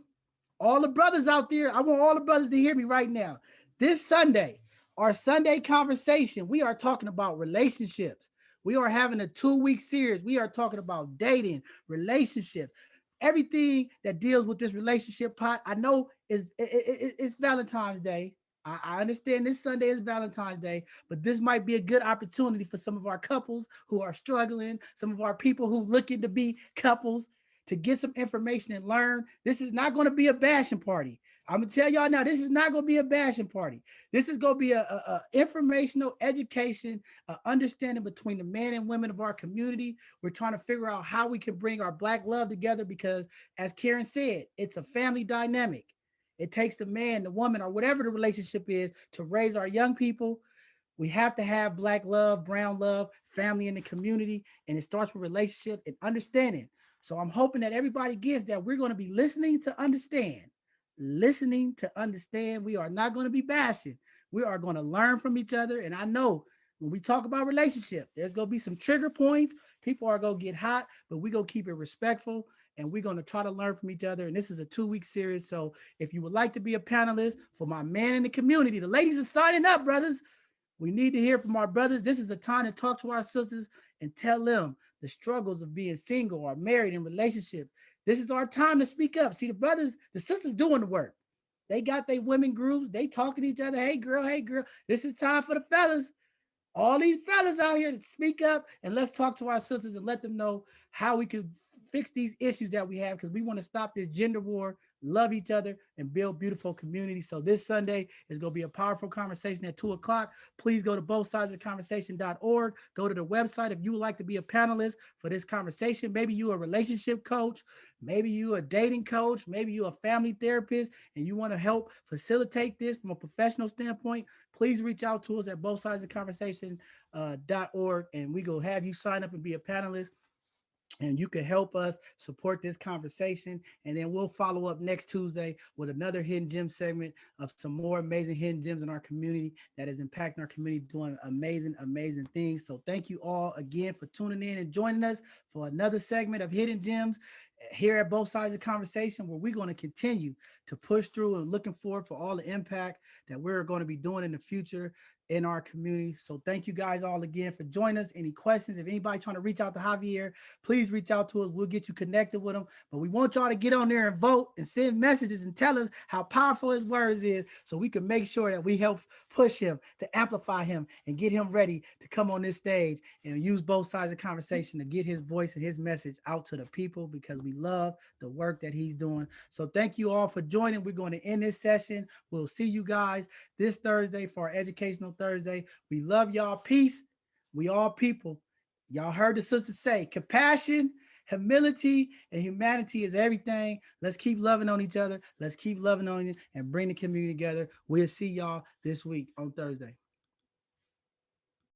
all the brothers out there, I want all the brothers to hear me right now. This Sunday, our Sunday conversation, we are talking about relationships. We are having a 2-week series. We are talking about dating, relationships, everything that deals with this relationship pot. I know it's Valentine's Day. I understand this Sunday is Valentine's Day, but this might be a good opportunity for some of our couples who are struggling, some of our people who looking to be couples, to get some information and learn. This is not going to be a bashing party. I'm gonna tell y'all now, this is not going to be a bashing party. This is going to be a informational education, understanding between the men and women of our community. We're trying to figure out how we can bring our Black love together because, as Karen said, it's a family dynamic. It takes the man, the woman, or whatever the relationship is to raise our young people. We have to have Black love, brown love, family in the community, and it starts with relationship and understanding. So I'm hoping that everybody gets that we're going to be listening to understand. Listening to understand. We are not going to be bashing. We are going to learn from each other. And I know when we talk about relationship, there's going to be some trigger points. People are going to get hot, but we're going to keep it respectful and we're going to try to learn from each other. And this is a 2-week series. So if you would like to be a panelist for my man in the community, the ladies are signing up, brothers. We need to hear from our brothers. This is a time to talk to our sisters and tell them the struggles of being single or married in relationship. This is our time to speak up. See, the brothers, the sisters doing the work. They got their women groups. They talking to each other. Hey, girl, hey, girl. This is time for the fellas. All these fellas out here to speak up and let's talk to our sisters and let them know how we can fix these issues that we have because we want to stop this gender war, love each other, and build beautiful communities. So this Sunday is going to be a powerful conversation at 2:00. Please go to bothsidesoftheconversation.org. Go to the website if you would like to be a panelist for this conversation. Maybe you a relationship coach, maybe you a dating coach, maybe you a family therapist, and you want to help facilitate this from a professional standpoint. Please reach out to us at bothsidesoftheconversation.org, and we go have you sign up and be a panelist. And you can help us support this conversation. And then we'll follow up next Tuesday with another Hidden Gem segment of some more amazing hidden gems in our community that is impacting our community, doing amazing, amazing things. So thank you all again for tuning in and joining us for another segment of Hidden Gems here at Both Sides of the Conversation, where we're going to continue to push through and looking forward for all the impact that we're going to be doing in the future in our community. So thank you guys all again for joining us. Any questions? If anybody trying to reach out to Javier, please reach out to us. We'll get you connected with him. But we want y'all to get on there and vote and send messages and tell us how powerful his words is so we can make sure that we help push him to amplify him and get him ready to come on this stage and use both sides of the conversation to get his voice and his message out to the people because we love the work that he's doing. So thank you all for joining. We're going to end this session. We'll see you guys this Thursday for our Educational Thursday. We love y'all. Peace. We all people. Y'all heard the sister say compassion, humility, and humanity is everything. Let's keep loving on each other. Let's keep loving on you and bring the community together. We'll see y'all this week on Thursday.